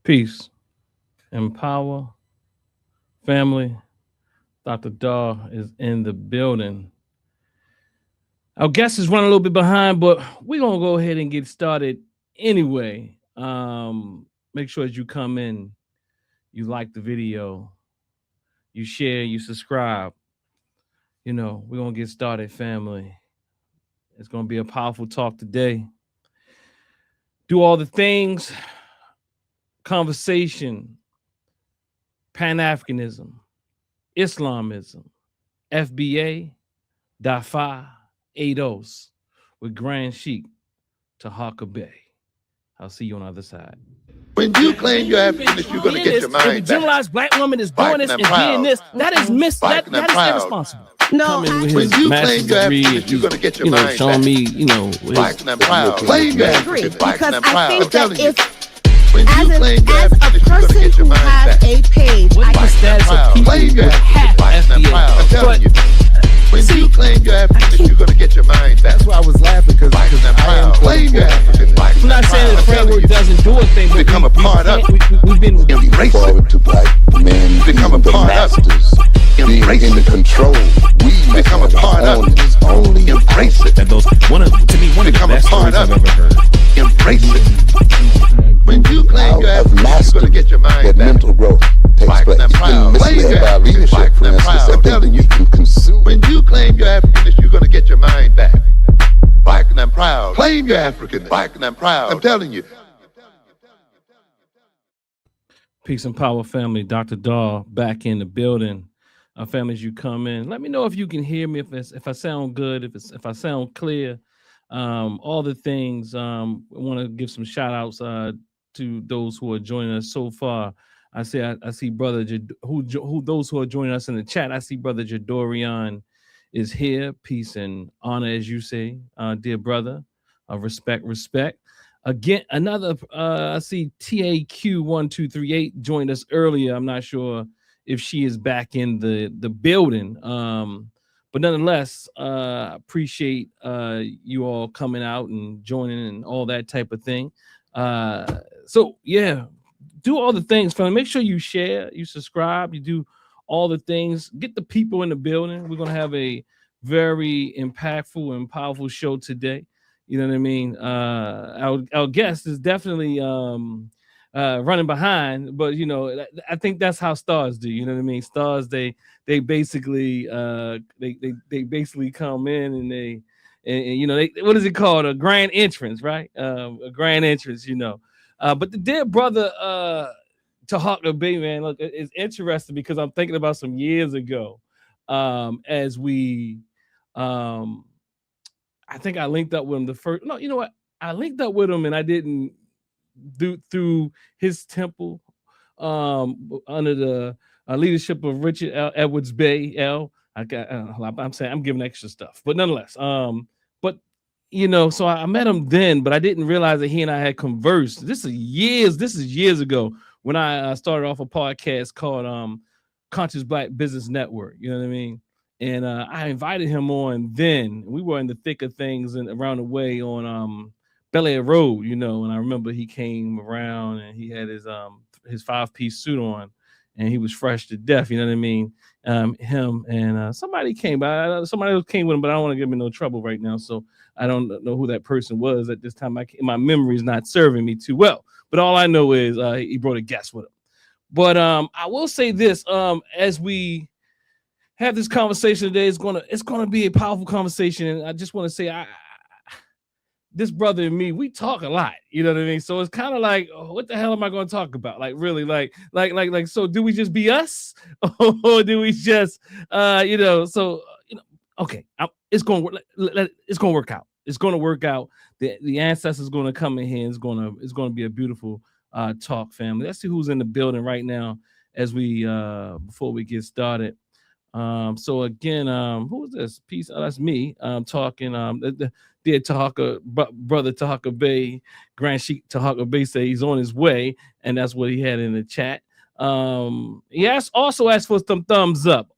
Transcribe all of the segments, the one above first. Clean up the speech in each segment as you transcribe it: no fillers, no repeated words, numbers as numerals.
Peace and power, family. Dr. Daw is in the building. Our guest is running a little bit behind, but we're gonna go ahead and get started anyway. Make sure as you come in, you like the video, you share, you subscribe. You know, we're gonna get started, family. It's gonna be a powerful talk today. Do all the things, conversation, Pan-Africanism, Islamism, FBA, DAFA, ADOS, with Grand Sheik, Tahaka Bay. I'll see you on the other side. When you claim you're Africanist, you're going to get your mind back. Generalized black woman is doing this and doing this. That is that is irresponsible. No, when you claim you're Africanist, you're going to get your mind back. Showing me, black and proud. Claim you're African, black and proud. I think that as a person who has a page, what is the status of people with half FBA? When you claim you're African, you're going to get your mind back. That's why I was laughing, because I am claim you're African. I'm not saying the framework doesn't do a thing, but become a part of it. We've been embraced forward to black men become a part of it. Being in the control. We become a part of it. Only embrace it. To me, one of the best stories I've ever heard. Embrace it. When you claim you're African, you're going to get your mind that back. mental growth takes place. You've been misled by leadership, for instance, that think you can consume. When you claim you're African, you're going to get your mind back. Black and I'm proud. Claim you're African. Black and I'm proud. I'm telling you. Peace and power, family. Dr. Daw back in the building. Families, you come in. Let me know if you can hear me. If I sound good. If I sound clear. All the things. I want to give some shout outs to those who are joining us so far. I see brother who those who are joining us in the chat. I see brother Jadorian is here. Peace and honor, as you say, dear brother. Respect. Again, another. I see TAQ1238 joined us earlier. I'm not sure if she is back in the building. But nonetheless, appreciate you all coming out and joining and all that type of thing. So yeah, do all the things, family. Make sure you share, you subscribe, you do all the things. Get the people in the building. We're gonna have a very impactful and powerful show today. You know what I mean? Our guest is definitely running behind, but I think that's how stars do. You know what I mean? Stars, they basically they basically come in and they what is it called? A grand entrance, right? A grand entrance, but the dear brother Tahaka Bay, man, look, it's interesting because I'm thinking about some years ago, as we I think I linked up with him the first. No, you know what? I linked up with him and I didn't do through his temple under the leadership of Richard Edwards Bay. I'm saying I'm giving extra stuff, but nonetheless, so I met him then, but I didn't realize that he and I had conversed. This is years ago when I started off a podcast called Conscious Black Business Network. You know what I mean? And I invited him on then. We were in the thick of things and around the way on Bel Air Road, and I remember he came around and he had his 5-piece suit on and he was fresh to death, you know what I mean? Him and somebody came by, somebody else came with him, but I don't want to give him no trouble right now. So I don't know who that person was at this time. My memory is not serving me too well, but all I know is he brought a guest with him. But I will say this, as we have this conversation today, it's gonna be a powerful conversation. And I just want to say this brother and me, we talk a lot, you know what I mean? So it's kind of like, what the hell am I going to talk about? Like, really, like, so do we just be us or do we just, okay, it's going to work out. It's going to work out. The ancestors going to come in here. It's going to be a beautiful talk, family. Let's see who's in the building right now as we, before we get started. So again, who is this? Peace. That's me. Talking. Dear Tahaka, brother Tahaka Bay, Grand Sheik Tahaka Bay say he's on his way, and that's what he had in the chat. He also asked for some thumbs up.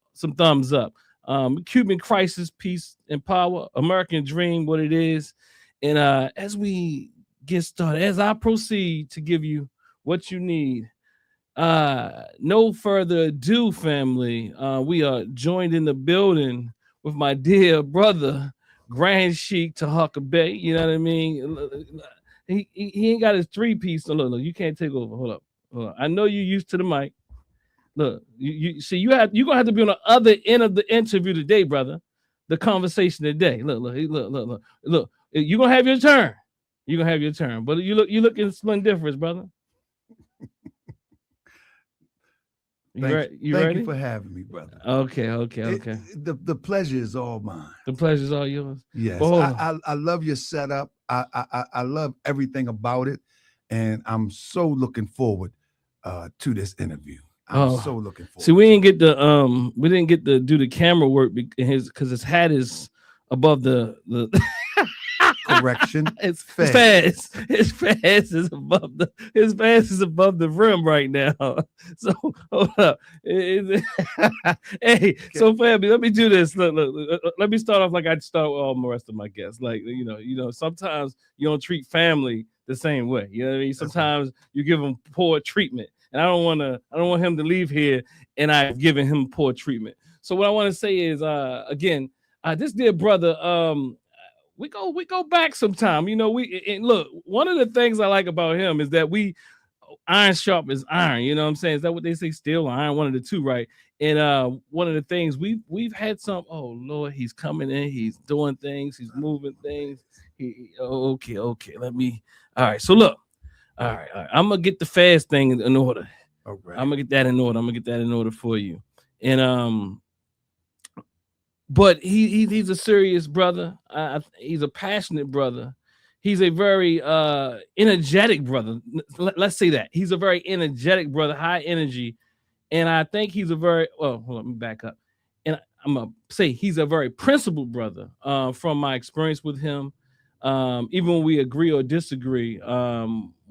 Cuban crisis, peace and power, American dream, what it is. And as we get started, as I proceed to give you what you need. No further ado, family. We are joined in the building with my dear brother, Grand Sheik Tahaka Bay. You know what I mean? He ain't got his 3-piece. So look, you can't take over. Hold up. I know you used to the mic. Look, you see, you're gonna have to be on the other end of the interview today, brother. The conversation today. Look. You're gonna have your turn. You're gonna have your turn. But you looking splendiferous, brother. You Thank ready? you for having me, brother. Okay. The pleasure is all mine. The pleasure's all yours. Yes, Well, I love your setup. I love everything about it, and I'm so looking forward to this interview. I'm so looking forward. See, we didn't get to do the camera work because his hat is above the correction. It's fast. His fast is above the rim right now. So hold up. Hey, so family, let me do this. Look, let me start off like I start with all the rest of my guests. Like, you know, sometimes you don't treat family the same way. You know what I mean? Sometimes you give them poor treatment. And I don't want him to leave here and I've given him poor treatment. So what I want to say is again, this dear brother, we go back sometime. You know, and look, one of the things I like about him is that iron sharp as iron. You know what I'm saying? Is that what they say? Steel or iron, one of the two, right? And one of the things we've had some. Oh Lord, he's coming in. He's doing things. He's moving things. Okay. Let me. All right. So look. All right. I'm gonna get the fast thing in order. Okay. I'm gonna get that in order for you. And but he's a serious brother. He's a passionate brother. He's a very energetic brother. Let's say that he's a very energetic brother, high energy, and I think he's a very hold on, let me back up. And I'm gonna say he's a very principled brother. From my experience with him, even when we agree or disagree,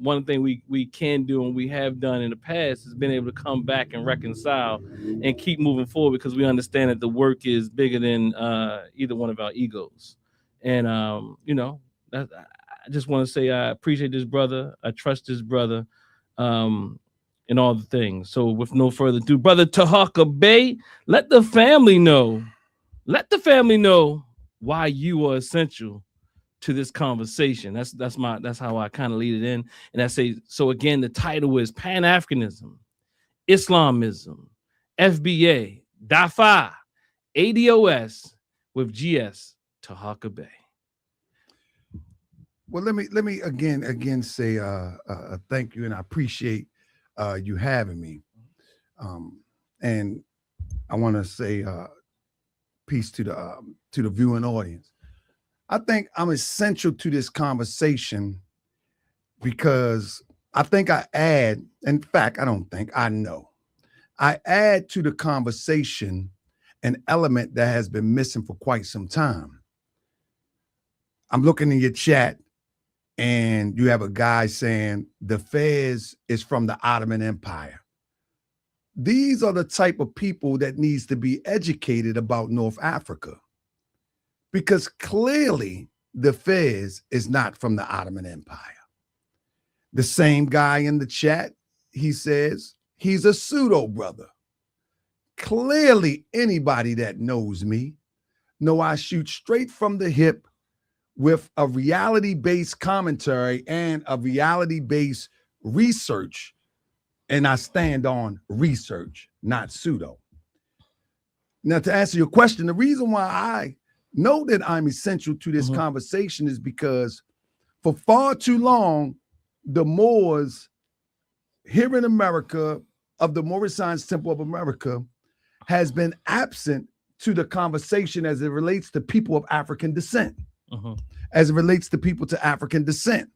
one thing we can do and we have done in the past is been able to come back and reconcile and keep moving forward because we understand that the work is bigger than either one of our egos. And you know, I just want to say I appreciate this brother. I trust this brother, and all the things. So with no further ado, brother Tahaka Bay, let the family know why you are essential to this conversation. That's how I kind of lead it in. And I say, so again, the title is Pan-Africanism, Islamism, FBA, DAFA, ADOS with GS Tahaka Bay. Well, let me again say thank you, and I appreciate you having me. And I want to say peace to the viewing audience. I think I'm essential to this conversation because I think I add, in fact, I don't think, I know, I add to the conversation an element that has been missing for quite some time. I'm looking in your chat and you have a guy saying the Fez is from the Ottoman Empire. These are the type of people that needs to be educated about North Africa. Because clearly the Fez is not from the Ottoman Empire. The same guy in the chat, he says he's a pseudo brother. Clearly anybody that knows me know I shoot straight from the hip with a reality-based commentary and a reality-based research. And I stand on research, not pseudo. Now, to answer your question, the reason why I know that I'm essential to this conversation is because for far too long, the Moors here in America, of the Moorish Science Temple of America, has been absent to the conversation as it relates to people of African descent, as it relates to people to African descent.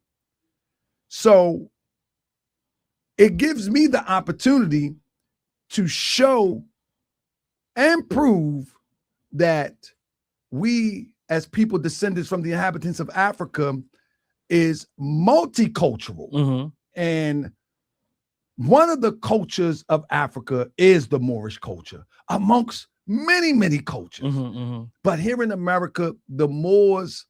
So it gives me the opportunity to show and prove that we, as people descendants from the inhabitants of Africa, is multicultural. And one of the cultures of Africa is the Moorish culture, amongst many, many cultures. But here in America, the Moors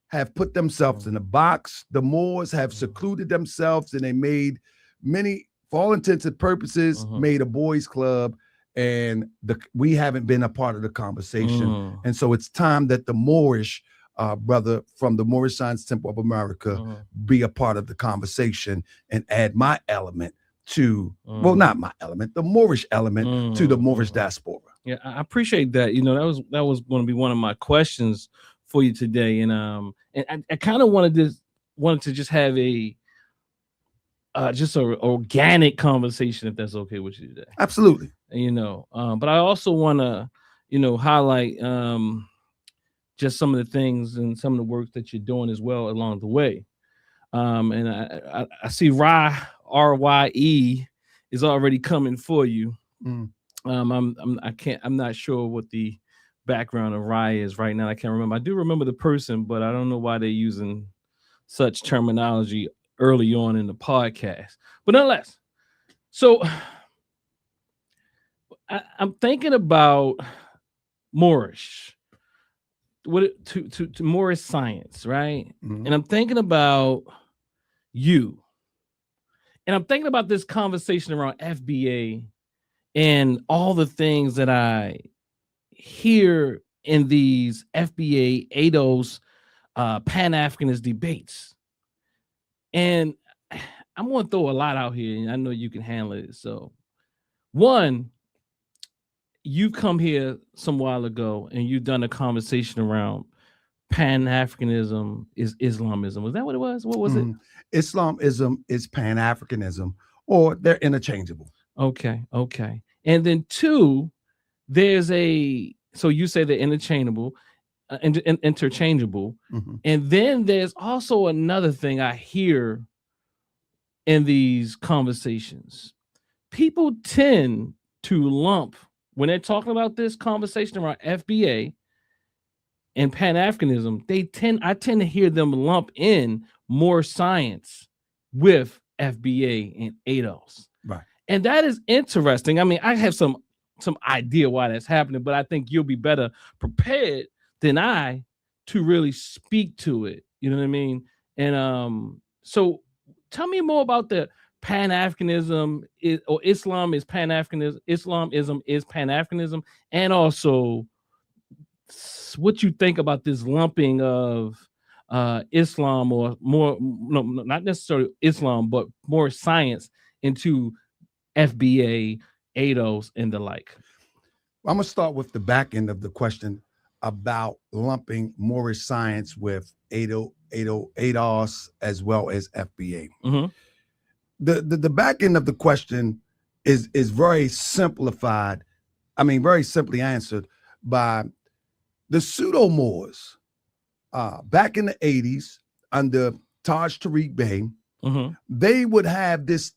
have put themselves in a box. The Moors have secluded themselves, and they made many, for all intents and purposes, made a boys club, and we haven't been a part of the conversation. And so it's time that the Moorish brother from the Moorish Science Temple of America be a part of the conversation and add my element to, well, not my element, the Moorish element to the Moorish diaspora. Yeah, I appreciate that. You know, that was going to be one of my questions for you today, and I kind of wanted to just have a just an organic conversation, if that's okay with you today. Absolutely. You know, but I also want to, you know, highlight just some of the things and some of the work that you're doing as well along the way. And I see RYE is already coming for you. I'm not sure what the background of Rye is right now. I can't remember. I do remember the person, but I don't know why they're using such terminology early on in the podcast. But nonetheless, so I'm thinking about Moorish, to Moorish science, right? And I'm thinking about you, and I'm thinking about this conversation around FBA and all the things that I hear in these FBA, ADOS, Pan-Africanist debates. And I'm going to throw a lot out here, and I know you can handle it. So, one, you've come here some while ago, and you've done a conversation around Pan-Africanism is Islamism. Was that what it was? What was it? Islamism is Pan-Africanism, or they're interchangeable. Okay. And then two, there's so you say they're interchangeable, interchangeable. And then there's also another thing I hear in these conversations. People tend to lump, when they're talking about this conversation around FBA and Pan-Africanism, I tend to hear them lump in more science with FBA and ADOS. Right. And that is interesting. I mean, I have some idea why that's happening, but I think you'll be better prepared than I to really speak to it. You know what I mean? And so tell me more about the Pan-Africanism or Islam is Pan-Africanism. Islamism is Pan-Africanism, and also what you think about this lumping of Islam, or more, no, not necessarily Islam, but more science into FBA, ADOS, and the like. I'm gonna start with the back end of the question about lumping Moorish science with ADOS as well as FBA. The back end of the question is very simplified. I mean, very simply answered by the pseudo Moors back in the 80s under Taj Tariq Bey. They would have this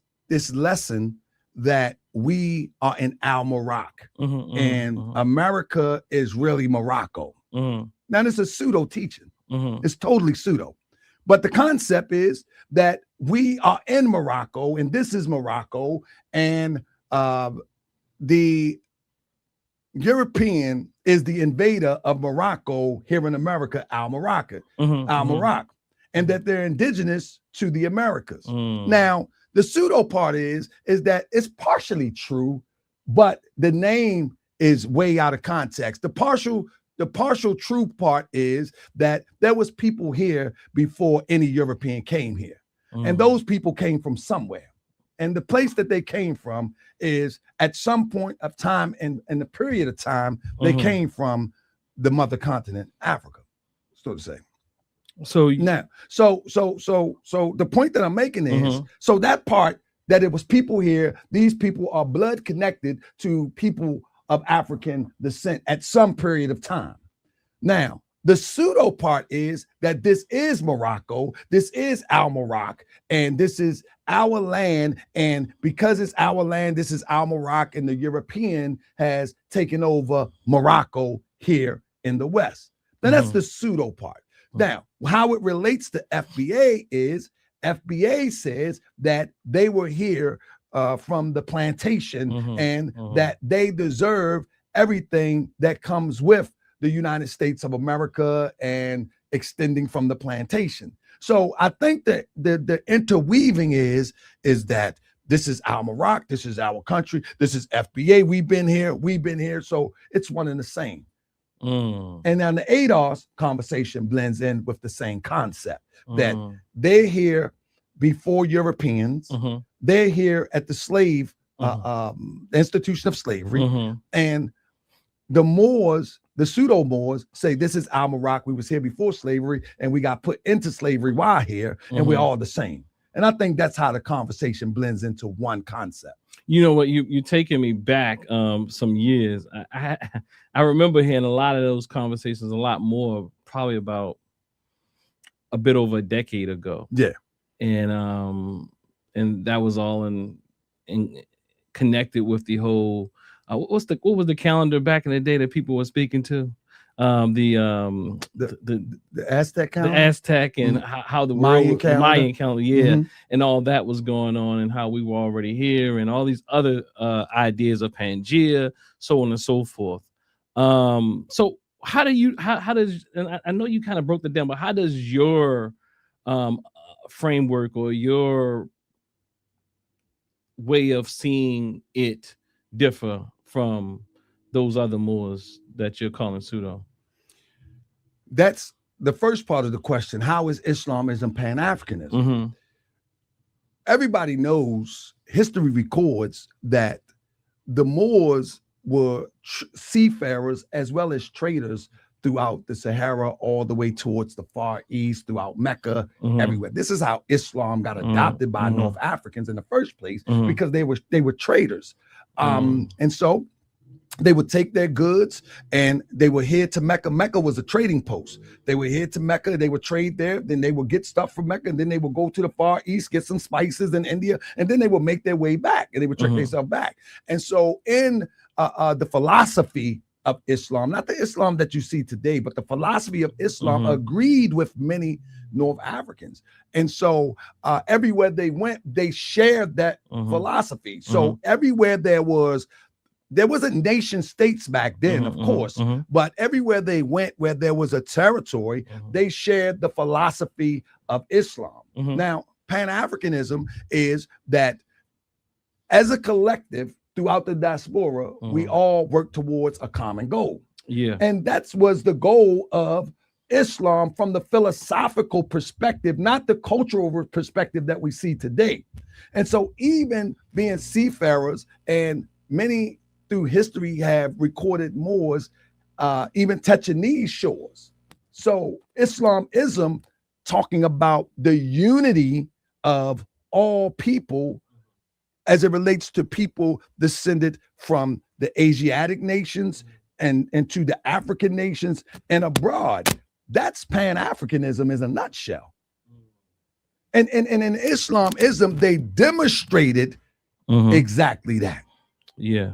lesson that we are in Al-Morocco and America is really Morocco. Now, it's a pseudo teaching. It's totally pseudo. But the concept is that we are in Morocco and this is Morocco, and the European is the invader of Morocco here in America, Al-Morocco, and that they're indigenous to the Americas. Now, the pseudo part is that it's partially true, but the name is way out of context. The partial true part is that there was people here before any European came here. And those people came from somewhere. And the place that they came from is at some point of time in the period of time, they came from the mother continent, Africa, so to say. So now, so the point that I'm making is, so that part that it was people here, these people are blood connected to people of African descent at some period of time. Now, the pseudo part is that this is Morocco, this is Al-Morocco, and this is our land. And because it's our land, this is Al-Morocco, and the European has taken over Morocco here in the West. Now, that's the pseudo part. Now, how it relates to FBA is FBA says that they were here from the plantation and that they deserve everything that comes with the United States of America and extending from the plantation. So I think that the interweaving is that this is our Morocco, this is our country, this is FBA, we've been here. So it's one and the same. And then the ADOS conversation blends in with the same concept that they're here before Europeans, they're here at the slave institution of slavery, and the Moors, the pseudo Moors, say this is our Morocco. We was here before slavery, and we got put into slavery while here, and we're all the same. And I think that's how the conversation blends into one concept. You know what? You're taking me back some years. I remember hearing a lot of those conversations, a lot more, probably about a bit over a decade ago. Yeah, and that was all in connected with the whole. What was the calendar back in the day that people were speaking to? The Aztec calendar, the Aztec, and how the Mayan calendar, and all that was going on, and how we were already here, and all these other ideas of Pangea, so on and so forth. So how does, and I know you kind of broke that down, but how does your framework or your way of seeing it differ from those other Moors that you're calling pseudo? That's the first part of the question. How is Islamism Pan-Africanism? Everybody knows, history records that the Moors were seafarers as well as traders throughout the Sahara, all the way towards the Far East, throughout Mecca, everywhere. This is how Islam got adopted by North Africans in the first place, because they were traders. And so they would take their goods and they would head to Mecca. Mecca was a trading post. They would head to Mecca, they would trade there, then they would get stuff from Mecca, and then they would go to the Far East, get some spices in India, and then they would make their way back, and they would trick themselves back. And so in the philosophy of Islam, not the Islam that you see today, but the philosophy of Islam agreed with many North Africans. And so everywhere they went, they shared that philosophy. So everywhere there wasn't nation states back then, of course, but everywhere they went, where there was a territory, they shared the philosophy of Islam. Now, Pan-Africanism is that as a collective throughout the diaspora, we all work towards a common goal. Yeah. And that was the goal of Islam from the philosophical perspective, not the cultural perspective that we see today. And so even being seafarers, and many through history have recorded Moors even touching these shores. So Islamism, talking about the unity of all people as it relates to people descended from the Asiatic nations and to the African nations and abroad. That's Pan-Africanism in a nutshell. And in Islamism, they demonstrated exactly that. Yeah.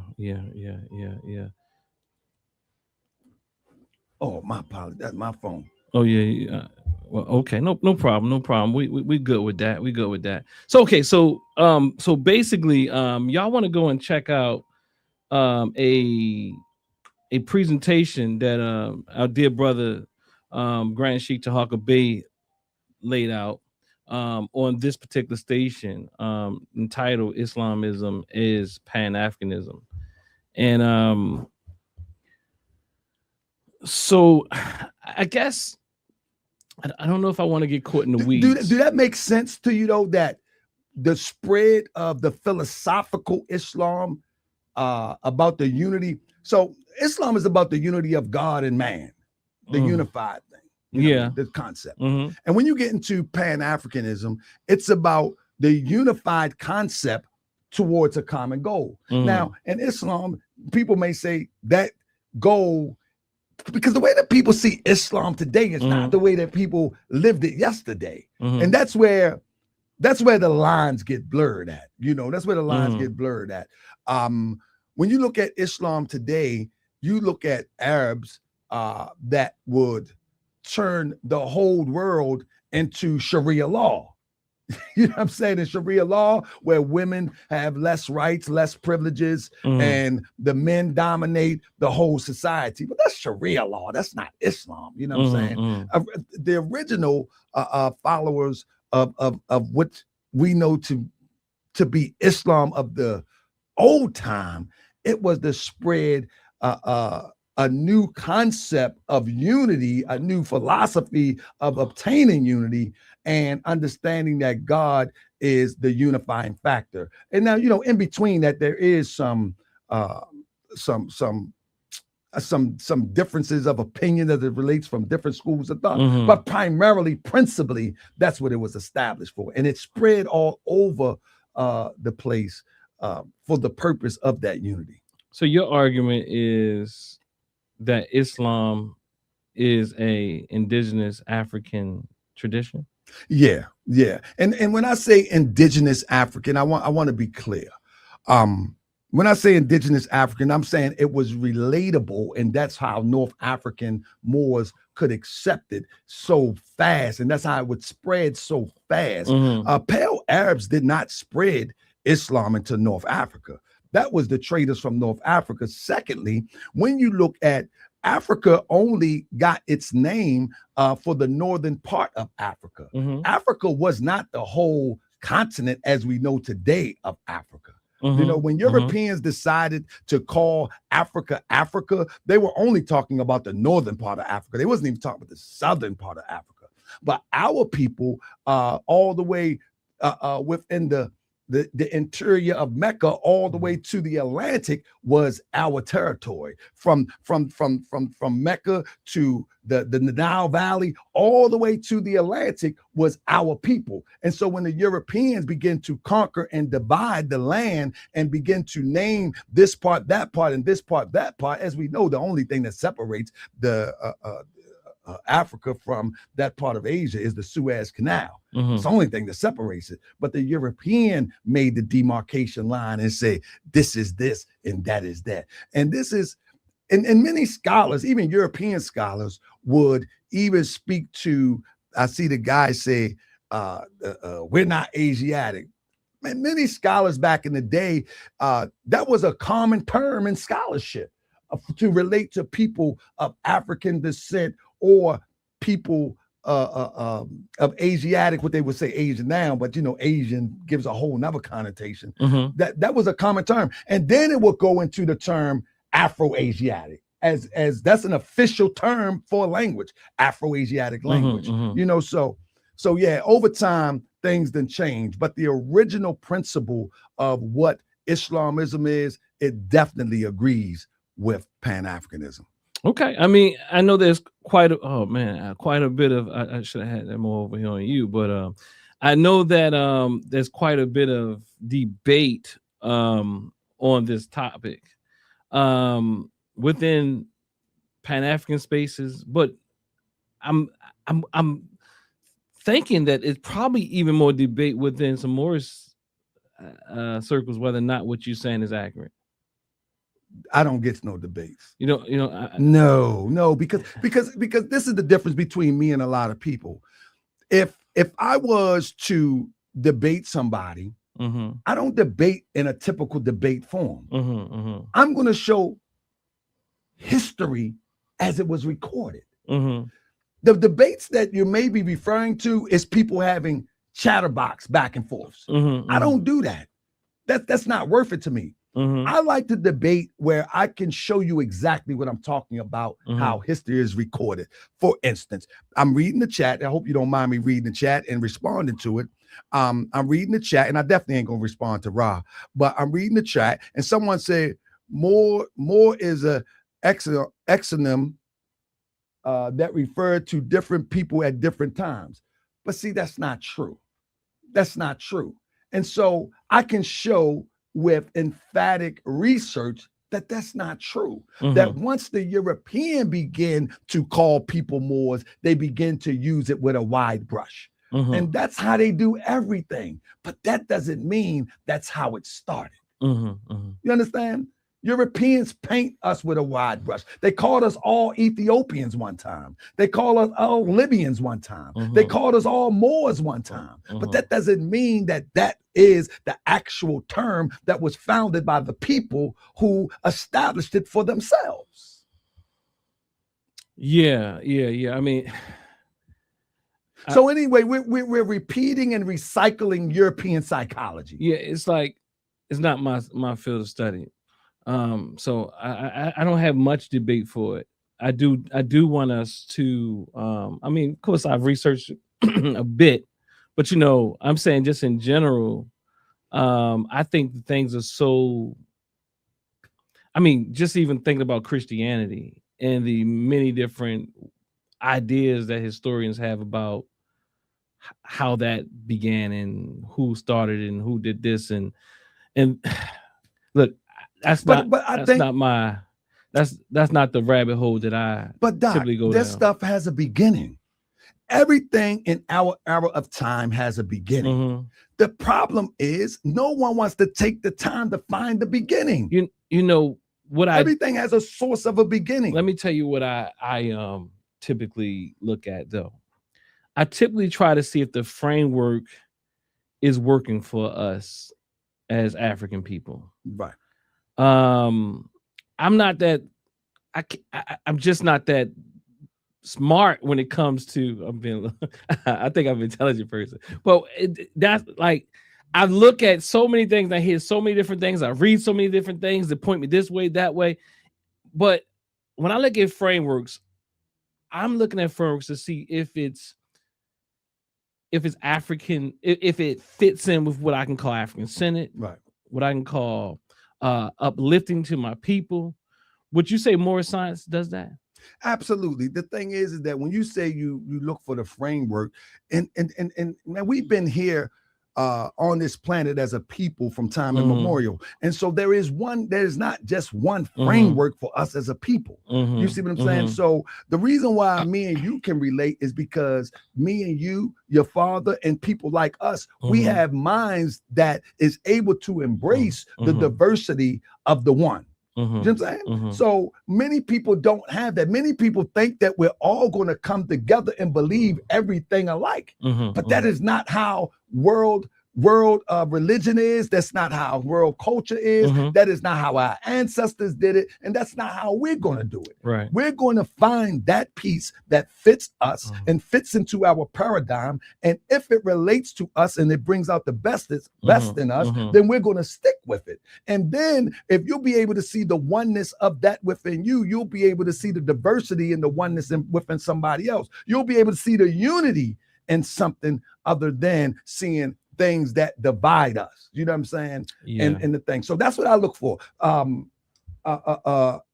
Oh, my apologies. That's my phone. Oh yeah. Well, okay, no problem. We good with that. We good with that. So okay, so basically, y'all want to go and check out a presentation that our dear brother Grand Sheikh Tahaka Bay laid out on this particular station, entitled "Islamism is Pan-Africanism," and so I guess. I don't know if I want to get caught in the weeds. Do that make sense to you, though, that the spread of the philosophical Islam about the unity? So Islam is about the unity of God and man, the unified thing, the concept. And when you get into Pan-Africanism, it's about the unified concept towards a common goal. Now, in Islam, people may say that goal, because the way that people see Islam today is not the way that people lived it yesterday. And that's where the lines get blurred at. That's where the lines get blurred at. When you look at Islam today, you look at Arabs that would turn the whole world into Sharia law. You know what I'm saying? In Sharia law, where women have less rights, less privileges, and the men dominate the whole society. But that's Sharia law. That's not Islam. You know what I'm saying? The original followers of what we know to to be Islam of the old time. It was to spread a new concept of unity, a new philosophy of obtaining unity, and understanding that God is the unifying factor. And now, in between that, there is some differences of opinion as it relates from different schools of thought, but primarily, principally, that's what it was established for, and it spread all over the place for the purpose of that unity. So your argument is that Islam is a indigenous African tradition? Yeah. And when I say indigenous African, I want to be clear. When I say indigenous African, I'm saying it was relatable, and that's how North African Moors could accept it so fast, and that's how it would spread so fast. Pale Arabs did not spread Islam into North Africa. That was the traders from North Africa. Secondly, when you look at Africa, only got its name for the northern part of Africa. Africa was not the whole continent as we know today of Africa. When Europeans decided to call Africa, they were only talking about the northern part of Africa. They wasn't even talking about the southern part of Africa. But our people, all the way within the interior of Mecca, all the way to the Atlantic, was our territory. From Mecca to the Nile Valley, all the way to the Atlantic was our people. And so when the Europeans began to conquer and divide the land and begin to name this part, that part, and this part, that part, as we know, the only thing that separates the Africa from that part of Asia is the Suez Canal. It's the only thing that separates it. But the European made the demarcation line and say, this is this and that is that. And this is, and many scholars, even European scholars, would even speak to, I see the guy say, we're not Asiatic. And many scholars back in the day, that was a common term in scholarship to relate to people of African descent or people of Asiatic, what they would say Asian now, but Asian gives a whole nother connotation. That was a common term. And then it would go into the term Afro-Asiatic, as that's an official term for language, Afro-Asiatic language. So yeah, over time, things didn't change, but the original principle of what Islamism is, it definitely agrees with Pan-Africanism. Okay. I mean, I know there's quite a bit of, I should have had that more over here on you, but I know that there's quite a bit of debate on this topic within Pan-African spaces, but I'm thinking that it's probably even more debate within some Morris circles whether or not what you're saying is accurate. I don't get no debates. No, because this is the difference between me and a lot of people. If I was to debate somebody, I don't debate in a typical debate form. I'm going to show history as it was recorded. The debates that you may be referring to is people having chatterbox back and forth. I don't do that. That's not worth it to me. I like to debate where I can show you exactly what I'm talking about, how history is recorded. For instance, I'm reading the chat. I hope you don't mind me reading the chat and responding to it. I'm reading the chat, and I definitely ain't gonna respond to Ra, but I'm reading the chat, and someone said more is a exonym that referred to different people at different times. But see, that's not true. That's not true. And so I can show with emphatic research that that's not true. That once the European begin to call people Moors, they begin to use it with a wide brush. And that's how they do everything. But that doesn't mean that's how it started. You understand? Europeans paint us with a wide brush. They called us all Ethiopians one time. They called us all Libyans one time. They called us all Moors one time. But that doesn't mean that that is the actual term that was founded by the people who established it for themselves. Yeah. I mean, So anyway, we're repeating and recycling European psychology. Yeah, it's like it's not my field of study. So I don't have much debate for it. I do want us to I mean, of course I've researched a bit, but I'm saying just in general, I think the things are so, I mean, just even thinking about Christianity and the many different ideas that historians have about how that began and who started and who did this and look, that's not the rabbit hole that I typically go this down. stuff has a beginning. Everything in our era of time has a beginning. Mm-hmm. The problem is no one wants to take the time to find the beginning. Everything has a source of a beginning. Let me tell you what I typically look at though. I typically try to see if the framework is working for us as African people. Right. I'm not that I'm just not that smart when it comes to I think I'm an intelligent person, but that's like I look at so many things, I hear so many different things, I read so many different things that point me this way, that way. But when I look at frameworks, I'm looking at frameworks to see if it's African, if it fits in with what I can call African centered, right? What I can call uplifting to my people. Would you say more science does that? Absolutely. The thing is that when you say you look for the framework, and man, we've been here on this planet as a people from time immemorial, and so there is not just one framework for us as a people. You see what I'm saying? So the reason why me and you can relate is because me and you, your father, and people like us, we have minds that is able to embrace the diversity of the one. You know what I'm saying? So many people don't have that. Many people think that we're all going to come together and believe everything alike. But that is not how world religion is. That's not how world culture is. That is not how our ancestors did it. And that's not how we're going to do it. Right. We're going to find that piece that fits us and fits into our paradigm. And if it relates to us and it brings out the best in us, then we're going to stick with it. And then if you'll be able to see the oneness of that within you, you'll be able to see the diversity and the oneness within somebody else. You'll be able to see the unity in something other than seeing things that divide us. You know what I'm saying? Yeah. And the thing. So that's what I look for.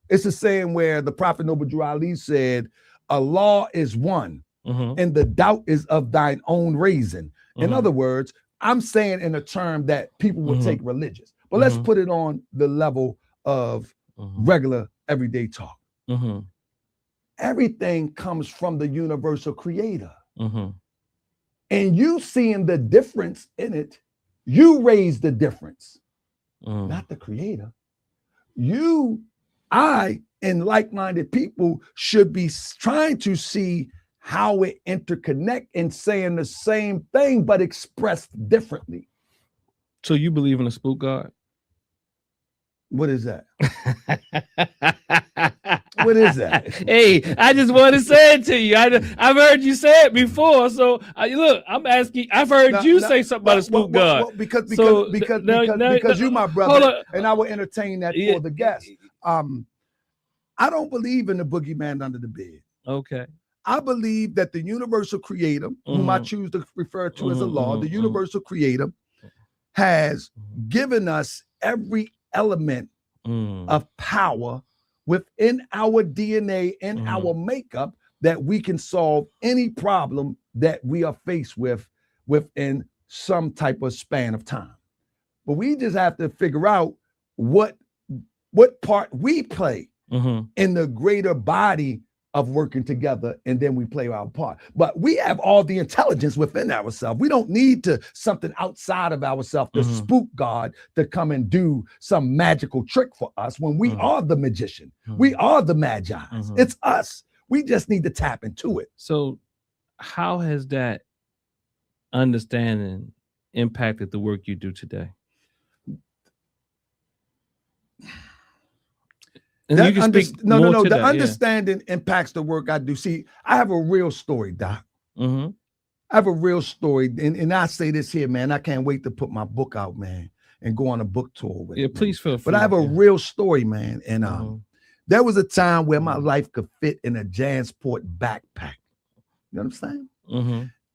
It's a saying where the Prophet Noble Drew Ali said, Allah is one, and the doubt is of thine own raising. In other words, I'm saying in a term that people would take religious, but let's put it on the level of regular everyday talk. Everything comes from the universal creator. And you seeing the difference in it, you raise the difference, not the creator. I, and like-minded people should be trying to see how it interconnect and saying the same thing, but expressed differently. So you believe in a spook god? What is that? What is that? Hey, I just want to say it to you. I've heard you say it before. So look, I'm asking. I've heard you say something about a spook god. Because you're my brother, and I will entertain that for the guest. I don't believe in the boogeyman under the bed. Okay. I believe that the universal creator, whom I choose to refer to as Allah, the universal creator, has given us every element of power within our DNA and our makeup that we can solve any problem that we are faced with within some type of span of time. But we just have to figure out what part we play in the greater body of working together, and then we play our part. But we have all the intelligence within ourselves. We don't need something outside of ourselves, the spook god, to come and do some magical trick for us when we are the magician. We are the magi. It's us. We just need to tap into it. So how has that understanding impacted the work you do today? And you can speak more to understanding impacts the work I do. See, I have a real story, Doc. I have a real story, and I say this here, man. I can't wait to put my book out, man, and go on a book tour with it. Please feel free. But I have a real story, man. And there was a time where my life could fit in a Jansport backpack. You understand?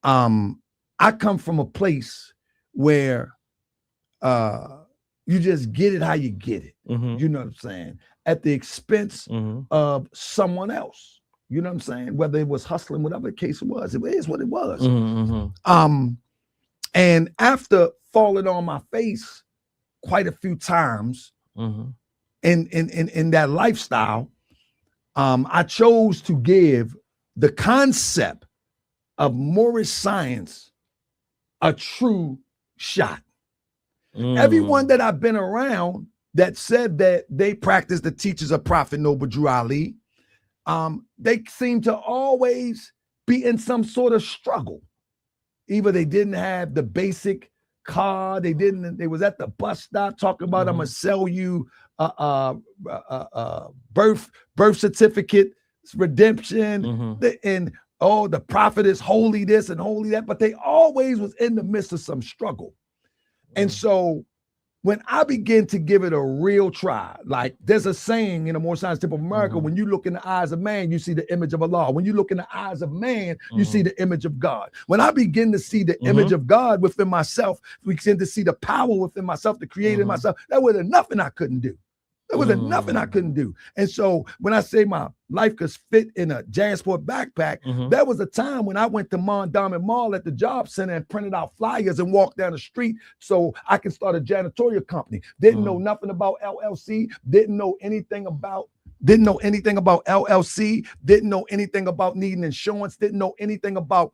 I come from a place where you just get it how you get it. You know what I'm saying? At the expense of someone else. You know what I'm saying? Whether it was hustling, whatever the case was, it is what it was. And after falling on my face quite a few times in that lifestyle, I chose to give the concept of Moorish science a true shot. Everyone that I've been around that said that they practice the teachings of Prophet Noble Drew Ali, they seem to always be in some sort of struggle. Either they didn't have the basic car, they was at the bus stop talking about, I'm gonna sell you birth certificate, redemption, and the prophet is holy this and holy that, but they always was in the midst of some struggle. And so when I begin to give it a real try, like there's a saying in the Moorish Science Temple of America, when you look in the eyes of man, you see the image of Allah. When you look in the eyes of man, you see the image of God. When I begin to see the image of God within myself, we begin to see the power within myself, the creator in myself, that was nothing I couldn't do. There was nothing I couldn't do. And so when I say my life could fit in a Jansport backpack, there was a time when I went to Mondawmin Mall at the job center and printed out flyers and walked down the street so I could start a janitorial company. Didn't know nothing about LLC, didn't know anything about LLC, didn't know anything about needing insurance, didn't know anything about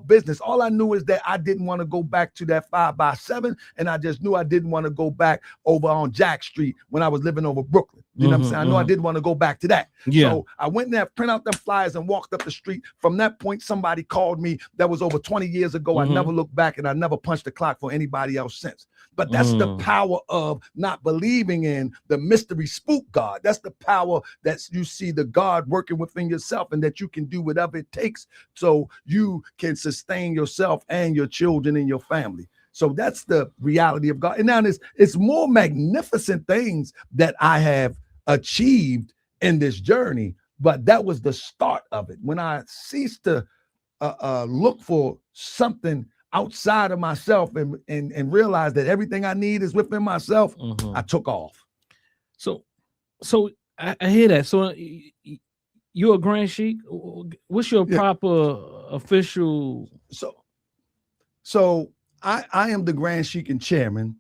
business. All I knew is that I didn't want to go back to that 5x7, and I just knew I didn't want to go back over on Jack Street when I was living over Brooklyn. You know what I'm saying? I know I didn't want to go back to that. So I went there, print out them flyers and walked up the street. From that point, somebody called me. That was over 20 years ago. I never looked back, and I never punched the clock for anybody else since. But that's the power of not believing in the mystery spook God. That's the power that you see the God working within yourself, and that you can do whatever it takes so you can sustain yourself and your children and your family. So that's the reality of God. And now it's more magnificent things that I have achieved in this journey, but that was the start of it. When I ceased to look for something outside of myself and realize that everything I need is within myself, I took off. So I hear that. So you're a Grand Sheik. What's your proper official? So I am the Grand Sheik and chairman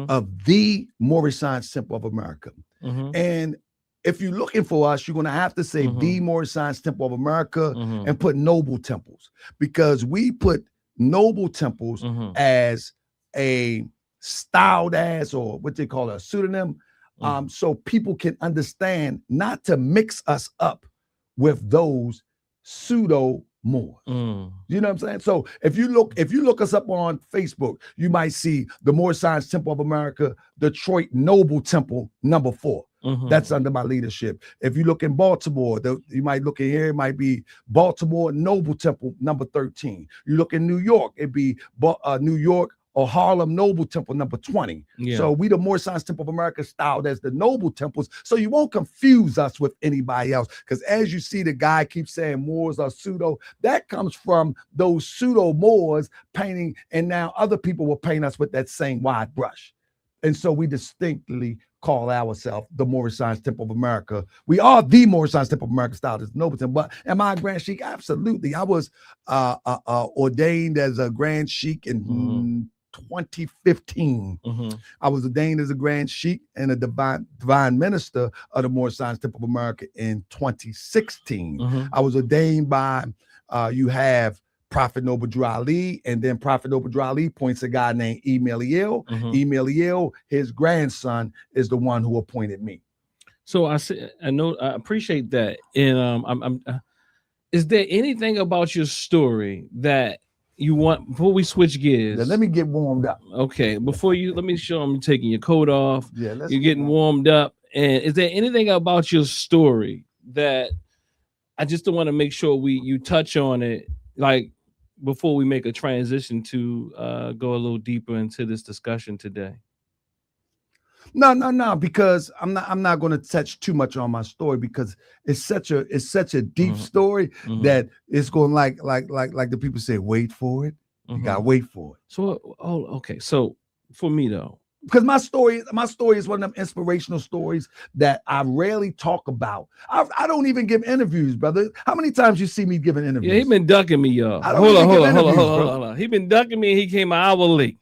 of the Moorish Science Temple of America. And if you're looking for us, you're going to have to say the Moorish Science Temple of America and put Noble Temples, because we put Noble Temples as a styled as, or what they call a pseudonym, so people can understand not to mix us up with those pseudo Moors. You know what I'm saying? So if you look us up on Facebook, you might see the Moorish Science Temple of America, Detroit Noble Temple number 4. That's under my leadership. If you look in Baltimore, you might look in here, it might be Baltimore Noble Temple number 13. You look in New York, it'd be New York or Harlem Noble Temple number 20. So we the Moorish Science Temple of America styled as the Noble Temples, so you won't confuse us with anybody else. Because as you see, the guy keeps saying Moors are pseudo. That comes from those pseudo Moors painting, and now other people will paint us with that same wide brush. And so we distinctly call ourselves the Moorish Science Temple of America. We are the Moorish Science Temple of America styled as Noble Temple. But am I a Grand Sheik? Absolutely. I was ordained as a Grand Sheik in 2015. I was ordained as a Grand Sheik and a divine minister of the Moorish Science Temple of America in 2016. I was ordained by, you have Prophet Noble Drew Ali, and then Prophet Noble Drew Ali points a guy named Emeliel. Emeliel, his grandson, is the one who appointed me. So I appreciate that. And is there anything about your story that you want, before we switch gears? Now, let me get warmed up. Okay, let me show them taking your coat off. Yeah, you're getting warmed up. And is there anything about your story that I just want to make sure you touch on it? Like, before we make a transition to go a little deeper into this discussion today? No, because I'm not going to touch too much on my story because it's such a deep story that it's going like the people say, wait for it. You gotta wait for it. So, okay. So for me though, because my story is one of them inspirational stories that I rarely talk about. I don't even give interviews, brother. How many times you see me giving interviews? Yeah, he been ducking me, y'all. Hold on. He been ducking me. He came an hour late.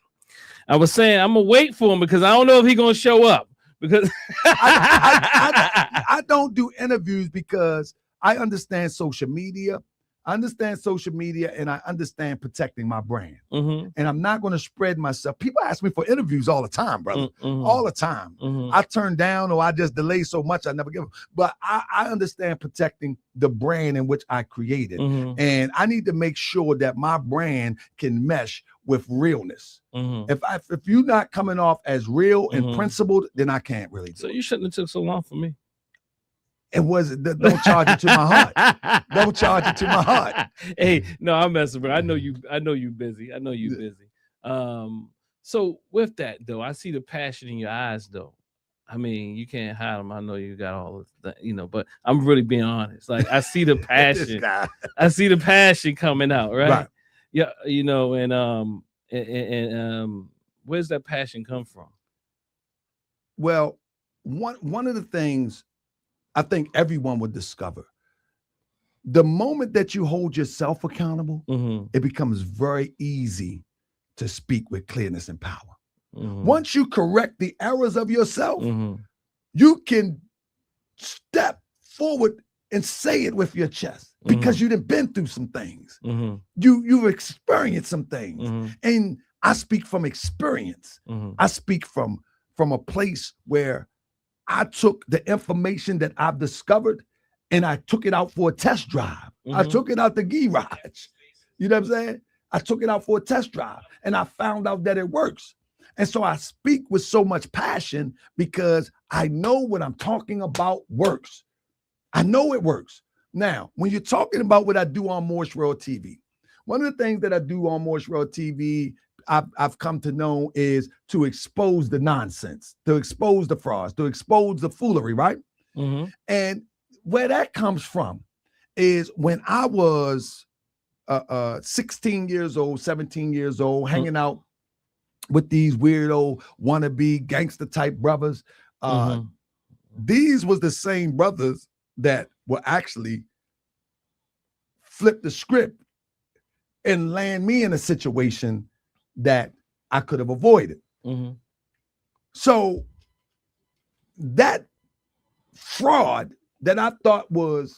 I was saying I'm gonna wait for him because I don't know if he's gonna show up. Because I don't do interviews because I understand social media. I understand social media and I understand protecting my brand. And I'm not going to spread myself. People ask me for interviews all the time, brother. All the time. I turn down or I just delay so much I never give them. But I understand protecting the brand in which I created. And I need to make sure that my brand can mesh with realness. If you're not coming off as real and principled, then I can't really do so it. You shouldn't have took so long for me. It wasn't. Don't charge it to my heart. Don't charge it to my heart. Hey, no, I'm messing with. I know you busy. I know you busy. So with that though, I see the passion in your eyes though. I mean, you can't hide them. I know you got all of that, but I'm really being honest. Like I see the passion. I see the passion coming out, right? Yeah, and where's that passion come from? Well, one of the things I think everyone would discover, the moment that you hold yourself accountable, it becomes very easy to speak with clearness and power. Once you correct the errors of yourself, you can step forward and say it with your chest because you've been through some things. You've experienced some things. And I speak from experience. I speak from a place where I took the information that I've discovered and I took it out for a test drive. I took it out the garage. You know what I'm saying? I took it out for a test drive and I found out that it works. And so I speak with so much passion because I know what I'm talking about works. I know it works. Now, when you're talking about what I do on Morris Road TV, one of the things that I do on Morris Road TV, I've come to know is to expose the nonsense, to expose the frauds, to expose the foolery, right? And where that comes from is when I was 16 years old, 17 years old, hanging out with these weirdo wannabe gangster type brothers. These was the same brothers that will actually flip the script and land me in a situation that I could have avoided. So that fraud that I thought was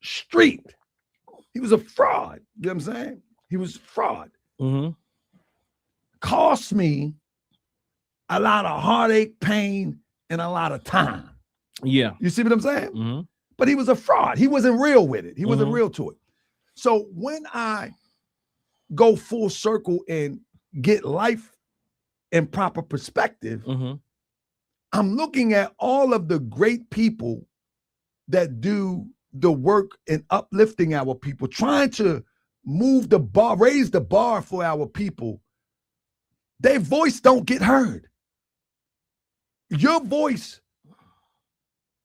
street, he was a fraud. You know what I'm saying? He was fraud. Cost me a lot of heartache, pain, and a lot of time. Yeah. You see what I'm saying? But he was a fraud. He wasn't real with it. He wasn't real to it. So when I go full circle and get life in proper perspective, I'm looking at all of the great people that do the work in uplifting our people, trying to move the bar, raise the bar for our people. Their voice don't get heard. Your voice,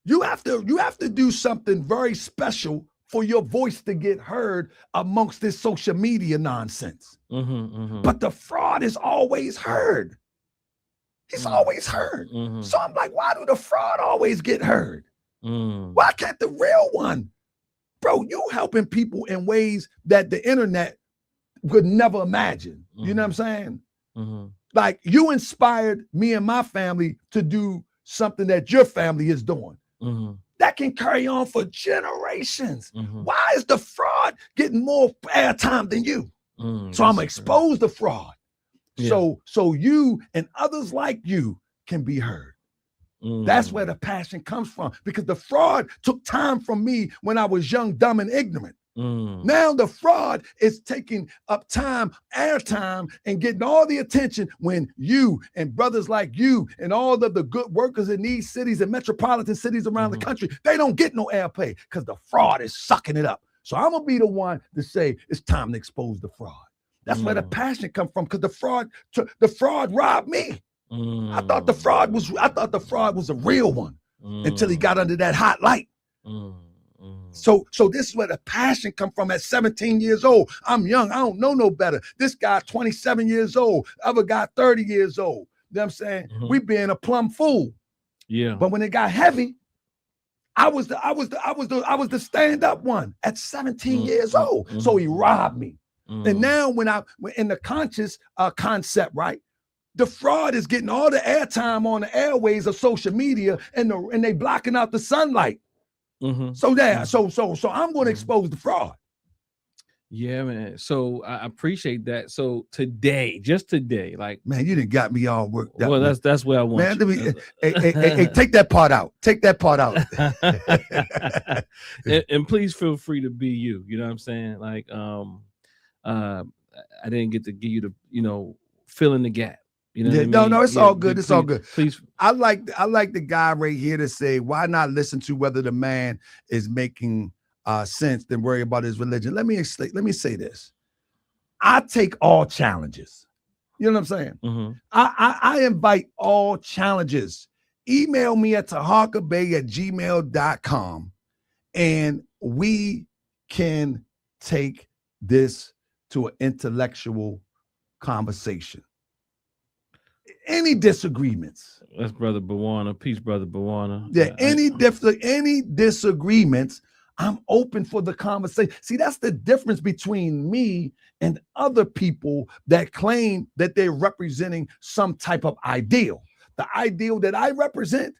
you have to do something very special for your voice to get heard amongst this social media nonsense. But the fraud is always heard. He's always heard. So I'm like, why do the fraud always get heard? Why can't the real one? Bro, you helping people in ways that the internet could never imagine. You know what I'm saying? Like you inspired me and my family to do something that your family is doing. That can carry on for generations. Why is the fraud getting more airtime than you? So I'm gonna expose the fraud. So you and others like you can be heard. That's where the passion comes from, because the fraud took time from me when I was young, dumb, and ignorant. Now the fraud is taking up time, airtime, and getting all the attention when you and brothers like you and all of the good workers in these cities and metropolitan cities around the country, they don't get no airplay because the fraud is sucking it up. So I'm gonna be the one to say it's time to expose the fraud. That's where the passion come from, because the fraud robbed me. I thought the fraud was a real one until he got under that hot light. So this is where the passion come from. At 17 years old, I'm young. I don't know no better. This guy, 27 years old. Other guy, 30 years old. You know what I'm saying? We being a plumb fool. Yeah. But when it got heavy, I was the stand-up one at 17 years old. So he robbed me. And now when in the conscious concept, right? The fraud is getting all the airtime on the airways of social media, and they blocking out the sunlight. So I'm going to expose the fraud. Yeah, man. So I appreciate that. So just today, like, man, you done got me all worked up. Well, that's where I want. Man, hey, take that part out. Take that part out. and please feel free to be you. You know what I'm saying? Like, I didn't get to give you the, fill in the gap. You know what I mean? No, it's all good. It's all good. Please. I like the guy right here to say, why not listen to whether the man is making sense than worry about his religion. Let me say this. I take all challenges. You know what I'm saying? I invite all challenges. Email me at taharkabay@gmail.com, and we can take this to an intellectual conversation. Any disagreements? That's Brother Bawana. Peace, Brother Bawana. Yeah, any disagreements, I'm open for the conversation. See, that's the difference between me and other people that claim that they're representing some type of ideal. The ideal that I represent,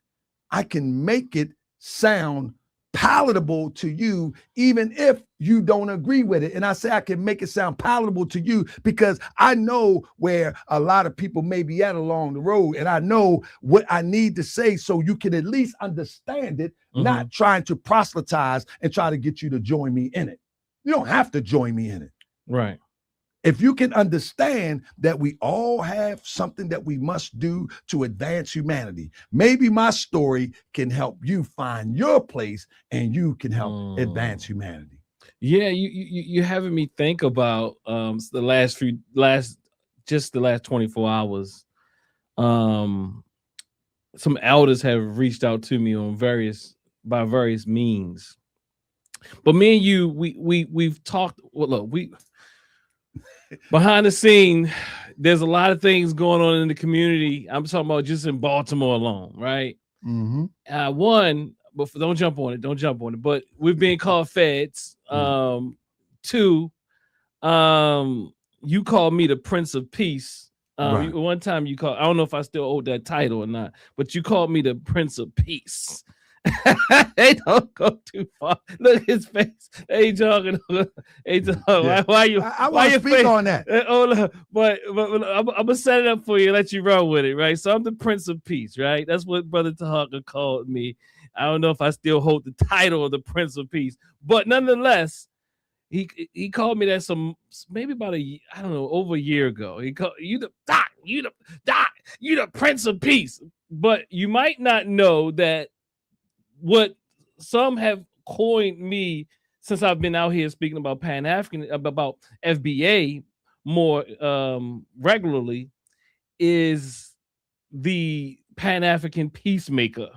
I can make it sound palatable to you, even if you don't agree with it. And I say I can make it sound palatable to you because I know where a lot of people may be at along the road, and I know what I need to say so you can at least understand it, not trying to proselytize and try to get you to join me in it. You don't have to join me in it. Right. If you can understand that we all have something that we must do to advance humanity, maybe my story can help you find your place and you can help advance humanity. Yeah, you having me think about the last 24 hours. Some elders have reached out to me on various means. But me and you, we've talked. Well, look, behind the scene, there's a lot of things going on in the community. I'm talking about just in Baltimore alone, right? One, but don't jump on it. But we're being called feds. Two, you called me the Prince of Peace. Right. One time you called, I don't know if I still hold that title or not, but you called me the Prince of Peace. They don't go too far. Look at his face. Hey, talking. Yeah. Why you? I want to speak on that. But I'm gonna set it up for you. Let you run with it, right? So I'm the Prince of Peace, right? That's what Brother Taharka called me. I don't know if I still hold the title of the Prince of Peace, but nonetheless, he called me that maybe about over a year ago. He called you the Prince of Peace, but you might not know that. What some have coined me since I've been out here speaking about Pan-African, about FBA more regularly, is the Pan-African peacemaker.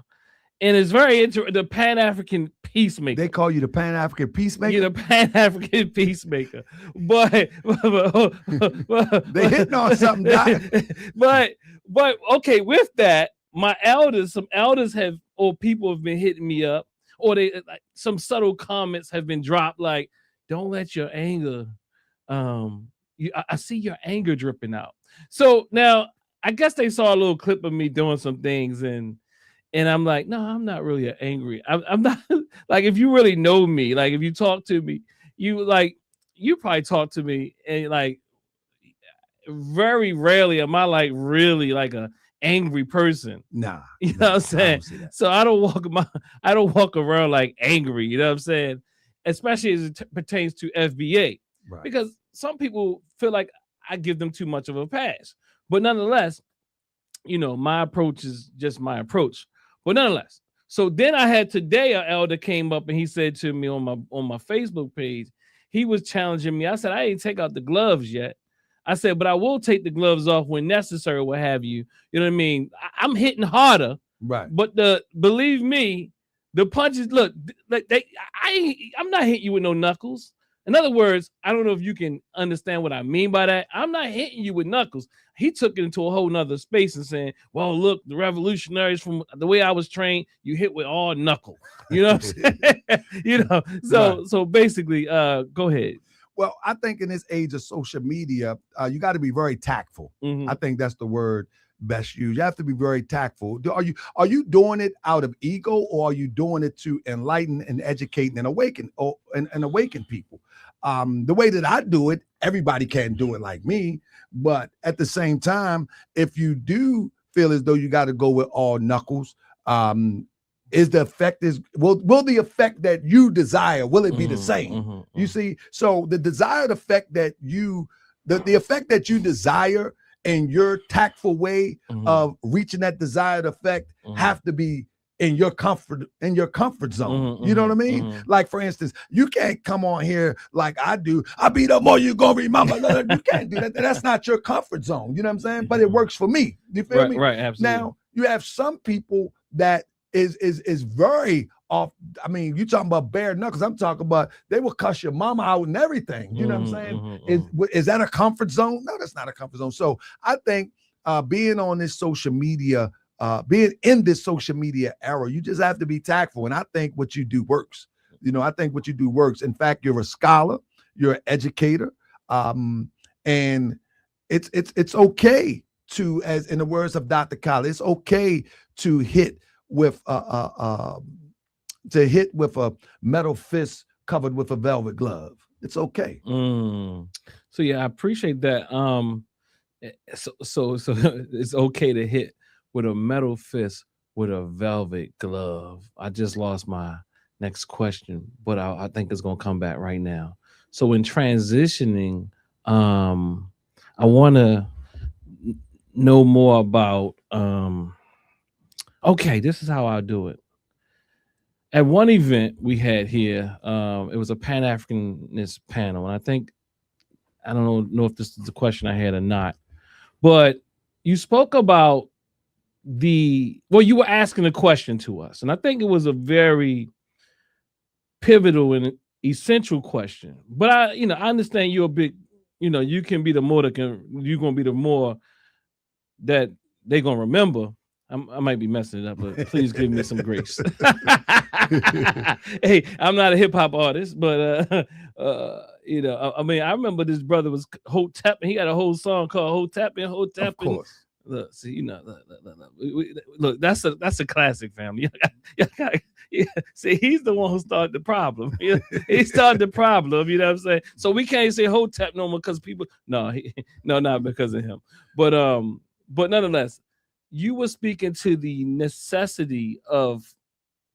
And it's very interesting, the Pan-African peacemaker. They call you the Pan-African peacemaker? You're the Pan-African peacemaker. But they hitting on something, Doc. But okay, with that, some elders or people have been hitting me up, or some subtle comments have been dropped, like, don't let your anger, I see your anger dripping out. So now I guess they saw a little clip of me doing some things, and I'm like, no, I'm not really angry. I'm not like, if you really know me, like if you talk to me, you probably talk to me, and like very rarely am I like really like a angry person. Nah, you know what I'm saying? So I don't walk around like angry, you know what I'm saying? Especially as it pertains to FBA. Right. Because some people feel like I give them too much of a pass. But nonetheless, my approach is just my approach. But nonetheless, So then I had today an elder came up and he said to me on my Facebook page, he was challenging me. I said, I ain't take out the gloves yet. I said, but I will take the gloves off when necessary, what have you. You know what I mean? I'm hitting harder. Right. But believe me, the punches, look, I'm not hitting you with no knuckles. In other words, I don't know if you can understand what I mean by that. I'm not hitting you with knuckles. He took it into a whole nother space and saying, well, look, the revolutionaries, from the way I was trained, you hit with all knuckle. You know what I'm saying? You know, so basically, go ahead. Well, I think in this age of social media, you got to be very tactful. Mhm. I think that's the word best used. You have to be very tactful. Are you doing it out of ego, or are you doing it to enlighten and educate and awaken and awaken people? The way that I do it, everybody can't do it like me. But at the same time, if you do feel as though you got to go with all knuckles, will the effect that you desire, will it be the same? You see, so the desired effect that the effect that you desire in your tactful way of reaching that desired effect have to be in your comfort zone. You know what I mean? Like, for instance, you can't come on here like I do. I beat up more, you gonna remember. You can't do that. That's not your comfort zone. You know what I'm saying? But it works for me. You feel me? Right, absolutely. Now, you have some people that is very off. I mean, you talking about bare knuckles. I'm talking about they will cuss your mama out and everything. You know what I'm saying? Is that a comfort zone? No, that's not a comfort zone. So I think being on this social media, being in this social media era, you just have to be tactful. And I think what you do works. You know, I think what you do works. In fact, you're a scholar, you're an educator, and it's okay to, as in the words of Dr. Kyle, it's okay to hit with a metal fist covered with a velvet glove. It's okay. So yeah, I appreciate that. So it's okay to hit with a metal fist with a velvet glove. I just lost my next question, but I think it's gonna come back right now. So in transitioning, I want to know more about. Okay, this is how I'll do it. At one event we had here, it was a Pan-Africanist panel, and I don't know if this is the question I had or not, but you spoke about you were asking a question to us, and I think it was a very pivotal and essential question. But I understand you're a big, you can be the more that you're gonna be the more that they're gonna remember. I might be messing it up, but please give me some grace. Hey, I'm not a hip hop artist, but I mean, I remember this brother was Hotep, and he had a whole song called Hotep. Of course. Look, see, look, that's a classic, family. See, he's the one who started the problem. He started the problem. You know what I'm saying? So we can't say Hotep no more because people. No, not because of him. But nonetheless, you were speaking to the necessity of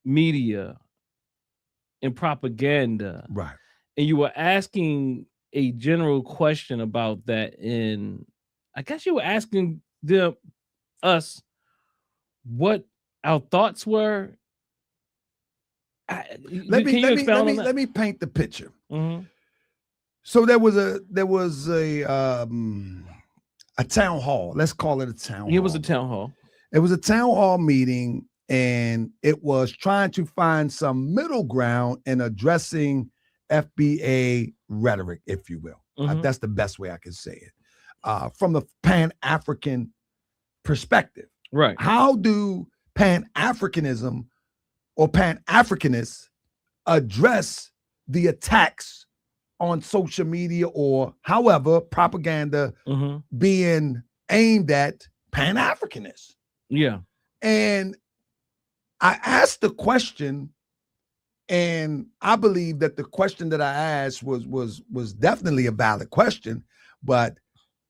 media and propaganda, right? And you were asking a general question about that. And I guess you were asking us what our thoughts were. Let me paint the picture. So there was a town hall. Let's call it a town hall. It was a town hall. It was a town hall meeting, and it was trying to find some middle ground in addressing FBA rhetoric, if you will. That's the best way I can say it. From the Pan-African perspective. Right. How do Pan-Africanism or Pan-Africanists address the attacks on social media, or however propaganda being aimed at Pan-Africanists? Yeah. And I asked the question, and I believe that the question that I asked was definitely a valid question, but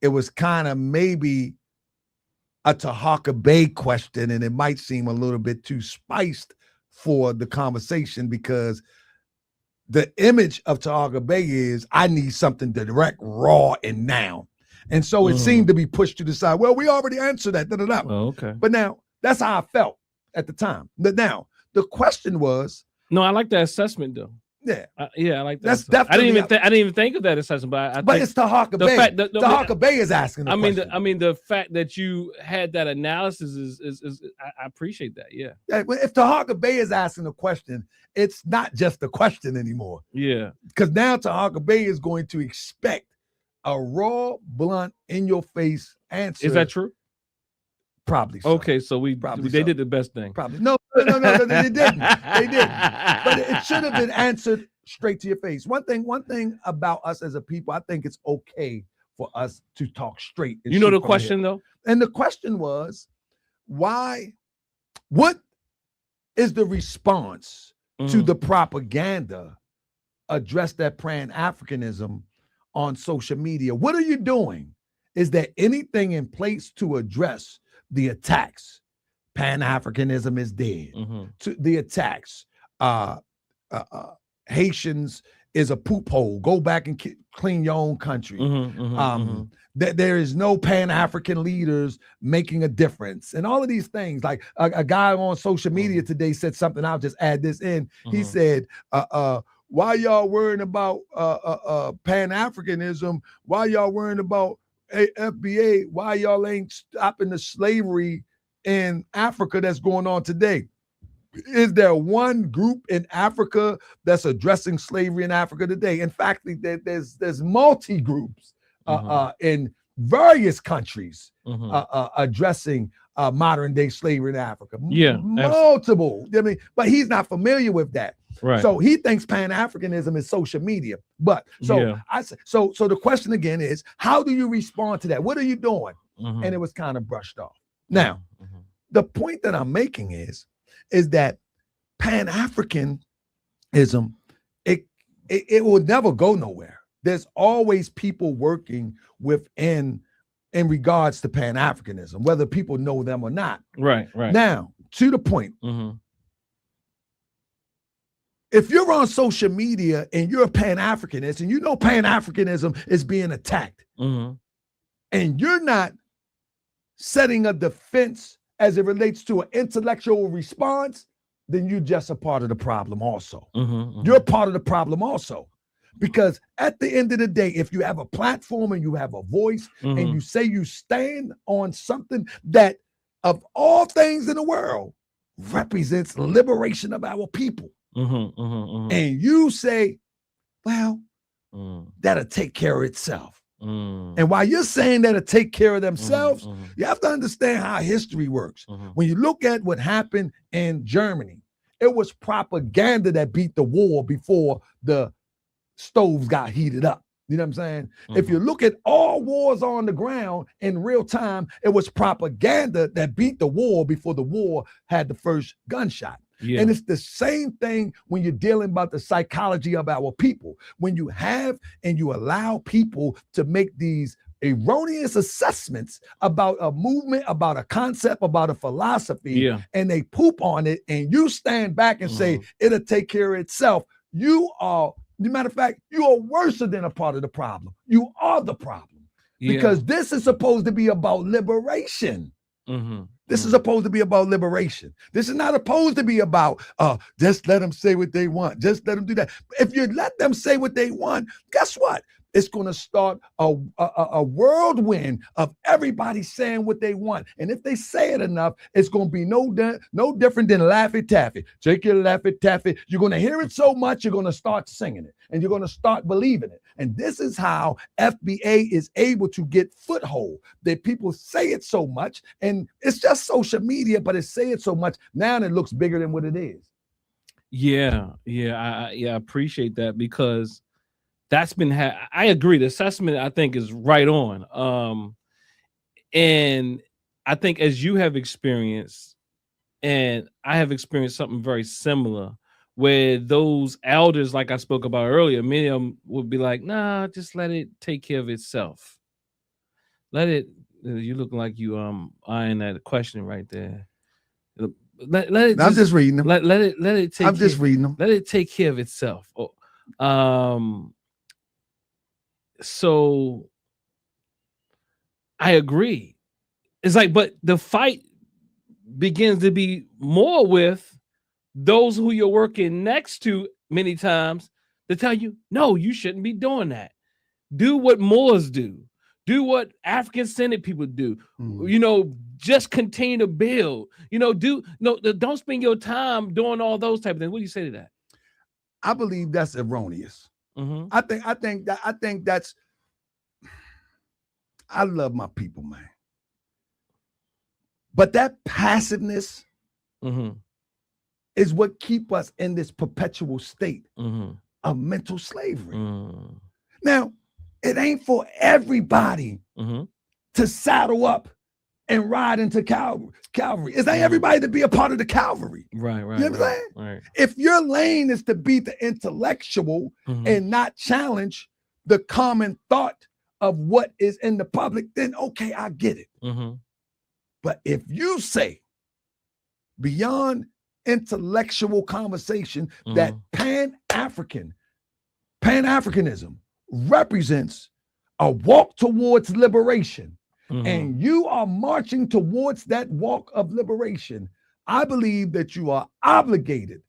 it was kind of maybe a Tahaka Bay question, and it might seem a little bit too spiced for the conversation, because the image of Tahaka Bay is I need something direct, raw, and now. And so it seemed to be pushed to the side. Well, we already answered that. Oh, okay. But now that's how I felt at the time. But now the question was, No, I like that assessment though. yeah, Yeah, I like that. That's assessment. definitely I didn't even think of that assessment, but I but think it's Tahaka the Bay. fact that Tahaka Bay is asking the I mean, question. the fact that you had that analysis is I appreciate that. Yeah. Yeah, but if Tahaka Bay is asking the question, it's not just a question anymore. Yeah. Because now Tahaka Bay is going to expect a raw, blunt, in your face answer. Is that true? Probably so. Okay, so they did the best thing. Probably. No, they didn't. They didn't. But it should have been answered straight to your face. One thing about us as a people, I think it's okay for us to talk straight. You know the question though? And the question was, what is the response to the propaganda addressed at Pan-Africanism on social media? What are you doing? Is there anything in place to address the attacks? Pan-Africanism is dead. To the attacks, Haitians is a poop hole. Go back and clean your own country. There is no Pan-African leaders making a difference, and all of these things. Like a guy on social media today said something. I'll just add this in. He said, "Why y'all worrying about Pan-Africanism? Why y'all worrying about FBA? Why y'all ain't stopping the slavery in Africa that's going on today?" Is there one group in Africa that's addressing slavery in Africa today? In fact, there's multi groups in various countries addressing modern day slavery in Africa. Yeah, multiple. I mean, but he's not familiar with that. Right. So he thinks Pan-Africanism is social media. But so the question again is, how do you respond to that? What are you doing? And it was kind of brushed off. Now, the point that I'm making is that Pan-Africanism, it will never go nowhere. There's always people working in regards to Pan-Africanism, whether people know them or not. Right. Now, to the point, if you're on social media and you're a Pan-Africanist and you know Pan-Africanism is being attacked, and you're not setting a defense as it relates to an intellectual response, then you're just a part of the problem also. You're a part of the problem also. Because at the end of the day, if you have a platform and you have a voice and you say you stand on something that of all things in the world represents liberation of our people, and you say, well, that'll take care of itself. And while you're saying that'll take care of themselves, you have to understand how history works. When you look at what happened in Germany, it was propaganda that beat the war before the stoves got heated up. You know what I'm saying? If you look at all wars on the ground in real time, it was propaganda that beat the war before the war had the first gunshot. Yeah. And it's the same thing when you're dealing about the psychology of our people. When you have and you allow people to make these erroneous assessments about a movement, about a concept, about a philosophy, and they poop on it, and you stand back and say, it'll take care of itself. You are, as a matter of fact, you are worse than a part of the problem. You are the problem. Because this is supposed to be about liberation. This is supposed to be about liberation. This is not supposed to be about just let them say what they want. Just let them do that. If you let them say what they want, guess what? It's going to start a whirlwind of everybody saying what they want. And if they say it enough, it's going to be no different than Laffy Taffy. Take your Laffy Taffy. You're going to hear it so much, you're going to start singing it. And you're going to start believing it. And this is how FBA is able to get foothold. That people say it so much, and it's just social media, but it's saying it so much, now it looks bigger than what it is. I appreciate that, because that's been I agree. The assessment, I think, is right on. And I think, as you have experienced, and I have experienced something very similar, where those elders, like I spoke about earlier, many of them would be like, nah, just let it take care of itself. Let it, you look like you eyeing that question right there. Let it I'm just reading them. Let it take I'm just reading them. Let it take care of itself. So I agree. It's like, but the fight begins to be more with those who you're working next to many times to tell you, no, you shouldn't be doing that. Do what Moors do. Do what African Senate people do. You know, just continue to build. You know, don't spend your time doing all those type of things. What do you say to that? I believe that's erroneous. I think that's. I love my people, man. But that passiveness is what keep us in this perpetual state of mental slavery. Now, it ain't for everybody to saddle up and ride into Calvary. It's not everybody to be a part of the Calvary. Right. You know what I'm saying? Right. If your lane is to be the intellectual and not challenge the common thought of what is in the public, then okay, I get it. But if you say beyond intellectual conversation that Pan-Africanism represents a walk towards liberation, and you are marching towards that walk of liberation, I believe that you are obligated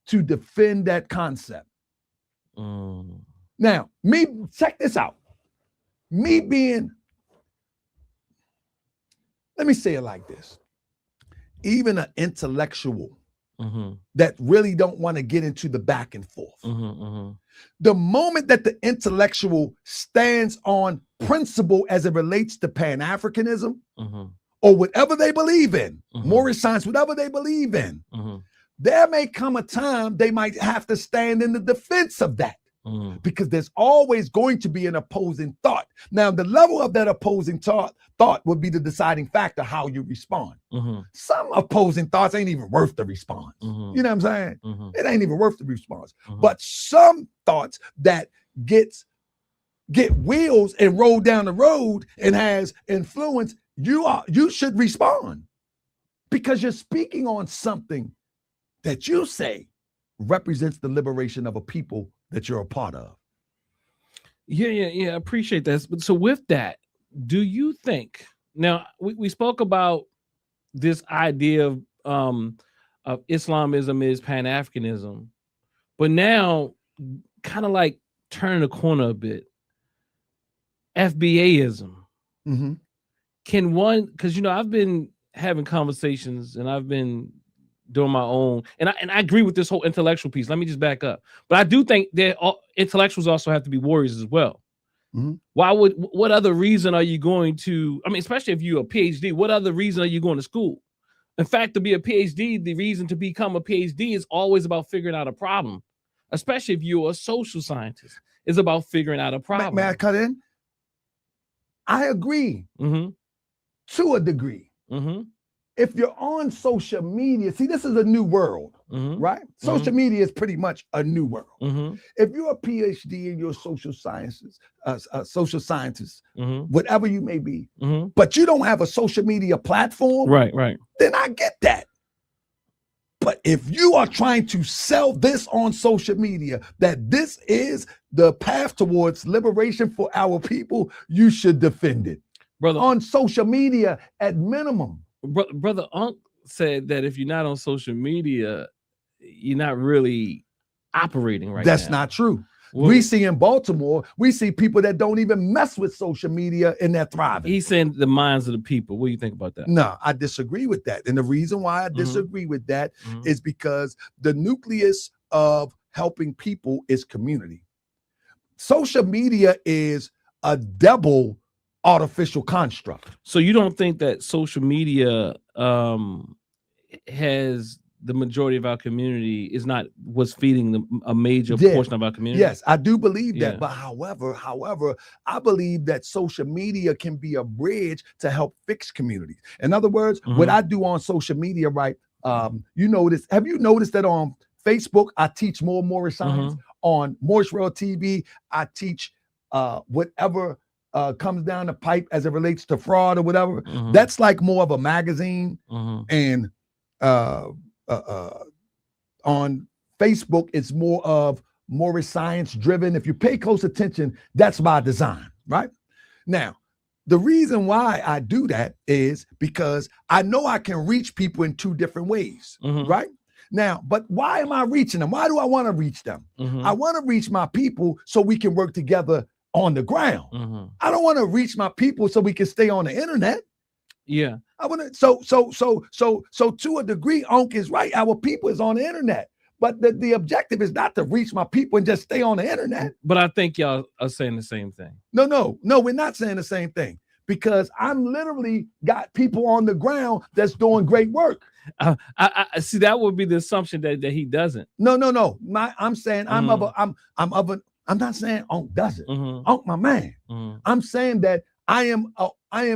to defend that concept. Now, check this out. Let me say it like this. Even an intellectual that really don't want to get into the back and forth. The moment that the intellectual stands on principle as it relates to Pan-Africanism or whatever they believe in, Moorish science, whatever they believe in, there may come a time they might have to stand in the defense of that. Because there's always going to be an opposing thought. Now, the level of that opposing thought would be the deciding factor how you respond. Some opposing thoughts ain't even worth the response. You know what I'm saying? It ain't even worth the response. But some thoughts that get wheels and roll down the road and has influence, you should respond because you're speaking on something that you say represents the liberation of a people that you're a part of. Yeah. I appreciate that. But so with that, do you think now we spoke about this idea of Islamism is Pan-Africanism, but now kind of like turning the corner a bit, FBAism. Can one, because I've been having conversations and I've been doing my own, and I agree with this whole intellectual piece. Let me just back up. But I do think that intellectuals also have to be warriors as well. What other reason are you going to, especially if you're a PhD, what other reason are you going to school? In fact, to be a PhD, the reason to become a PhD is always about figuring out a problem, especially if you're a social scientist. It's about figuring out a problem. May I cut in? I agree to a degree. If you're on social media, see, this is a new world, right? Social media is pretty much a new world. If you're a PhD in your social sciences, whatever you may be, but you don't have a social media platform, right, then I get that. But if you are trying to sell this on social media, that this is the path towards liberation for our people, you should defend it. Brother, on social media at minimum. Brother Unc said that if you're not on social media, you're not really operating right now. That's not true. Well, we see in Baltimore, we see people that don't even mess with social media and they're thriving. He's saying the minds of the people. What do you think about that? No, I disagree with that. And the reason why I disagree with that is because the nucleus of helping people is community. Social media is a double artificial construct. So you don't think that social media has the majority of our community is not what's feeding a major portion of our community? Yes, I do believe that. But however, I believe that social media can be a bridge to help fix communities. In other words, what I do on social media, right? Have you noticed that on Facebook, I teach more Moorish science. On Moorish World TV, I teach whatever comes down the pipe as it relates to fraud or whatever. That's like more of a magazine. And on Facebook, it's more of Moorish science driven. If you pay close attention, that's by design, right? Now, the reason why I do that is because I know I can reach people in two different ways, right? Now, but why am I reaching them? Why do I want to reach them? Mhm. I want to reach my people so we can work together on the ground. Mhm. I don't want to reach my people so we can stay on the internet. Yeah. I want to so to a degree, Unc is right. Our people is on the internet. But the objective is not to reach my people and just stay on the internet. But I think y'all are saying the same thing. No, we're not saying the same thing, because I'm literally got people on the ground that's doing great work. I see, that would be the assumption that he doesn't. No. I'm saying I'm not saying Unc doesn't. Mhm. Unc, my man. Mhm. I'm saying that I am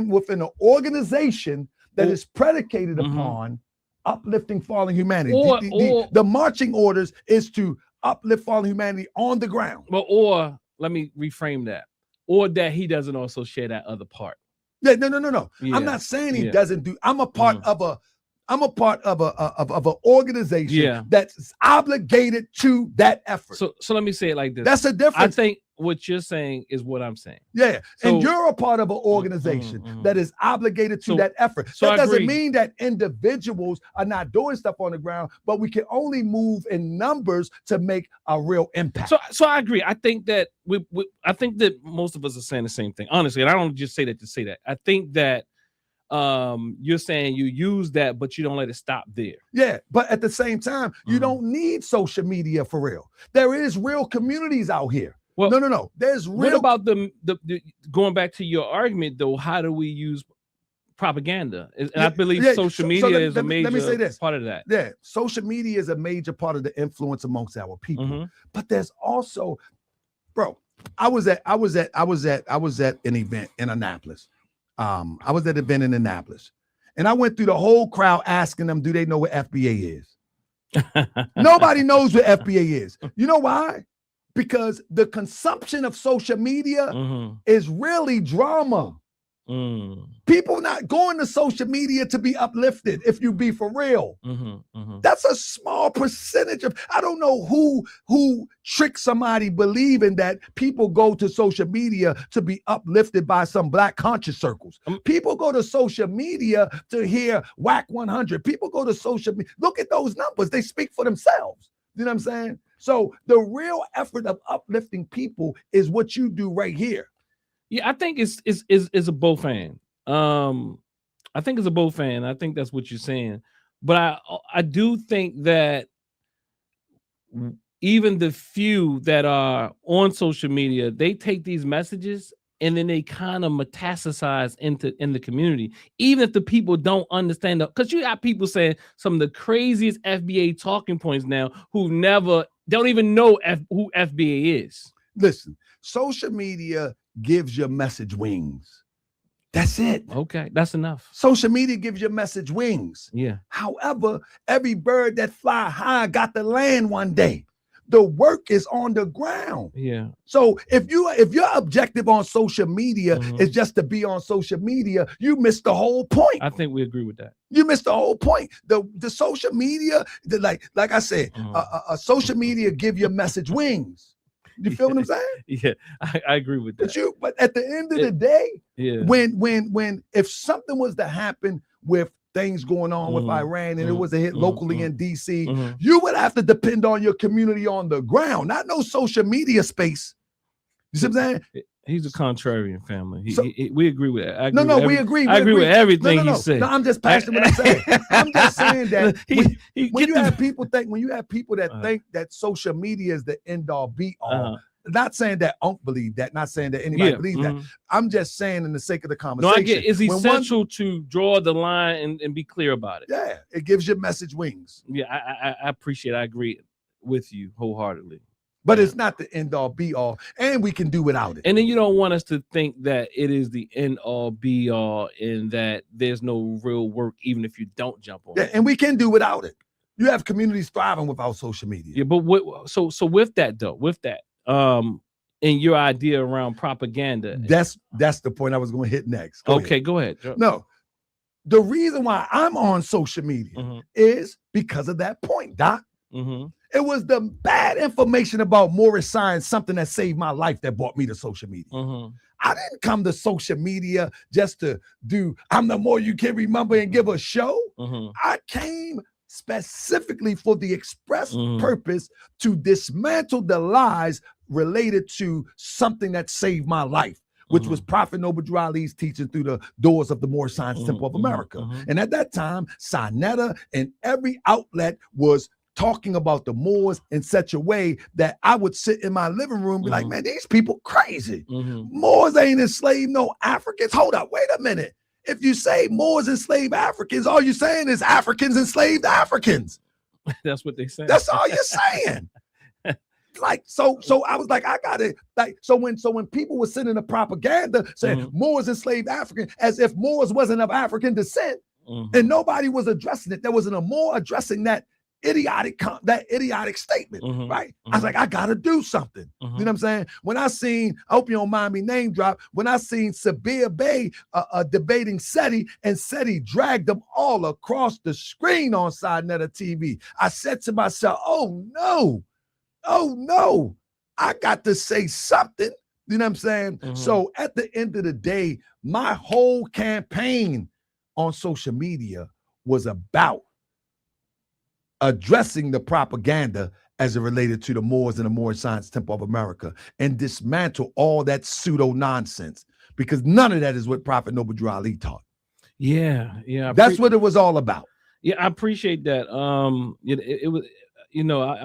within an organization that is predicated Mhm. upon uplifting fallen humanity. Or- the marching orders is to uplift fallen humanity on the ground. Well, or let me reframe that. Or that he doesn't also share that other part. Yeah, no. Yeah. I'm not saying he Yeah. doesn't do. I'm a part of an organization Yeah. that's obligated to that effort. So let me say it like this. That's a I difference. think what you're saying is what I'm saying. Yeah, So- and you're a part of an organization that is obligated to that effort. so That I doesn't agree. mean that individuals are not doing stuff on the ground, but we can only move in numbers to make a real impact. So I agree. I think that I think that most of us are saying the same thing, honestly. And I don't just say that to say that. I think that you're saying you use that, but you don't let it stop there. Yeah, but at the same time, you don't need social media for real. There is real communities out here. Well, No. There's real. What about the going back to your argument though? How do we use propaganda? And I believe social media is a major let me say this. part of that. Yeah, social media is a major part of the influence amongst our people. Mhm. But there's also, bro, I was at an event in Annapolis. I was at an event in Annapolis, and I went through the whole crowd asking them, do they know what FBA is? Nobody knows what FBA is. You know why? Because the consumption of social media Mhm. is really drama. Mm. People not going to social media to be uplifted, if you be for real. Mhm. Mhm. That's a small percentage of, I don't know who tricks somebody believing that people go to social media to be uplifted by some black conscious circles. People go to social media to hear whack 100. People go to social media. Look at those numbers. They speak for themselves. You know what I'm saying? So the real effort of uplifting people is what you do right here. Yeah, I think it's a both and. I think it's a both and. I think that's what you're saying. But I do think that even the few that are on social media, they take these messages and then they kind of metastasize in the community, even if the people don't understand it. Because you got people saying some of the craziest FBA talking points now who don't even know who FBA is. Listen, social media gives your message wings. That's it. Okay, that's enough. Social media gives your message wings. Yeah. However, every bird that fly high got to land one day. The work is on the ground. Yeah. So if your objective on social media is just to be on social media, you missed the whole point. I think we agree with that. You missed the whole point. The social media, like I said, social media give your message wings. You feel what I'm saying? Yeah, I agree with that. But at the end of the day, yeah, when if something was to happen with things going on with Iran and it was a hit locally in DC, you would have to depend on your community on the ground, not no social media space. You see what I'm saying? He's a contrarian family. We agree with that. We agree. I agree with everything he said. No, I'm just passionate what I'm saying. I'm just saying that when you have people that think that social media is the end all be all. Not saying that Unc believe that, not saying that anybody believes that. I'm just saying in the sake of the conversation. No, I get it's essential to draw the line and be clear about it. Yeah, it gives your message wings. Yeah, I appreciate it. I agree with you wholeheartedly. But it's not the end all be all, and we can do without it. And then you don't want us to think that it is the end all be all and that there's no real work, even if you don't jump on it. And we can do without it. You have communities thriving without social media. Yeah, but so with that though, in your idea around propaganda, that's the point I was going to hit next. Go ahead. No, the reason why I'm on social media is because of that point, Doc. It was the bad information about Morris Science, something that saved my life, that brought me to social media. I didn't come to social media just to do I'm the more you can remember and give a show. I came specifically for the express purpose to dismantle the lies related to something that saved my life, which was Prophet Noble Drew Ali's teaching through the doors of the Moorish Science Temple of America. And at that time, Sinetta and every outlet was talking about the Moors in such a way that I would sit in my living room and be like, man, these people crazy. Moors ain't enslaved no Africans. Hold up, wait a minute. If you say Moors enslaved Africans, all you're saying is Africans enslaved Africans. That's what they say. That's all you're saying. Like, so I was like, I got it. Like, so when people were sending the propaganda saying Moors enslaved African, as if Moors wasn't of African descent, and nobody was addressing it. There wasn't a Moor addressing that idiotic statement, right? I was like, I gotta do something. You know what I'm saying? When I seen, I hope you don't mind me name drop, when I seen Sabir Bey debating Seti, and Seti dragged them all across the screen on Sinetta TV, I said to myself, oh no, I got to say something. You know what I'm saying? So at the end of the day, my whole campaign on social media was about addressing the propaganda as it related to the Moors and the Moorish Science Temple of America, and dismantle all that pseudo nonsense, because none of that is what Prophet Noble Drew Ali taught. Yeah. That's what it was all about. Yeah, I appreciate that. It was, you know, I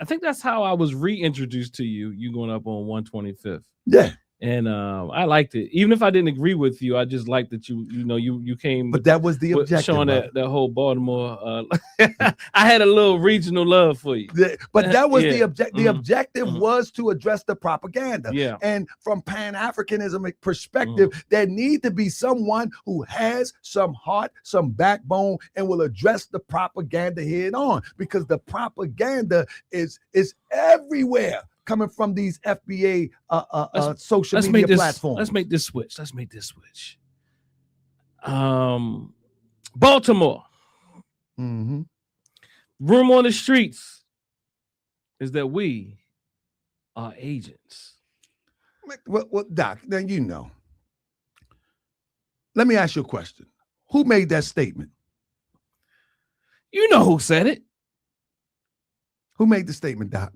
think that's how I was reintroduced to you. You going up on 125th. Yeah. And I liked it. Even if I didn't agree with you, I just liked that you came. But that was the objective. Showing that whole Baltimore. I had a little regional love for you. But that was the objective. The objective was to address the propaganda. Yeah. And from Pan-Africanism perspective, there need to be someone who has some heart, some backbone, and will address the propaganda head on, because the propaganda is everywhere, coming from these FBA social media platforms. Let's make this switch. Baltimore. Rumor on the streets is that we are agents. Well, Doc, then you know. Let me ask you a question. Who made that statement? You know who said it. Who made the statement, Doc?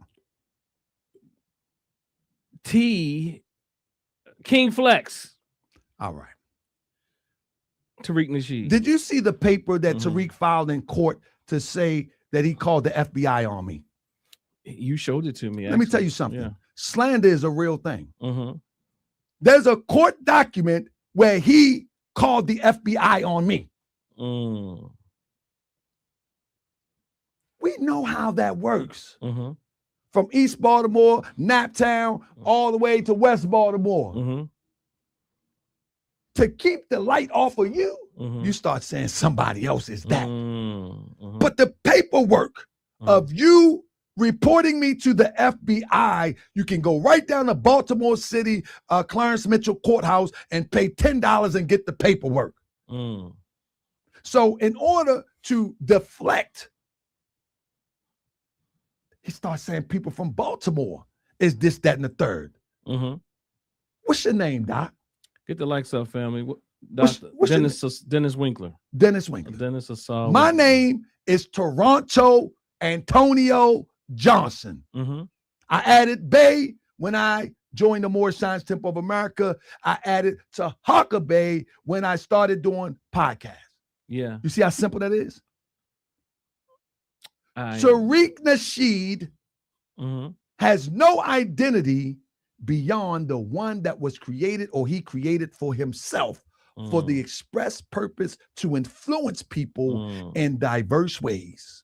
King Flex. All right. Tariq Nasheed. Did you see the paper that Tariq filed in court to say that he called the FBI on me? You showed it to me. Let me tell you something. Yeah. Slander is a real thing. There's a court document where he called the FBI on me. We know how that works. From East Baltimore, Naptown, all the way to West Baltimore. To keep the light off of you, you start saying somebody else is that. But the paperwork of you reporting me to the FBI, you can go right down to Baltimore City, Clarence Mitchell Courthouse, and pay $10 and get the paperwork. So in order to deflect, he starts saying people from Baltimore is this, that, and the third. What's your name, Doc? Get the likes up, family. What's Dennis Winkler. Dennis Winkler. Dennis Assault. My name is Toronto Antonio Johnson. I added Bay when I joined the Moorish Science Temple of America. I added Tahaka Bay when I started doing podcasts. Yeah. You see how simple that is? Tariq Nasheed has no identity beyond the one that was created, or he created for himself, for the express purpose to influence people in diverse ways.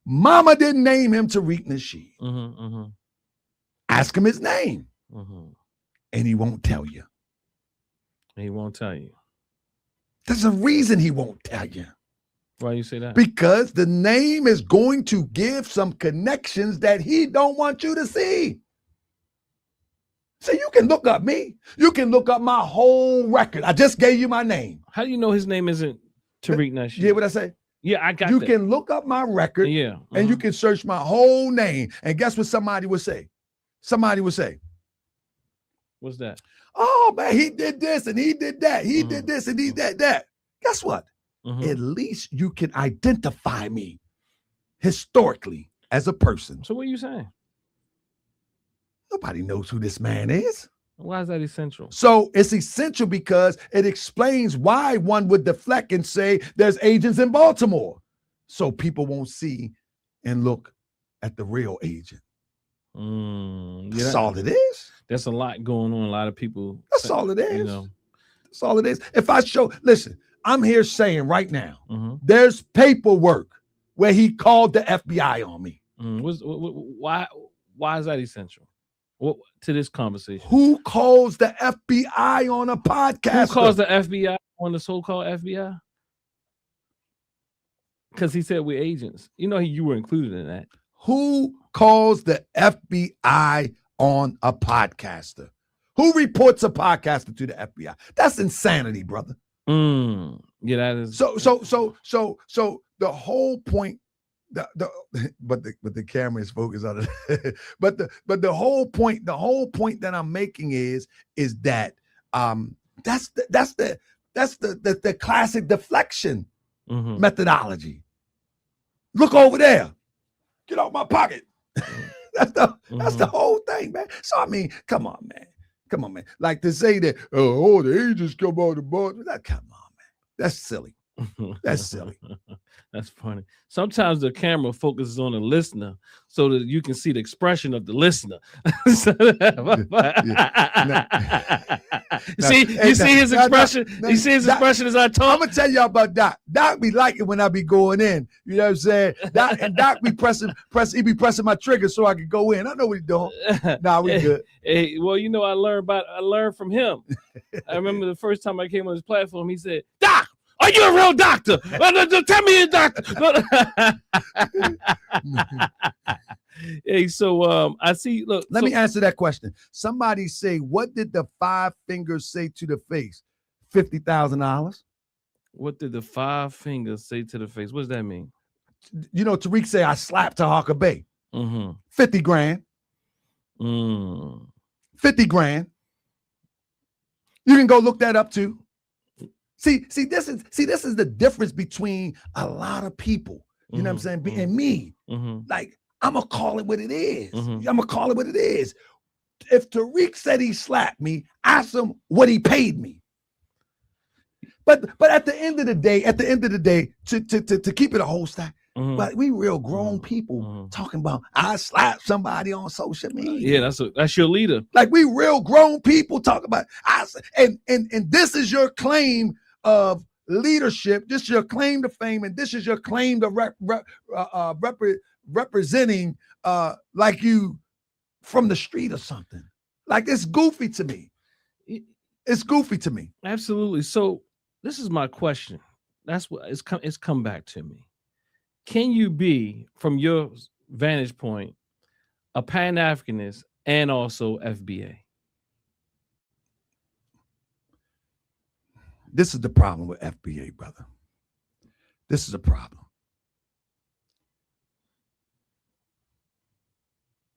Mama didn't name him Tariq Nasheed. Ask him his name, and he won't tell you. He won't tell you. There's a reason he won't tell you. Why you say that? Because the name is going to give some connections that he don't want you to see. So you can look up me. You can look up my whole record. I just gave you my name. How do you know his name isn't Tariq Nasheed? You hear what I say? Yeah, I got you that. You can look up my record. Yeah. And you can search my whole name. And guess what somebody would say? Somebody would say, what's that? Oh, man, he did this and he did that. He did this and he did that. Guess what? Mhm. at least you can identify me historically as a person. So what are you saying? Nobody knows who this man is. Why is that essential? So it's essential because it explains why one would deflect and say there's agents in Baltimore. So people won't see and look at the real agent. That's all it is. There's a lot going on. A lot of people. That's all it is. You know. That's all it is. If I show, listen, I'm here saying right now, Mhm. there's paperwork where he called the FBI on me. Why is that essential? What to this conversation? Who calls the FBI on a podcast? Who calls the FBI on the so-called FBI? Because he said we're agents. You know, you were included in that. Who calls the FBI on a podcaster? Who reports a podcaster to the FBI? That's insanity, brother. Yeah, that is. So the whole point, but the camera is focused on it. but the whole point that I'm making is that that's the classic deflection methodology. Look over there. Get off my pocket. That's the whole thing, man. So I mean, come on, man. Like to say that, oh, the agents come on the board. Come on, man. That's silly. That's silly. That's funny. Sometimes the camera focuses on the listener so that you can see the expression of the listener. You see his expression? You see his expression as I talk? I'm gonna tell y'all about Doc. Doc be liking when I be going in. You know what I'm saying? Doc be he be pressing my trigger so I can go in. I know what he's doing. Nah, we good. Hey, well, you know, I learned from him. I remember the first time I came on his platform, he said, "Doc, are you a real doctor? Tell me you're a doctor." Hey, so I see. Look, let me answer that question. Somebody say, what did the 5 fingers say to the face? $50,000. What did the 5 fingers say to the face? What does that mean? You know, Tariq say I slapped Tahaka Bay. 50 grand. 50 grand. You can go look that up too. See, this is the difference between a lot of people. You know what I'm saying? And me. Like, I'm gonna call it what it is. I'm gonna call it what it is. If Tariq said he slapped me, ask him what he paid me. But at the end of the day, to keep it a whole stack, but we real grown people talking about I slapped somebody on social media. Yeah, that's your leader. Like we real grown people talk about and this is your claim of leadership. This is your claim to fame, and this is your claim to representing like you from the street or something. Like it's goofy to me. It's goofy to me. Absolutely. So this is my question. That's what it's come back to me. Can you be, from your vantage point, a Pan-Africanist and also FBA? This is the problem with FBA, brother. This is a problem.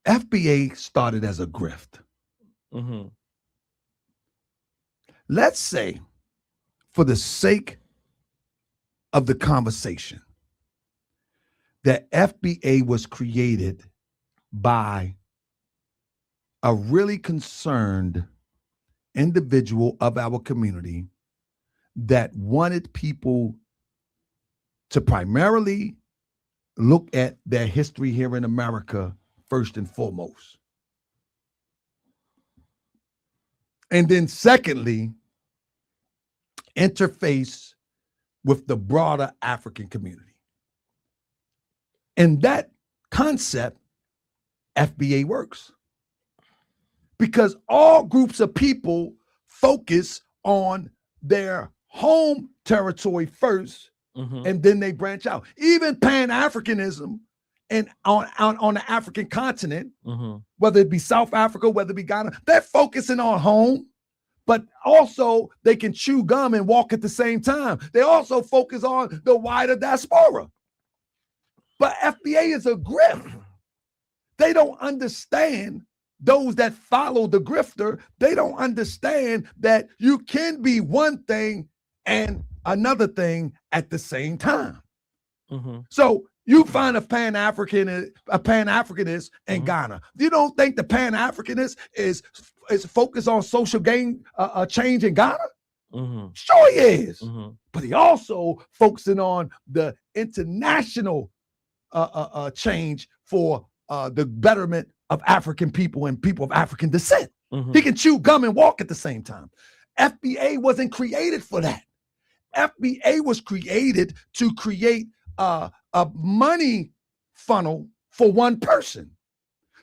FBA started as a grift. Let's say, for the sake of the conversation, that FBA was created by a really concerned individual of our community that wanted people to primarily look at their history here in America first and foremost. And then secondly, interface with the broader African community. And that concept, FBA works. Because all groups of people focus on their home territory first, and then they branch out. Even Pan-Africanism and on the African continent, whether it be South Africa, whether it be Ghana, they're focusing on home, but also they can chew gum and walk at the same time. They also focus on the wider diaspora. But FBA is a grift. They don't understand, those that follow the grifter, they don't understand that you can be one thing and another thing at the same time. Mm-hmm. So you find a Pan-Africanist in Ghana. You don't think the Pan-Africanist is focused on social gain change in Ghana? Sure he is. But he also focusing on the international change for the betterment of African people and people of African descent. He can chew gum and walk at the same time. FBA wasn't created for that. FBA was created to create a money funnel for one person.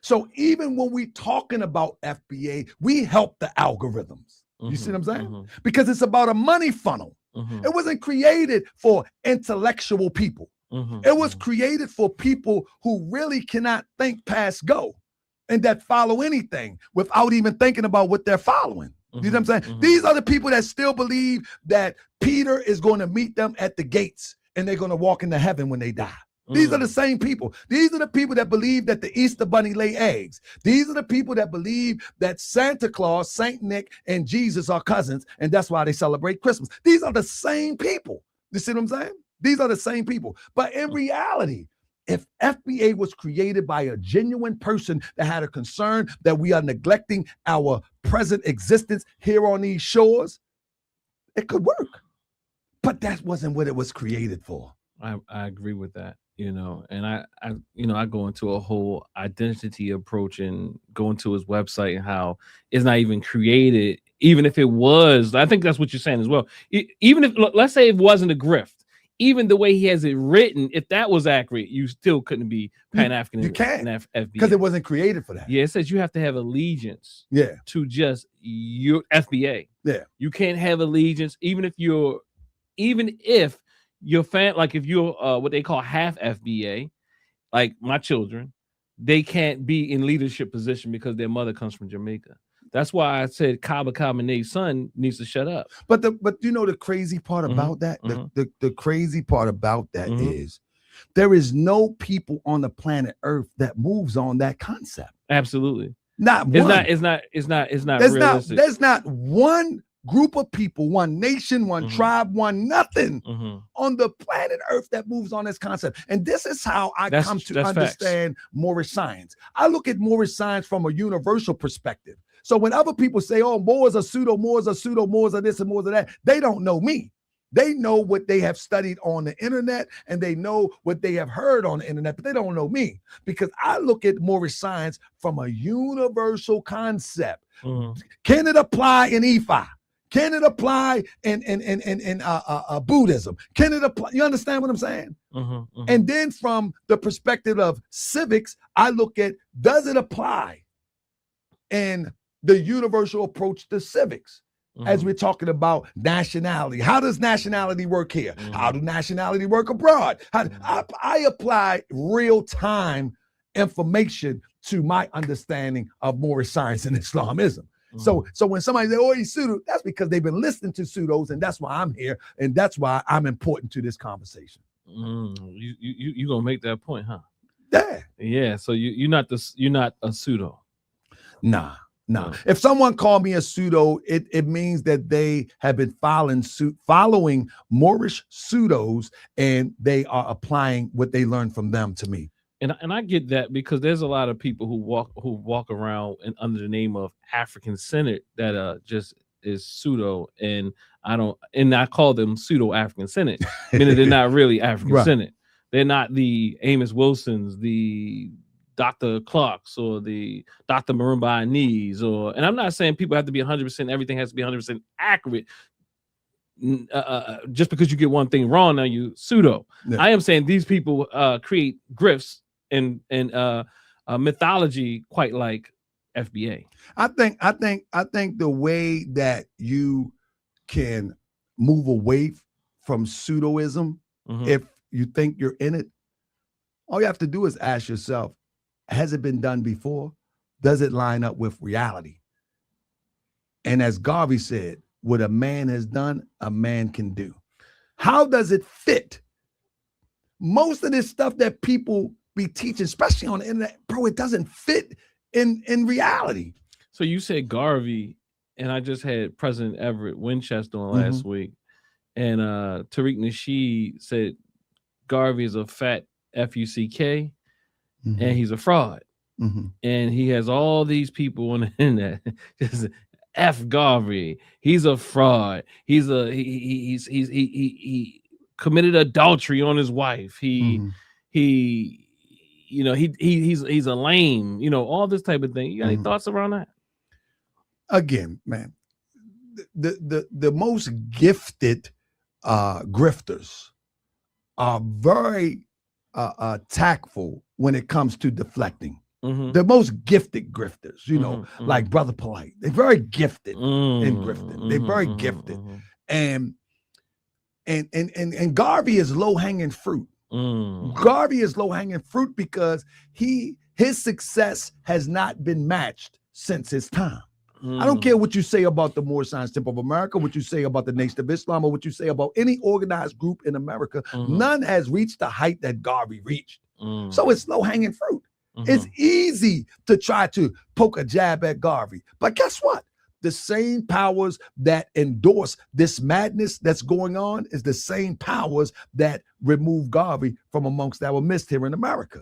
So even when we talking about FBA, we help the algorithms. You see what I'm saying? Because it's about a money funnel. It wasn't created for intellectual people. It was created for people who really cannot think past go and that follow anything without even thinking about what they're following. You know what I'm saying? These are the people that still believe that Peter is going to meet them at the gates and they're going to walk into heaven when they die. These are the same people. These are the people that believe that the Easter bunny lay eggs. These are the people that believe that Santa Claus, Saint Nick, and Jesus are cousins, and that's why they celebrate Christmas. These are the same people. You see what I'm saying? These are the same people. But in reality, if FBA was created by a genuine person that had a concern that we are neglecting our present existence here on these shores, it could work. But that wasn't what it was created for. I agree with that, and I go into a whole identity approach and go into his website and how it's not even created. Even if it was, I think that's what you're saying as well. Even if, let's say it wasn't a grift, even the way he has it written, if that was accurate, you still couldn't be Pan-African. You can't, FBA because it wasn't created for that. Yeah, it says you have to have allegiance. Yeah. To just your FBA. Yeah. You can't have allegiance, even if your fan, like if you're what they call half FBA, like my children, they can't be in leadership position because their mother comes from Jamaica. That's why I said Kaba Kamene's son needs to shut up. But you know the crazy part about that? The crazy part about that is there is no people on the planet Earth that moves on that concept. Absolutely. Not one. It's not realistic. There's not one group of people, one nation, one tribe, one nothing on the planet Earth that moves on this concept. And this is how I come to understand Moorish science. I look at Moorish science from a universal perspective. So when other people say, oh, Moors are pseudo, Moors are pseudo, Moors are this and Moors are that, they don't know me. They know what they have studied on the internet and they know what they have heard on the internet, but they don't know me because I look at Moorish science from a universal concept. Can it apply in Ifa? Can it apply in Buddhism? Can it apply? You understand what I'm saying? And then from the perspective of civics, I look at, does it apply in the universal approach to civics? As we're talking about nationality. How does nationality work here? How do nationality work abroad? I apply real-time information to my understanding of Moorish science and Islamism. So when somebody says, oh, he's pseudo, that's because they've been listening to pseudos, and that's why I'm here, and that's why I'm important to this conversation. You gonna make that point, huh? Yeah. So you're not a pseudo. Nah. If someone called me a pseudo, it means that they have been following Moorish pseudos, and they are applying what they learned from them to me. And I get that because there's a lot of people who walk around and under the name of African Senate that just is pseudo, and I call them pseudo African Senate, meaning they're not really African Senate. They're not the Amos Wilsons, the Dr. Clarks, or the Dr. Marumba Anis, and I'm not saying people have to be 100%, everything has to be 100% accurate. Just because you get one thing wrong, now you pseudo. I am saying these people create grifts and mythology quite like FBA. I think the way that you can move away from pseudoism, if you think you're in it, all you have to do is ask yourself, has it been done before? Does it line up with reality? And as Garvey said, what a man has done, a man can do. How does it fit? Most of this stuff that people be teaching, especially on the internet, bro, it doesn't fit in reality. So you said Garvey, and I just had President Everett Winchester on last week, and Tariq Nasheed said Garvey is a fat F-U-C-K, and he's a fraud. And he has all these people on the internet just F Garvey. He's a fraud. He committed adultery on his wife. He's a lame, all this type of thing. You got any thoughts around that? Again, man, the most gifted grifters are very tactful when it comes to deflecting. The most gifted grifters, like Brother Polite, they're very gifted in grifting. They're very gifted, and Garvey is low hanging fruit. Garvey is low hanging fruit because his success has not been matched since his time. I don't care what you say about the Moorish Science Temple of America, what you say about the Nation of Islam, or what you say about any organized group in America. None has reached the height that Garvey reached. So it's low hanging fruit. It's easy to try to poke a jab at Garvey. But guess what? The same powers that endorse this madness that's going on is the same powers that remove Garvey from amongst our midst here in America.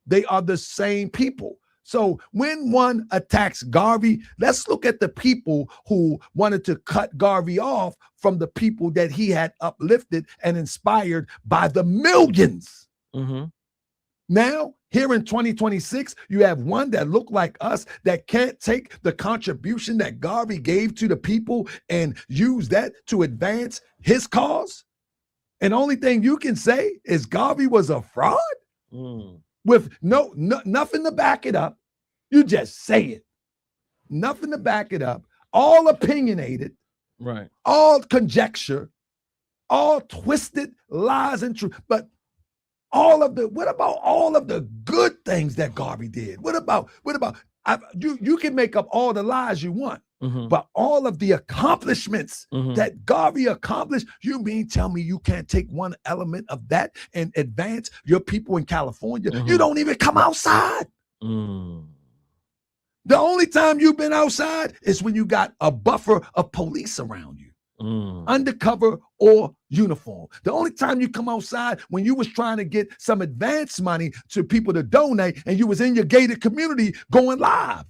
They are the same people. So when one attacks Garvey, let's look at the people who wanted to cut Garvey off from the people that he had uplifted and inspired by the millions. Now, here in 2026, you have one that look like us that can't take the contribution that Garvey gave to the people and use that to advance his cause. And only thing you can say is Garvey was a fraud with nothing to back it up. You just say it. Nothing to back it up. All opinionated. Right. All conjecture. All twisted lies and truth. But what about all of the good things that Garvey did? What about you can make up all the lies you want, but all of the accomplishments that Garvey accomplished, you mean tell me you can't take one element of that and advance your people in California? You don't even come outside. The only time you've been outside is when you got a buffer of police around you. Undercover or uniform. The only time you come outside when you was trying to get some advance money to people to donate and you was in your gated community going live.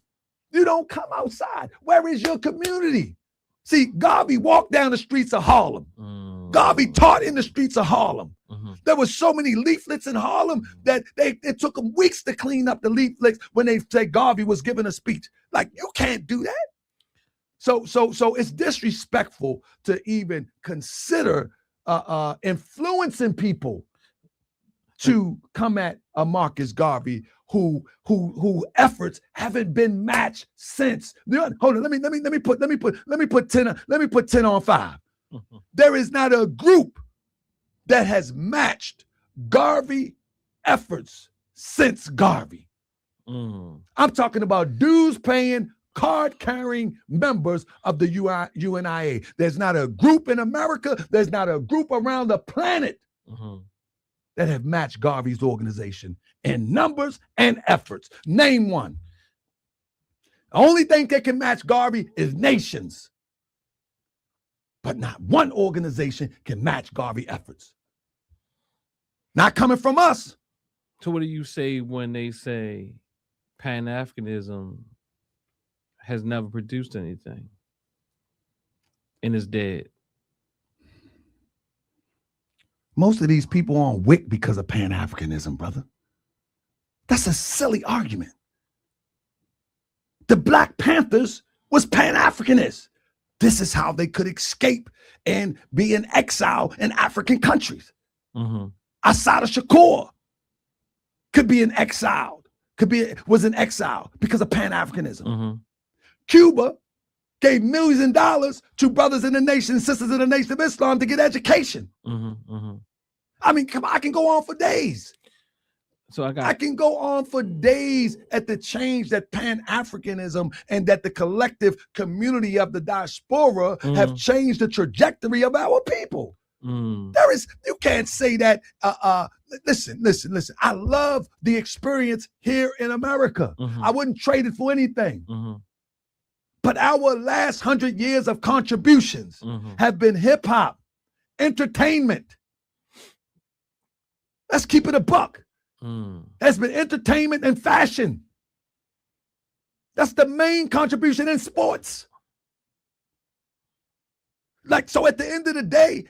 You don't come outside. Where is your community? See, Garvey walked down the streets of Harlem. Garvey taught in the streets of Harlem. There were so many leaflets in Harlem that it took them weeks to clean up the leaflets when they say Garvey was giving a speech. Like, you can't do that. So it's disrespectful to even consider influencing people to come at a Marcus Garvey who efforts haven't been matched since. Hold on, let me put 10 on 5. There is not a group that has matched Garvey efforts since Garvey. I'm talking about dues paying, card-carrying members of the UNIA. There's not a group in America, there's not a group around the planet that have matched Garvey's organization in numbers and efforts. Name one. The only thing that can match Garvey is nations. But not one organization can match Garvey efforts. Not coming from us. So what do you say when they say Pan-Africanism has never produced anything and is dead? Most of these people are on WIC because of Pan-Africanism, brother. That's a silly argument. The Black Panthers was Pan-Africanists. This is how they could escape and be in exile in African countries. Assata Shakur could be in exile, was in exile because of Pan-Africanism. Cuba gave millions of dollars to brothers in the nation, sisters in the Nation of Islam to get education. I mean, come on, I can go on for days. I can go on for days at the change that Pan-Africanism and that the collective community of the diaspora have changed the trajectory of our people. You can't say that. Listen. I love the experience here in America. I wouldn't trade it for anything. But our last 100 years of contributions have been hip hop entertainment. Let's keep it a buck. Has been entertainment and fashion. That's the main contribution in sports. Like, so at the end of the day,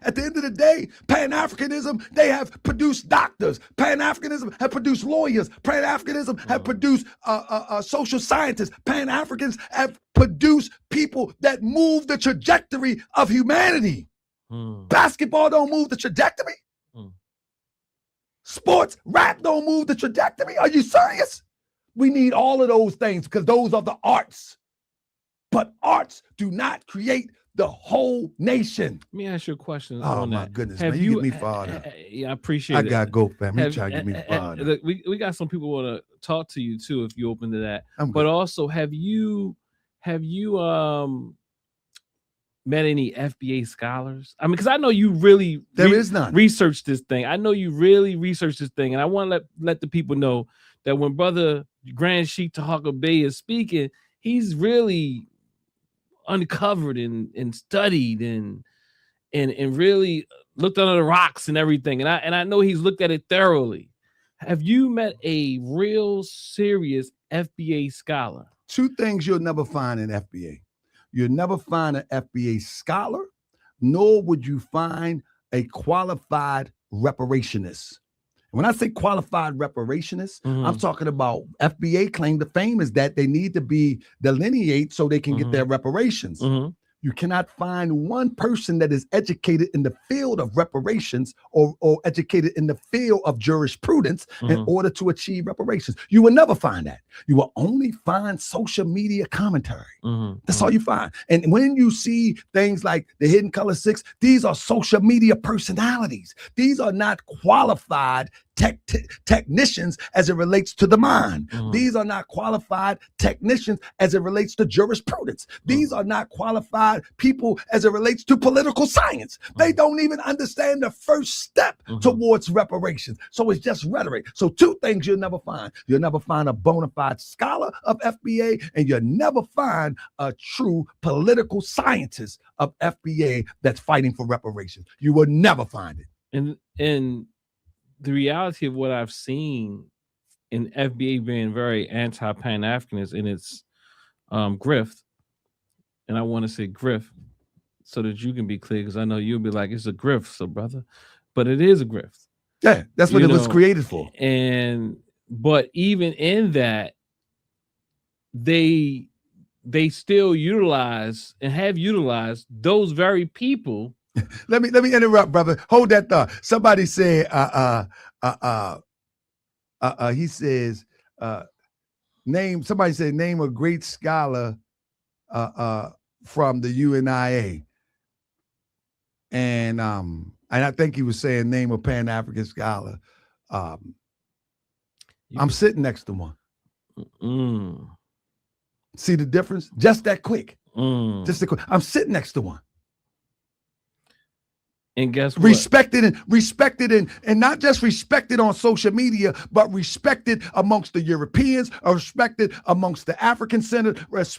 Pan-Africanism, they have produced doctors. Pan-Africanism have produced lawyers. Pan-Africanism have produced social scientists. Pan-Africans have produced people that move the trajectory of humanity. Basketball don't move the trajectory. Sports, rap don't move the trajectory. Are you serious? We need all of those things because those are the arts. But arts do not create the whole nation. Let me ask you a question. Oh my goodness, man. You get me fired up. Yeah, I appreciate it. I gotta go, fam. You try to get me fired up. Look, we got some people want to talk to you too if you open to that. But also, have you met any FBA scholars? I mean, because I know you really is none. Researched this thing. I know you really researched this thing, and I want to let the people know that when Brother Grand Sheikh Tahaka Bay is speaking, he's really uncovered and studied and really looked under the rocks and everything. And I know he's looked at it thoroughly. Have you met a real serious FBA scholar? Two things you'll never find in FBA. You'll never find an FBA scholar, nor would you find a qualified reparationist. When I say qualified reparationist, I'm talking about FBA claim to fame is that they need to be delineated so they can get their reparations. You cannot find one person that is educated in the field of reparations or educated in the field of jurisprudence in order to achieve reparations. You will never find that. You will only find social media commentary. That's all you find. And when you see things like the Hidden Color Six, these are social media personalities. These are not qualified technicians as it relates to the mind. These are not qualified technicians as it relates to jurisprudence. These are not qualified people as it relates to political science. They don't even understand the first step towards reparations. So it's just rhetoric. So two things you'll never find. You'll never find a bona fide scholar of FBA, and you'll never find a true political scientist of FBA that's fighting for reparations. You will never find it. And the reality of what I've seen in FBA being very anti-Pan-Africanist in its grift, and I want to say grift so that you can be clear, because I know you'll be like, it's a grift, so brother, but it is a grift. Yeah, that's what it was created for. But even in that, they still utilize and have utilized those very people. Let me interrupt, brother. Hold that thought. Somebody said, he says, somebody said, name a great scholar from the UNIA. And I think he was saying name a Pan-African scholar. I'm sitting next to one. See the difference? Just that quick. Just that quick. I'm sitting next to one. And guess what? Respected and not just respected on social media, but respected amongst the Europeans, or respected amongst the African Center,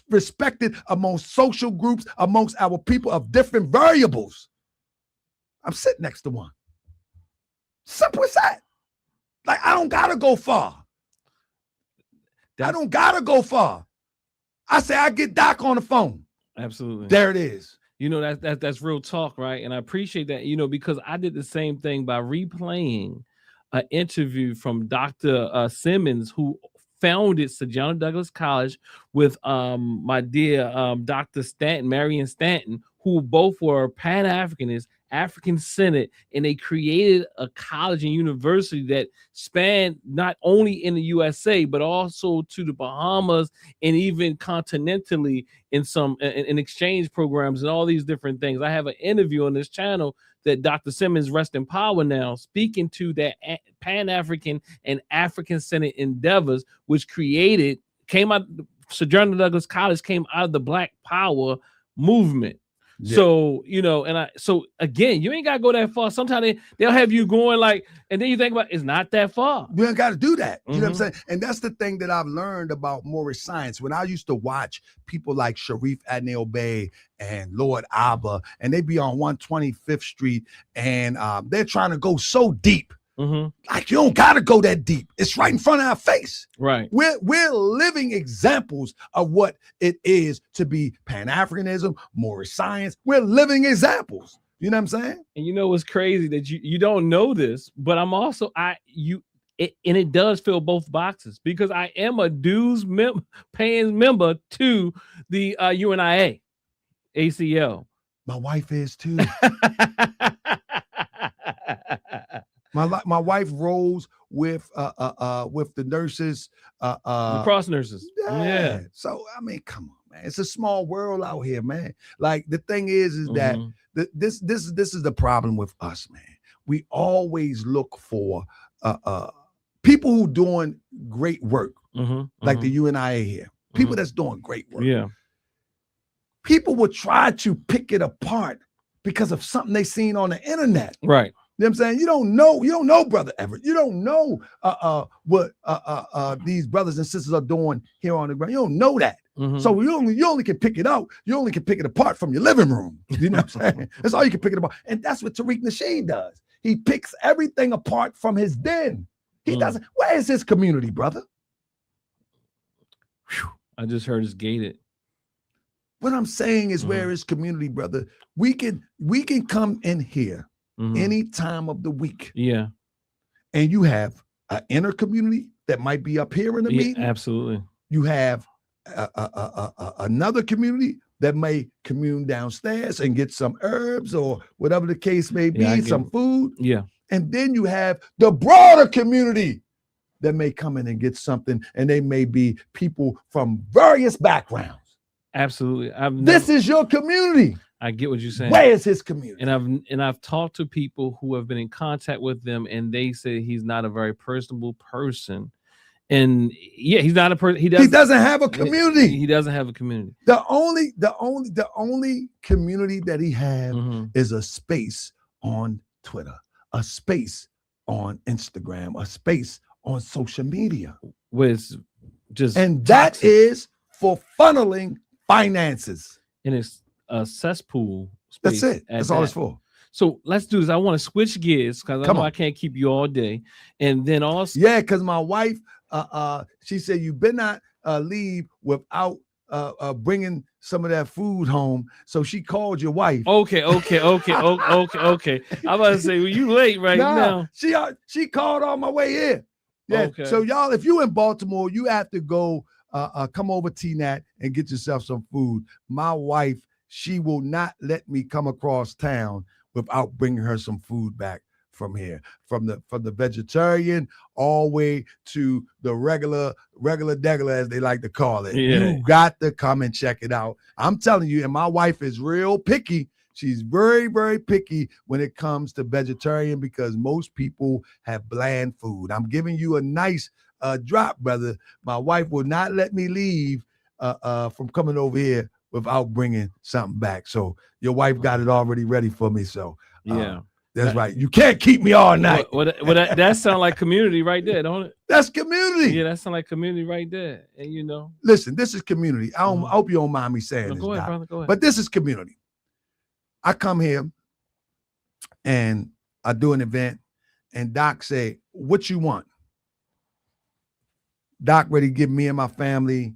respected amongst social groups, amongst our people of different variables. I'm sitting next to one. Simple as that. Like, I don't gotta go far. I don't gotta go far. I say I get Doc on the phone. Absolutely. There it is. You know, that's real talk, right? And I appreciate that, because I did the same thing by replaying an interview from Dr. Simmons, who founded Sojourner Douglas College with my dear Dr. Stanton, Marion Stanton, who both were Pan-Africanists, African Senate, and they created a college and university that spanned not only in the USA, but also to the Bahamas and even continentally in some in exchange programs and all these different things. I have an interview on this channel that Dr. Simmons, rest in power now, speaking to that Pan-African and African Senate endeavors, which came out, Sojourner Douglas College came out of the Black Power movement. Yeah. So, so again, you ain't got to go that far. Sometimes they'll have you going like, and then you think about it's not that far. We ain't got to do that. You know what I'm Mhm. saying? And that's the thing that I've learned about Moorish science. When I used to watch people like Sharif Adnil Bey and Lord Abba, and they be on 125th Street, and they're trying to go so deep. Mhm. Like, you don't got to go that deep. It's right in front of our face. Right. We're living examples of what it is to be Pan-Africanism, Moorish science. We're living examples. You know what I'm saying? And you know what's crazy that you don't know this, but I'm also and it does fill both boxes because I am a dues paying member to the UNIA ACL. My wife is too. My wife rolls with the nurses, the cross nurses. Yeah. So I mean, come on, man. It's a small world out here, man. Like the thing is that this is the problem with us, man. We always look for people who doing great work, like the UNIA here. People that's doing great work. Yeah. People will try to pick it apart because of something they seen on the internet. Right. You know what I'm saying? You don't know, Brother Everett. You don't know what these brothers and sisters are doing here on the ground. You don't know that. So you only can pick it out. You only can pick it apart from your living room. You know what I'm saying? That's all you can pick it apart. And that's what Tariq Nasheed does. He picks everything apart from his den. He doesn't. Where is his community, brother? Whew. I just heard it's gated. What I'm saying is, where is community, brother? We can come in here any time of the week. Yeah. And you have an inner community that might be up here in the meeting. Absolutely. You have another community that may commune downstairs and get some herbs or whatever the case may be, some food. Yeah. And then you have the broader community that may come in and get something, and they may be people from various backgrounds. Absolutely. This is your community. I get what you're saying. Where is his community? And I've talked to people who have been in contact with them, and they say he's not a very personable person. And yeah, he's not a person. He doesn't have a community. He doesn't have a community. The only community that he has is a space on Twitter, a space on Instagram, a space on social media. With just and that toxic. Is for funneling finances. And it's a cesspool space. That's it. That's all it's for. So let's do this. I want to switch gears because I know I can't keep you all day. And then also, yeah, because my wife, she said you better not leave without bringing some of that food home. So she called your wife. Okay. I'm about to say, well, you late right now. She called on my way here. Yeah. Okay. So y'all, if you in Baltimore, you have to go come over TNAT and get yourself some food. My wife, she will not let me come across town without bringing her some food back from here, from the vegetarian all the way to the regular degular, as they like to call it. Yeah. You got to come and check it out. I'm telling you, and my wife is real picky. She's very, very picky when it comes to vegetarian because most people have bland food. I'm giving you a nice drop, brother. My wife will not let me leave from coming over here without bringing something back. So your wife got it already ready for me. So yeah. That's right. You can't keep me all night. That sounds like community right there, don't it? That's community. Yeah, that sounds like community right there. And you know, listen, this is community. I hope you don't mind me saying this. Go ahead, brother. Go ahead. But this is community. I come here and I do an event, and Doc say, "What you want?" Doc ready to give me and my family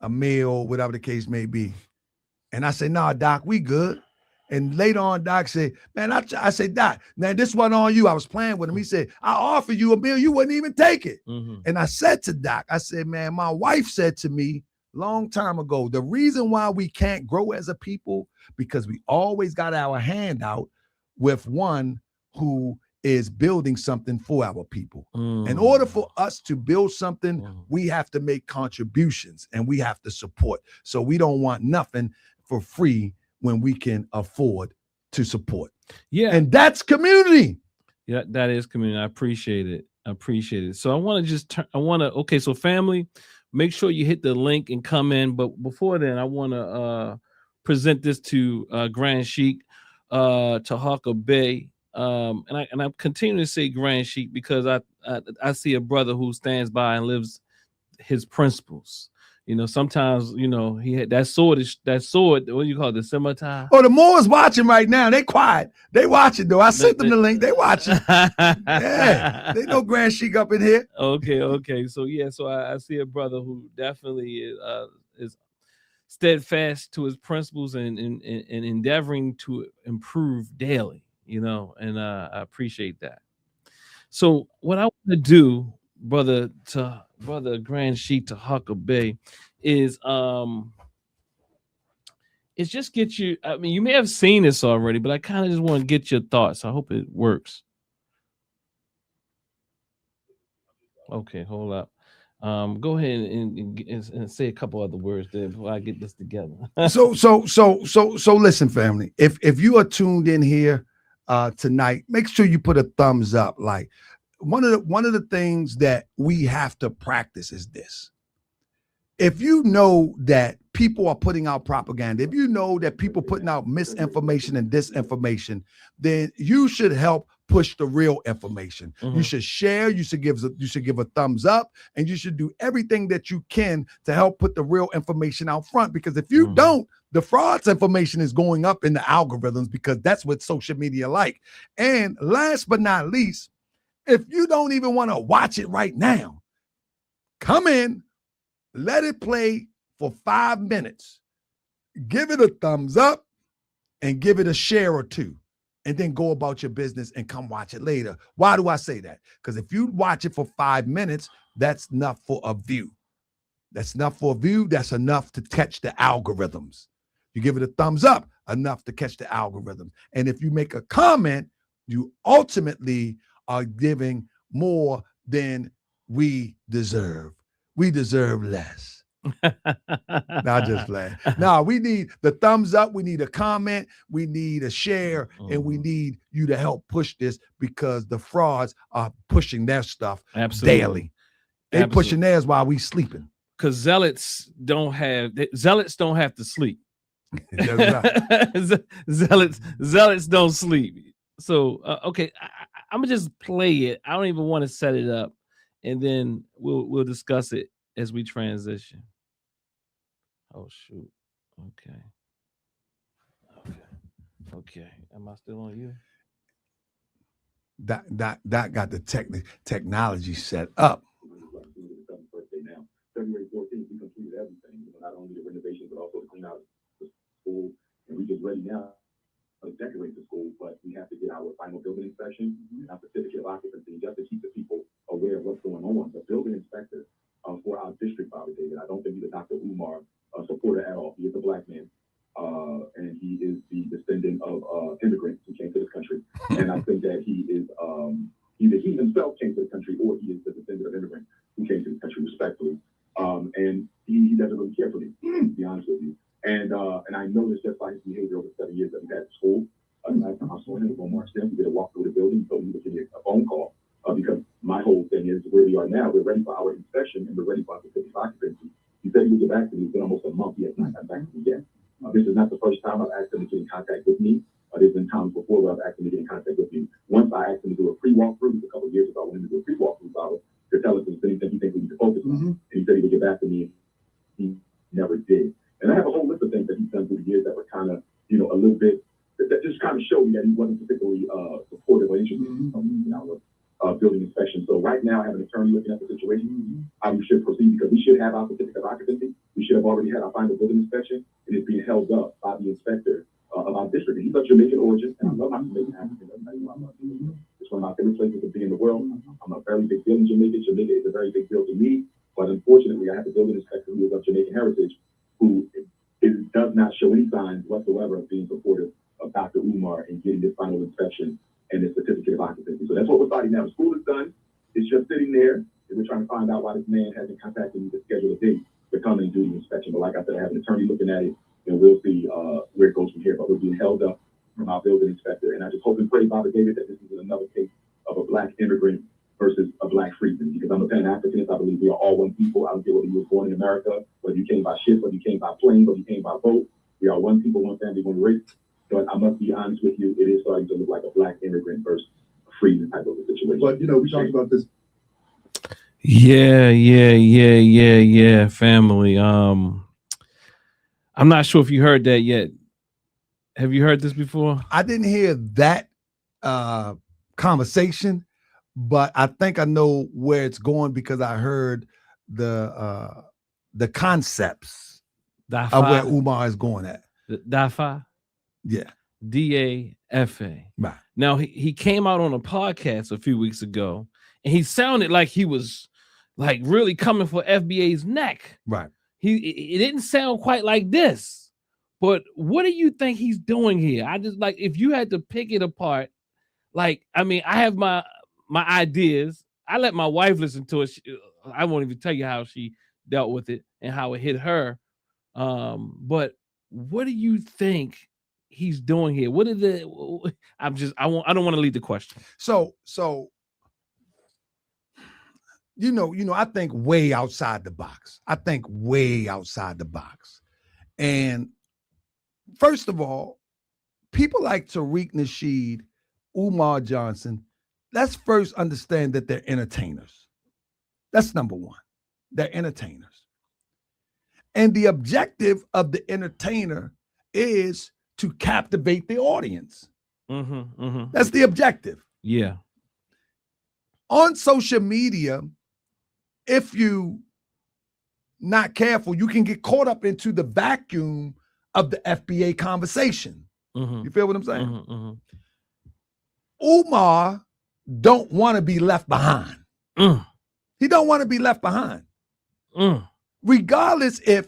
a meal, whatever the case may be. And I say, "Nah, Doc, we good." And later on, Doc said, man, I said, Doc, man, this wasn't on you. I was playing with him. He said, I offered you a meal. You wouldn't even take it. And I said to Doc, I said, man, my wife said to me long time ago, the reason why we can't grow as a people, because we always got our hand out with one who is building something for our people. In order for us to build something, we have to make contributions and we have to support. So we don't want nothing for free when we can afford to support. Yeah. And that's community. Yeah, that is community. I appreciate it. So I want to okay, so family, make sure you hit the link and come in. But before then, I want to present this to Grand Sheik, Tahaka Bay. And I continue to say Grand Sheik because I see a brother who stands by and lives his principles. You know, sometimes, you know, he had that sword, what do you call it, the scimitar? Oh, the Moors watching right now. They quiet. They watching though. I sent them the link. They watching. Yeah, they know Grand Sheik up in here. Okay. So yeah, so I see a brother who definitely is steadfast to his principles and endeavoring to improve daily, you know, and I appreciate that. So what I want to do, brother Grand Sheik Tahaka Bay, is just get you. I mean, you may have seen this already, but I kind of just want to get your thoughts. I hope it works. Okay, hold up. Go ahead and say a couple other words there before I get this together. So listen, family. If you are tuned in here tonight, make sure you put a thumbs up. Like one of the things that we have to practice is this. If you know that people are putting out propaganda, if you know that people putting out misinformation and disinformation, then you should help push the real information. You should share, you should give a thumbs up, and you should do everything that you can to help put the real information out front. Because if you don't, the fraud's information is going up in the algorithms because that's what social media like. And last but not least, if you don't even want to watch it right now, come in, let it play for 5 minutes, give it a thumbs up, and give it a share or two, and then go about your business and come watch it later. Why do I say that? Because if you watch it for 5 minutes, that's enough for a view. That's enough for a view. That's enough to catch the algorithms. You give it a thumbs up, enough to catch the algorithms. And if you make a comment, you ultimately are giving more than we deserve. We deserve less. Not just less. No, we need the thumbs up. We need a comment. We need a share. And we need you to help push this because the frauds are pushing their stuff daily. They're pushing theirs while we sleeping. Because zealots don't have to sleep. Zealots don't sleep. So okay, I'm gonna just play it. I don't even want to set it up, and then we'll discuss it as we transition. Oh shoot. Okay. Am I still on you? That got the technology set up. February 14th, we completed everything. You know, not only the renovations, but also to clean out the school. And we just ready now to decorate the school, but we have to get our final building inspection and our certificate of occupancy just to keep the people aware of what's going on. The building inspector for our district, Bobby David, I don't think he's a Dr. Umar supporter at all. He is a black man, and he is the descendant of immigrants who came to this country. And I think that he is either he himself came to the country or he is the descendant of immigrants who came to the country respectfully. And he doesn't really care for me, to be honest with you. And I noticed just by his behavior over 7 years that we had at school. Last time I saw him, on March 10th, we did a walk through the building. He told me to give me a phone call because my whole thing is where we are now. We're ready for our inspection and we're ready for our certificate of occupancy. He said he would get back to me. It's been almost a month. He has not gotten back to me yet. This is not the first time I've asked him to get in contact with me. There's been times before where I've asked him to get in contact with me. Once I asked him to do a pre-walkthrough a couple of years ago. I wanted him to do a pre-walkthrough about it to tell us anything he thinks we need to focus on. And he said he would get back to me. He never did. And I have a whole list of things that he's done through the years that were kind of, a little bit, that just kind of showed me that he wasn't particularly supportive or interested in our building inspection. So right now I have an attorney looking at the situation, how we should proceed, because we should have our certificate of occupancy. We should have already had our final building inspection, and it's being held up by the inspector of our district. And he's of Jamaican origin, and I love my Jamaican Africans. It's one of my favorite places to be in the world. I'm a very big deal in Jamaica. Jamaica is a very big deal to me, but unfortunately I have a building inspector who is of Jamaican heritage who does not show any signs whatsoever of being supportive of Dr. Umar in getting this final inspection and this certificate of occupancy. So that's what we're fighting now. The school is done. It's just sitting there, and we're trying to find out why this man hasn't contacted me to schedule a date to come and do the inspection. But like I said, I have an attorney looking at it, and we'll see where it goes from here. But we're being held up from our building inspector, and I just hope and pray, Bobby David, that this is another case of a black immigrant versus a black freedman, because I'm a Pan-Africanist. I believe we are all one people. I don't care whether you were born in America, whether you came by ship, whether you came by plane, whether you came by boat. We are one people, one family, one race. But I must be honest with you, it is starting to look like a black immigrant versus a freezing type of a situation. But, we talked about this. Yeah, family. I'm not sure if you heard that yet. Have you heard this before? I didn't hear that conversation, but I think I know where it's going because I heard the concepts DAFA, of where Umar is going at. DAFA, Yeah. DAFA. Right. Now he came out on a podcast a few weeks ago, and he sounded like he was like really coming for FBA's neck. Right. It didn't sound quite like this. But what do you think he's doing here? I just like, if you had to pick it apart, like, I mean, I have my ideas. I let my wife listen to it. I won't even tell you how she dealt with it and how it hit her. But what do you think he's doing here? What is it? I don't want to lead the question. So I think way outside the box. And first of all, people like Tariq Nasheed, Umar Johnson, let's first understand that they're entertainers. That's number one. They're entertainers. And the objective of the entertainer is to captivate the audience. That's the objective. Yeah. On social media, if you not careful, you can get caught up into the vacuum of the FBA conversation. You feel what I'm saying? Umar don't want to be left behind. He don't want to be left behind. Regardless if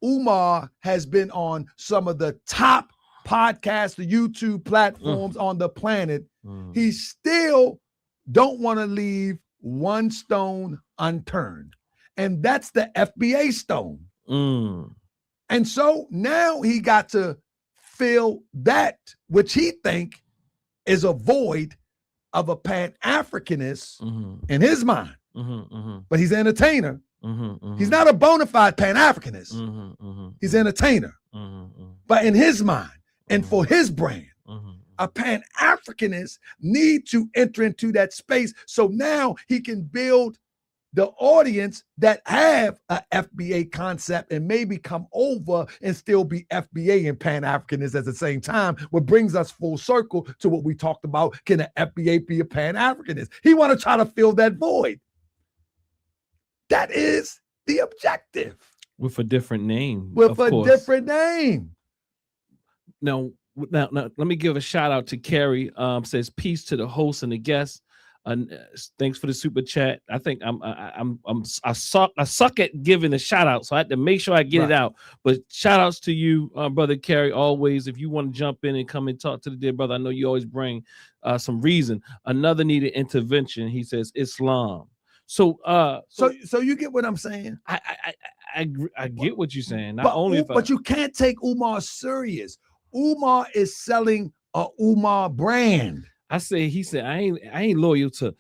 Umar has been on some of the top podcasts, the YouTube platforms on the planet, he still don't want to leave one stone unturned. And that's the FBA stone. And so now he got to fill that, which he think is a void of a Pan-Africanist in his mind. But he's an entertainer. He's not a bona fide Pan-Africanist. He's an entertainer. But in his mind and for his brand, a Pan-Africanist need to enter into that space. So now he can build the audience that have a FBA concept and maybe come over and still be FBA and Pan-Africanist at the same time, what brings us full circle to what we talked about. Can an FBA be a Pan-Africanist? He want to try to fill that void. That is the objective. With a different name. Different name. Now, let me give a shout out to Carrie. Says peace to the host and the guests. Thanks for the super chat. I think I suck at giving a shout out, so I had to make sure I get it out. But shout outs to you, brother Carey. Always, if you want to jump in and come and talk to the dear brother, I know you always bring some reason. Another needed intervention. He says Islam. So you get what I'm saying? I get what you're saying. But you can't take Umar serious. Umar is selling a Umar brand. He said, I ain't loyal to.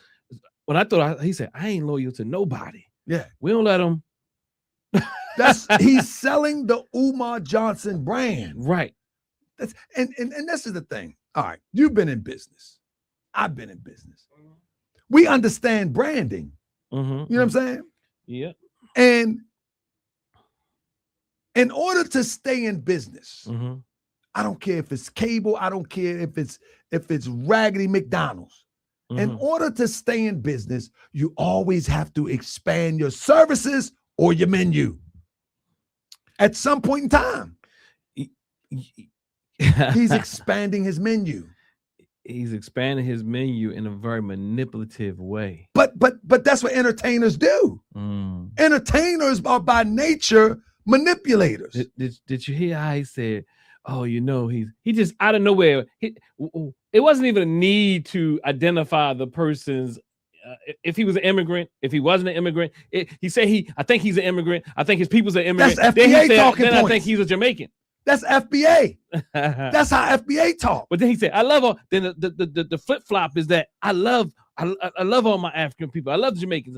He said, I ain't loyal to nobody. Yeah, we don't let him. He's selling the Umar Johnson brand, right? And this is the thing. All right, you've been in business. I've been in business. We understand branding. You know what I'm saying? Yeah. And in order to stay in business, I don't care if it's cable. I don't care if it's raggedy McDonald's. In order to stay in business, you always have to expand your services or your menu. At some point in time, he's expanding his menu. He's expanding his menu in a very manipulative way. But that's what entertainers do. Entertainers are by nature manipulators. Did you hear how he said, oh, he just out of nowhere. It wasn't even a need to identify the person's, if he was an immigrant, if he wasn't an immigrant. He said I think he's an immigrant. I think his people's an immigrant. That's FBA talking points. I think he's a Jamaican. That's FBA. That's how FBA talk. But then he said, I love all. Then the flip flop is that I love all my African people. I love Jamaicans.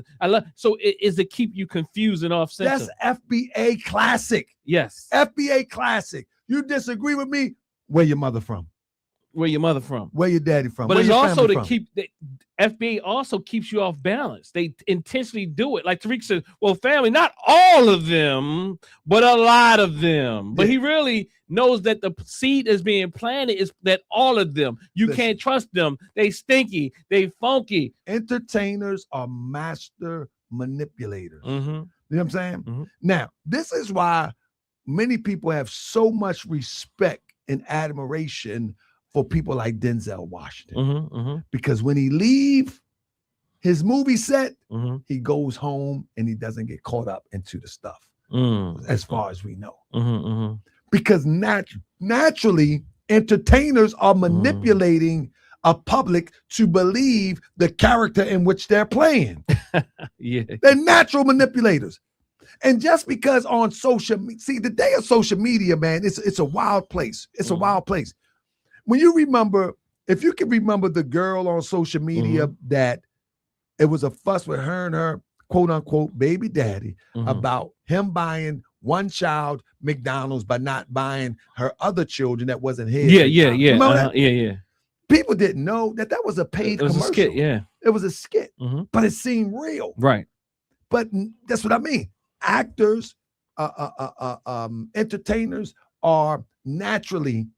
So it is to keep you confused and off center. That's FBA classic. Yes. FBA classic. You disagree with me? Where your mother from? Where your mother from? Where your daddy from? But Where it's your also family to from? keep the FBA also keeps you off balance. They intentionally do it. Like Tariq said, well, family, not all of them, but a lot of them. But Yeah. he really knows that the seed is being planted is that all of them. You Listen. can't trust them. They stinky. They funky. Entertainers are master manipulators. Mm-hmm. You know what I'm saying? Mhm. Now, this is why many people have so much respect and admiration for people like Denzel Washington. Mm-hmm. Mm-hmm. Because when he leave his movie set, Mm-hmm. he goes home and he doesn't get caught up into the stuff, Mm-hmm. as far as we know. Mm-hmm. Because naturally, entertainers are manipulating a public to believe the character in which they're playing. Yeah. They're natural manipulators. And just because on social media, see, the day of social media, man, it's a wild place. It's a wild place. When you remember, if you can remember the girl on social media that it was a fuss with her and her quote unquote baby daddy about him buying one child McDonald's but not buying her other children that wasn't his. Yeah. Remember that? Yeah. People didn't know that was a paid It was commercial. a skit, yeah. It was a skit, Mhm. but it seemed real. Right. But that's what I mean. Actors, entertainers are naturally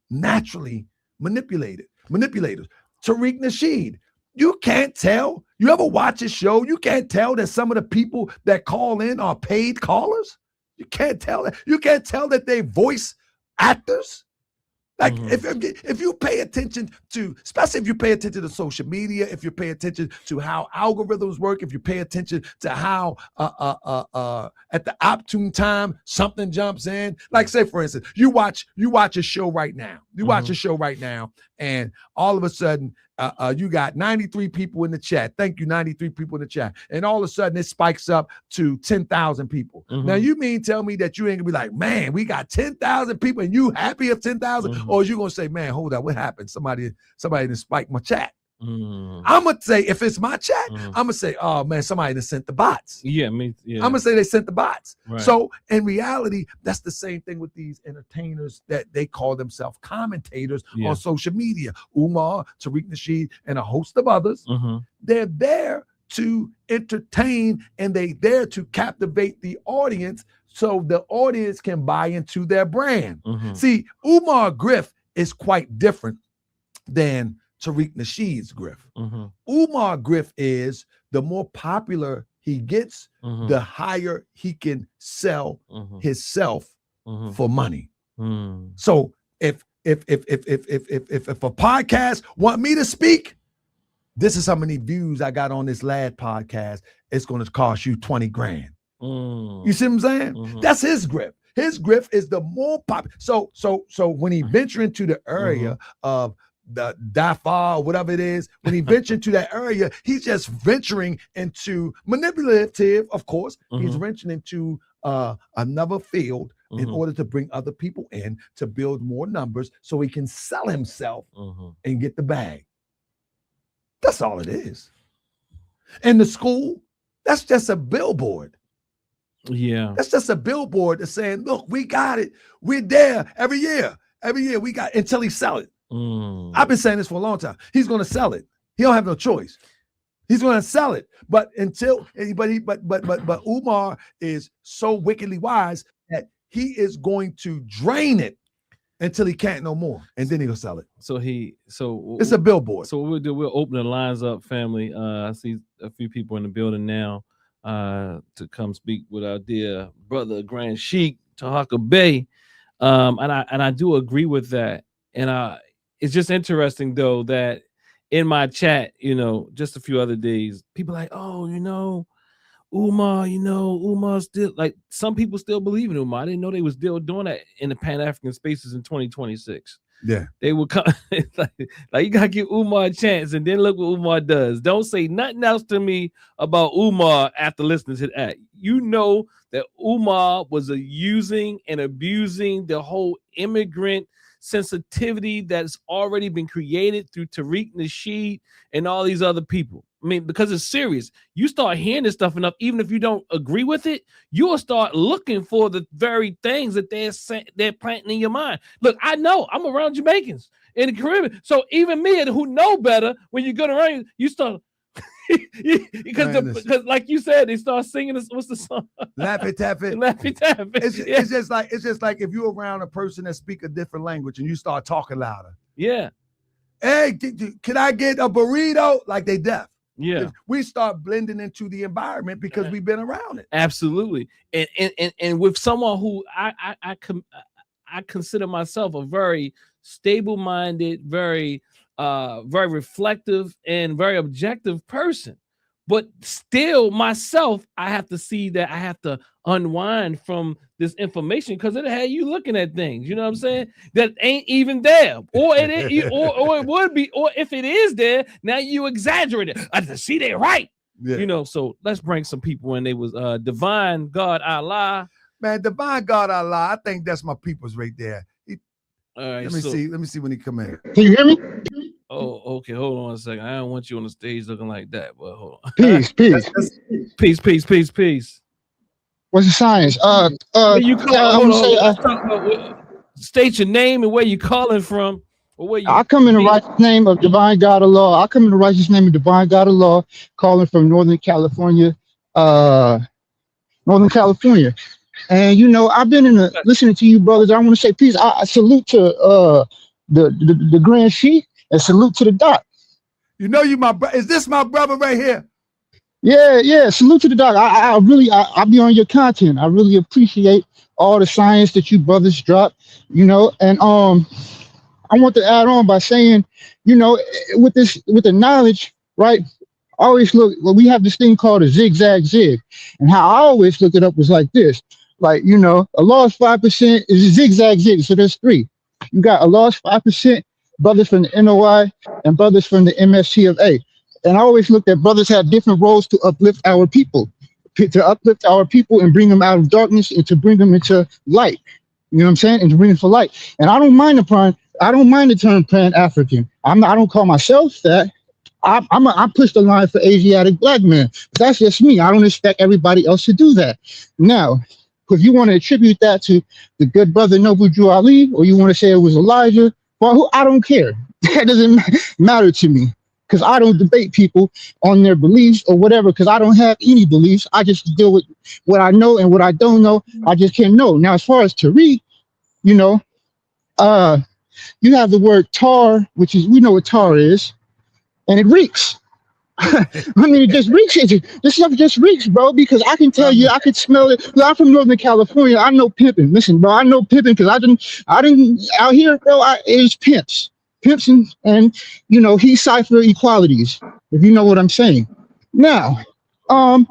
manipulators. Tariq Nasheed, you can't tell. You ever watch a show? You can't tell that some of the people that call in are paid callers. You can't tell that. You can't tell that they voice actors. Like if you pay attention to, especially if you pay attention to social media, if you pay attention to how algorithms work, if you pay attention to how at the opportune time something jumps in. Like say for instance, you watch a show right now. You watch a show right now, and all of a sudden you got 93 people in the chat. Thank you, 93 people in the chat. And all of a sudden it spikes up to 10,000 people. Now you mean tell me that you ain't gonna be like, man, we got 10,000 people and you happy of 10,000? Or is you gonna say, man, hold up, what happened? Somebody done spiked my chat. I'm gonna say, if it's my chat, I'm gonna say, oh man, somebody done sent the bots. Yeah, I'm gonna say they sent the bots. Right. So in reality, that's the same thing with these entertainers that they call themselves commentators on social media. Umar, Tariq Nasheed, and a host of others. They're there to entertain and they there to captivate the audience so the audience can buy into their brand. See, Umar Griff is quite different than Tariq Nasheed's Griff. Umar Griff is the more popular he gets, the higher he can sell himself for money. So if a podcast want me to speak, this is how many views I got on this lad podcast. It's going to cost you 20 grand. You see what I'm saying? That's his grip. His grip is the more popular. So when he venture into the area of the DAFA or whatever it is, when he venture into that area, he's just venturing into manipulative, of course. He's venturing into another field in order to bring other people in to build more numbers so he can sell himself and get the bag. That's all it is. And the school, that's just a billboard. Yeah. That's just a billboard that's saying, look, we got it. We're there every year. Every year we got until he sell it. I've been saying this for a long time. He's going to sell it. He don't have no choice. He's going to sell it. But Umar is so wickedly wise that he is going to drain it until he can't no more, and then he'll sell it. So it's a billboard. So what we'll do, we'll open the lines up, family. I see a few people in the building now to come speak with our dear brother Grand Sheik Tahaka Bay, and I do agree with that. And it's just interesting though that in my chat, just a few other days, people like, oh, Umar, Umar still, like, some people still believe in Umar. I didn't know they was still doing that in the Pan-African spaces in 2026. Yeah. They would come like you gotta give Umar a chance, and then look what Umar does. Don't say nothing else to me about Umar after listening to that. You know that Umar was using and abusing the whole immigrant sensitivity that's already been created through Tariq Nasheed and all these other people. I mean, because it's serious. You start hearing this stuff enough, even if you don't agree with it, you'll start looking for the very things that they're planting in your mind. Look, I know I'm around Jamaicans in the Caribbean, so even me who know better, when you go around, you start because like you said, they start singing this. What's the song? Laffy Taffy. Laffy Taffy. It's just like if you're around a person that speak a different language and you start talking louder. Yeah. Hey, can I get a burrito? Like they deaf. Yeah. We start blending into the environment because we've been around it. Absolutely. And with someone who I consider myself a very stable-minded, very reflective and very objective person, but still myself, I have to see that I have to unwind from this information because it had you looking at things, you know what I'm saying, that ain't even there, or it is, or it would be, or if it is there, now you exaggerate it. I see they're right, you know. So let's bring some people in. They was Divine God Allah. Man, Divine God Allah, I think that's my people's right there. All right, let me see when he come in. Can you hear me? Oh, okay. Hold on a second. I don't want you on the stage looking like that, but hold on. Peace. What's the science? You state your name and where you calling from, or where you. I come in the righteous name of Divine God of Law. Calling from Northern California. And you know, I've been listening to you brothers. I want to say peace. I salute to the Grand Sheik and salute to the Doc. You know, you my brother. Is this my brother right here? Yeah. Salute to the Doc. I be on your content. I really appreciate all the science that you brothers drop. You know, and I want to add on by saying, you know, with the knowledge, right? Always look. Well, we have this thing called a zigzag zig, and how I always look it up was like this. Like, you know, a lost 5% is a zigzag zig. So there's 3. You got a lost 5%, brothers from the NOI, and brothers from the MSC of A. And I always looked at brothers had different roles to uplift our people, and bring them out of darkness and to bring them into light. You know what I'm saying? And to bring them for light. And I don't mind the term Pan-African. I don't call myself that. I push the line for Asiatic black men. That's just me. I don't expect everybody else to do that. Now, if you want to attribute that to the good brother Noble Drew Ali, or you want to say it was Elijah, well, I don't care. That doesn't matter to me, because I don't debate people on their beliefs or whatever, because I don't have any beliefs. I just deal with what I know, and what I don't know, I just can't know. Now, as far as Tariq, you know, you have the word tar, which is, we know what tar is, and it reeks. I mean, it just reeks. This stuff just reeks, bro, because I can tell you, I could smell it. Well, I'm from Northern California. I know pimping. Listen, bro, I know pimping because I didn't out here, bro, it's pimps and, you know, he cipher equalities, if you know what I'm saying. Now I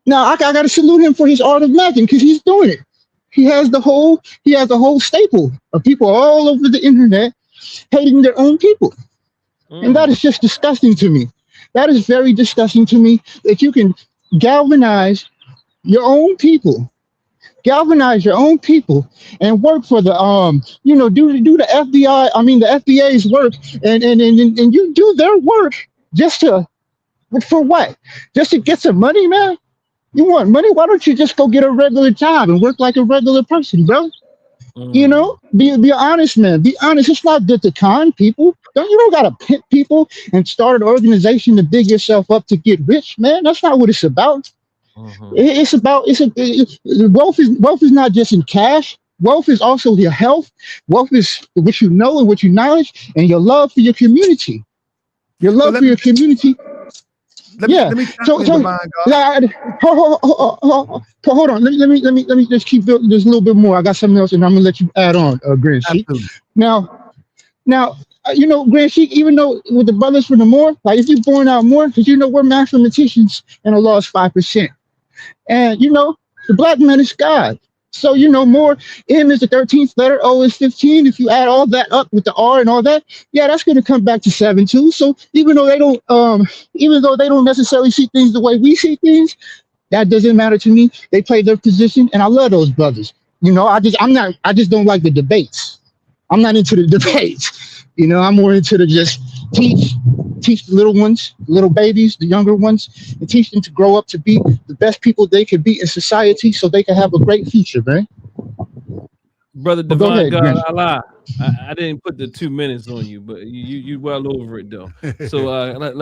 got to salute him for his art of macking, because he's doing it. He has the whole staple of people all over the internet hating their own people. And that is just disgusting to me. That is very disgusting to me, that you can galvanize your own people and work for the you know, do the FBI, I mean the FBA's work, and you do their work for what? Just to get some money, man? You want money? Why don't you just go get a regular job and work like a regular person, bro? You know, be honest, man. Be honest. It's not good to con people. You don't gotta pimp people and start an organization to dig yourself up to get rich, man. That's not what it's about. It's about wealth is not just in cash. Wealth is also your health. Wealth is what you know and what you knowledge, and your love for your community. Your love for your community. Let me hold on. Let me just keep building this a little bit more. I got something else, and I'm gonna let you add on, Grand Sheik. Now, you know, Grand Sheik, even though with the brothers from the Moor, like if you're born out more, because you know we're mathematicians and a lost 5%, and you know the black man is God. So, you know, more M is the 13th letter, O is 15. If you add all that up with the R and all that, yeah, that's going to come back to 7 too. So even though they don't necessarily see things the way we see things, that doesn't matter to me. They play their position, and I love those brothers. You know, I just don't like the debates. I'm not into the debates. You know, I'm more into the just teach teach the little ones, little babies, the younger ones, and teach them to grow up to be the best people they can be in society so they can have a great future, man. Brother But go Divine ahead, God Granny. Allah. I didn't put the 2 minutes on you, but you well over it though. So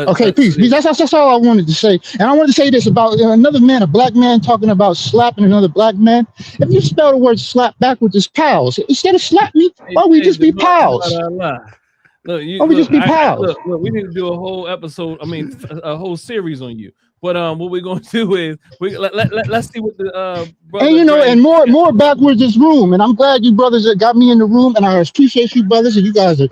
Okay, peace. That's all I wanted to say. And I wanted to say this about another man, a black man talking about slapping another black man. If you spell the word slap backwards, it's pals. Instead of slap me, why don't we just be pals? Look, Why don't we just be pals? Look, we need to do a whole episode. I mean, a whole series on you. But what we're gonna do is let's see what the brother And you know, Granny and more backwards this room. And I'm glad you brothers that got me in the room, and I appreciate you brothers, and you guys are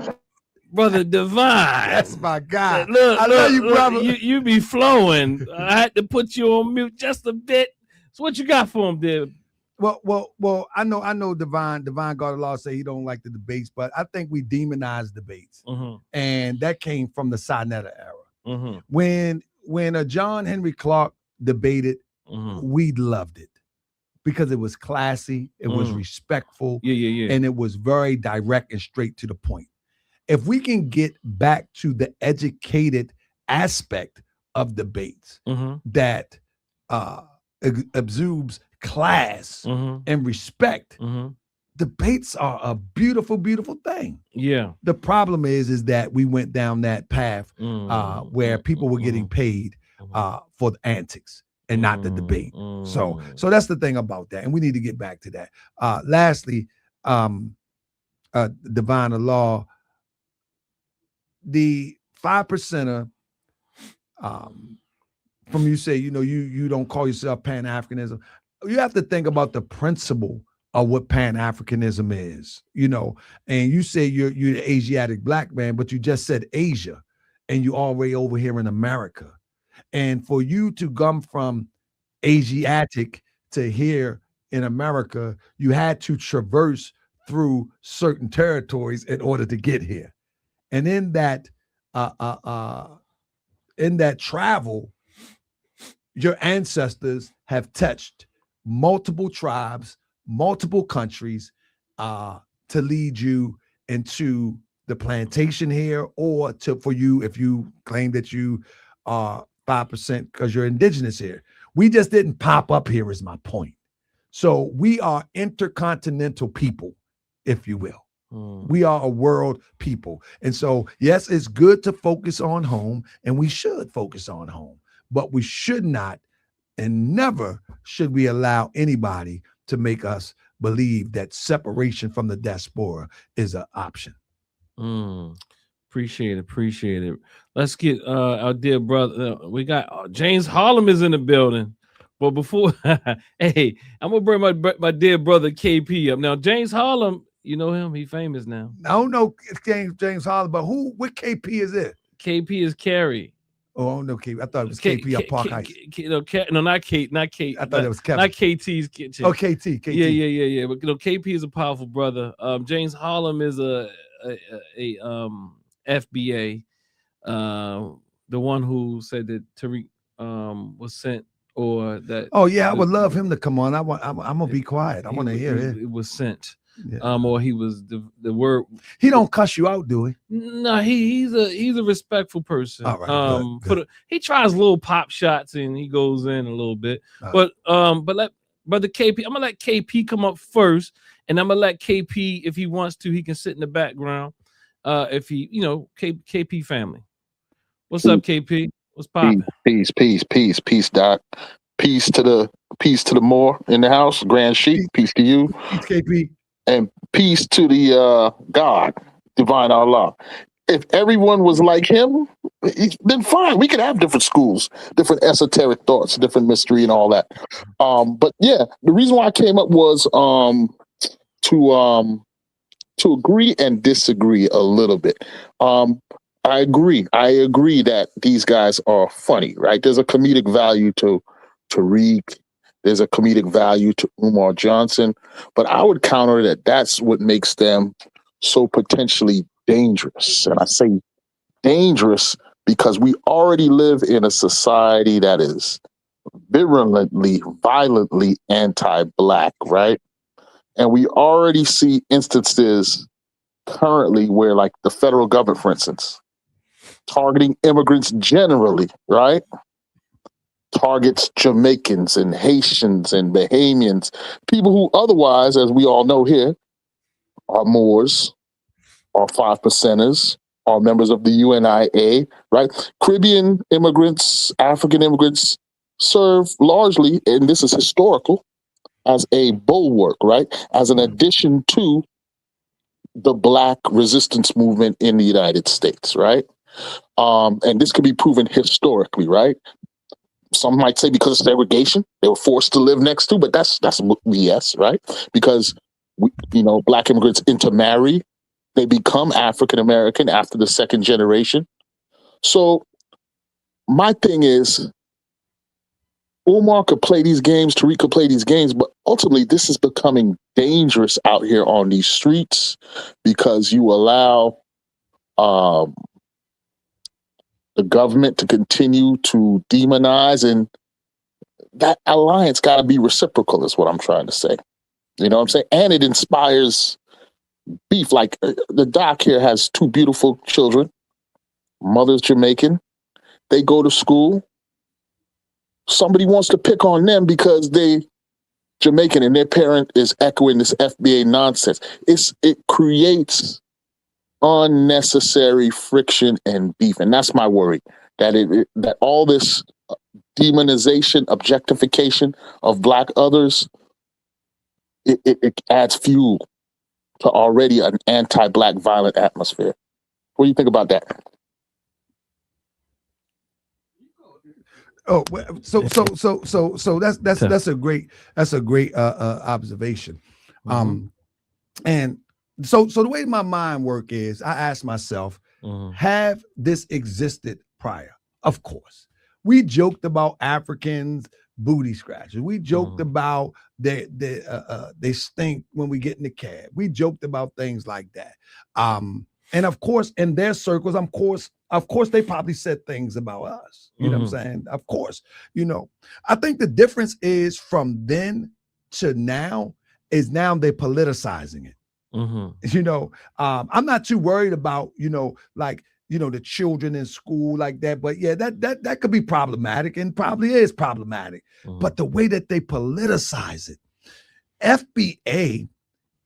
Brother Divine. That's my guy. Look, I love you, brother. You be flowing. I had to put you on mute just a bit. So what you got for him, there? Well. I know. Divine God of Law say he don't like the debates, but I think we demonize debates, and that came from the Sinetta era. When a John Henry Clark debated, we loved it because it was classy, it was respectful, and it was very direct and straight to the point. If we can get back to the educated aspect of debates that exudes class and respect, debates are a beautiful, beautiful thing. Yeah. The problem is that we went down that path where people were getting paid for the antics and not the debate. So that's the thing about that, and we need to get back to that. Lastly, Divine Law. The 5%er, from you say, you don't call yourself Pan-Africanism. You have to think about the principle of what Pan-Africanism is, and you say you're the Asiatic black man, but you just said Asia and you already over here in America. And for you to come from Asiatic to here in America, you had to traverse through certain territories in order to get here. And in that travel, your ancestors have touched multiple tribes, multiple countries, to lead you into the plantation here, or for you if you claim that you are 5% because you're indigenous here. We just didn't pop up here, is my point. So we are intercontinental people, if you will. We are a world people. And so, yes, it's good to focus on home, and we should focus on home, but we should not and never should we allow anybody to make us believe that separation from the diaspora is an option. Appreciate it. Let's get our dear brother. We got James Harlem is in the building. But before, hey, I'm gonna bring my dear brother KP up now. James Harlem, you know him? He famous now. I don't know James Harlem, but what KP is it? KP is Carrie. Oh, I don't know KP. I thought it was KP of Park Heights. No, not Kate. I thought it was Kevin. Not KT's kitchen. Oh, KT. Yeah. But KP is a powerful brother. James Harlem is a FBA, the one who said that Tariq was sent, or that. Oh yeah, I would love him to come on. I'm gonna be quiet. I want to hear it. It was sent. Yeah. Or he was the word. He don't cuss you out, do he? No, he's a respectful person. All right, good. He tries little pop shots and he goes in a little bit. But let brother KP. I'm gonna let KP come up first, and I'm gonna let KP, if he wants to, he can sit in the background. If he, KP family. What's up, KP? What's popping? Peace, Doc. Peace to the Moor in the house, Grand Sheik. Peace to you. Peace, KP. And peace to the God, Divine Allah. If everyone was like him, then fine. We could have different schools, different esoteric thoughts, different mystery and all that. But yeah, the reason why I came up was to agree and disagree a little bit. I agree that these guys are funny, right? There's a comedic value to Tariq. There's a comedic value to Umar Johnson, but I would counter that that's what makes them so potentially dangerous. And I say dangerous because we already live in a society that is virulently, violently anti-Black, right? And we already see instances currently where, like, the federal government, for instance, targeting immigrants generally, right? Targets Jamaicans and Haitians and Bahamians, people who otherwise, as we all know here, are Moors, are 5%ers, are members of the UNIA, right? Caribbean immigrants, African immigrants serve largely, and this is historical, as a bulwark, right? As an addition to the Black resistance movement in the United States, right? And this could be proven historically, right? Some might say because of segregation, they were forced to live next to, but that's BS, right? Because Black immigrants intermarry, they become African American after the second generation. So my thing is, Umar could play these games, Tariq could play these games, but ultimately this is becoming dangerous out here on these streets because you allow the government to continue to demonize, and that alliance got to be reciprocal is what I'm trying to say. You know what I'm saying? And it inspires beef. Like the doc here has 2 beautiful children. Mother's Jamaican. They go to school. Somebody wants to pick on them because they Jamaican and their parent is echoing this FBA nonsense. It creates unnecessary friction and beef, and that's my worry, that all this demonization, objectification of Black others, it adds fuel to already an anti-Black violent atmosphere. What do you think about that? Oh, so that's a great observation. And so the way my mind work is, I ask myself, have this existed prior? Of course. We joked about Africans booty scratchers. We joked about they stink when we get in the cab. We joked about things like that. And of course, in their circles, of course, they probably said things about us. You know what I'm saying? Of course, I think the difference is from then to now is now they're politicizing it. I'm not too worried about, the children in school like that, but yeah, that could be problematic and probably is problematic. But the way that they politicize it, FBA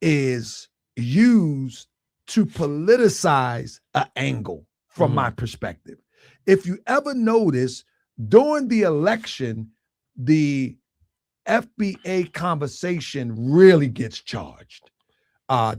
is used to politicize an angle from my perspective. If you ever notice, during the election, the FBA conversation really gets charged.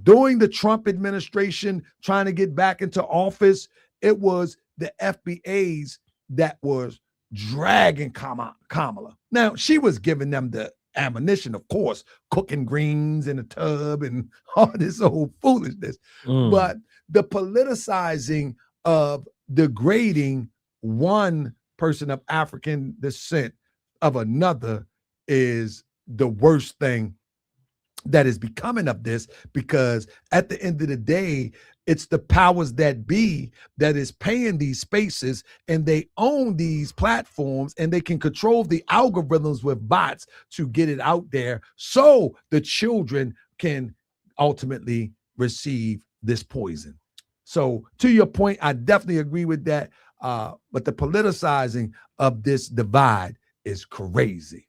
During the Trump administration trying to get back into office, it was the FBAs that was dragging Kamala. Now, she was giving them the ammunition, of course, cooking greens in a tub and all this old foolishness. But the politicizing of degrading one person of African descent of another is the worst thing that is becoming of this, because at the end of the day, it's the powers that be that is paying these spaces, and they own these platforms, and they can control the algorithms with bots to get it out there so the children can ultimately receive this poison. So to your point, I definitely agree with that. But the politicizing of this divide is crazy.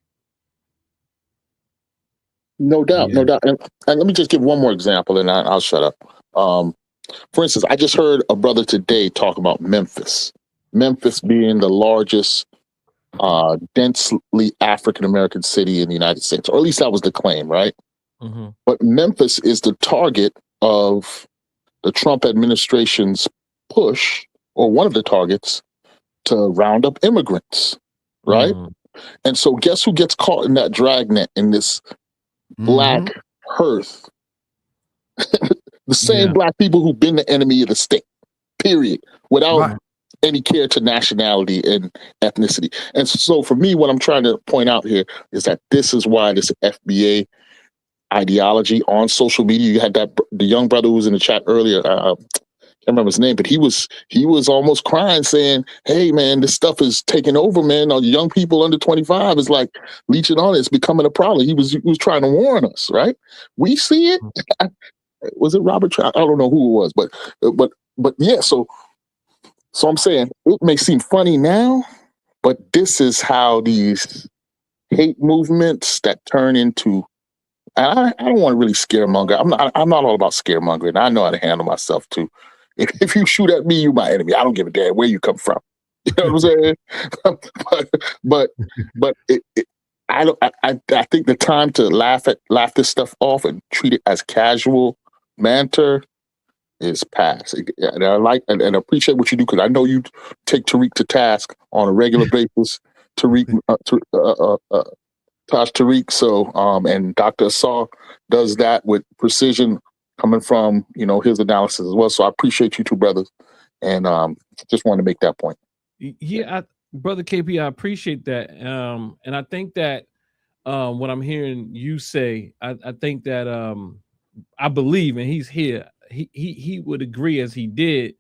No doubt. And let me just give one more example, and I'll shut up. For instance, I just heard a brother today talk about Memphis. Memphis being the largest densely African-American city in the United States, or at least that was the claim, right? But Memphis is the target of the Trump administration's push, or one of the targets, to round up immigrants, right? And so guess who gets caught in that dragnet, in this Black hearth? The same Black people who've been the enemy of the state, period, without any care to nationality and ethnicity. And so for me, what I'm trying to point out here is that this is why this FBA ideology on social media, you had the young brother who was in the chat earlier, I can't remember his name, but he was almost crying, saying, hey man, this stuff is taking over, man. Young people under 25 is like leeching on it. It's becoming a problem. He was trying to warn us, right? We see it. Was it Robert? I don't know who it was, but yeah. So So I'm saying it may seem funny now, but this is how these hate movements that turn into. I don't want to really scaremonger. I'm not all about scaremongering. I know how to handle myself too. If you shoot at me, you my enemy. I don't give a damn where you come from. You know what I'm saying? but I think the time to laugh this stuff off and treat it as casual banter is past. And I like and appreciate what you do, because I know you take Tariq to task on a regular basis. Taj Tariq. So and Dr. Asar does that with precision, coming from his analysis as well. So I appreciate you two brothers, and just wanted to make that point. Yeah, brother KP, I appreciate that. And I think that what I'm hearing you say, I think that I believe, and he's here, he would agree as he did.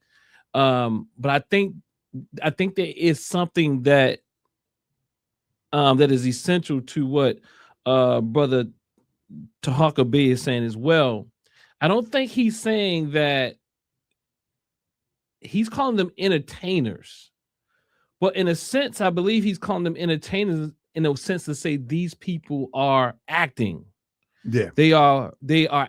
But I think there is something that that is essential to what brother Tahaka Bay is saying as well. I don't think he's saying that he's calling them entertainers. But in a sense, I believe he's calling them entertainers in a sense to say these people are acting. Yeah. They are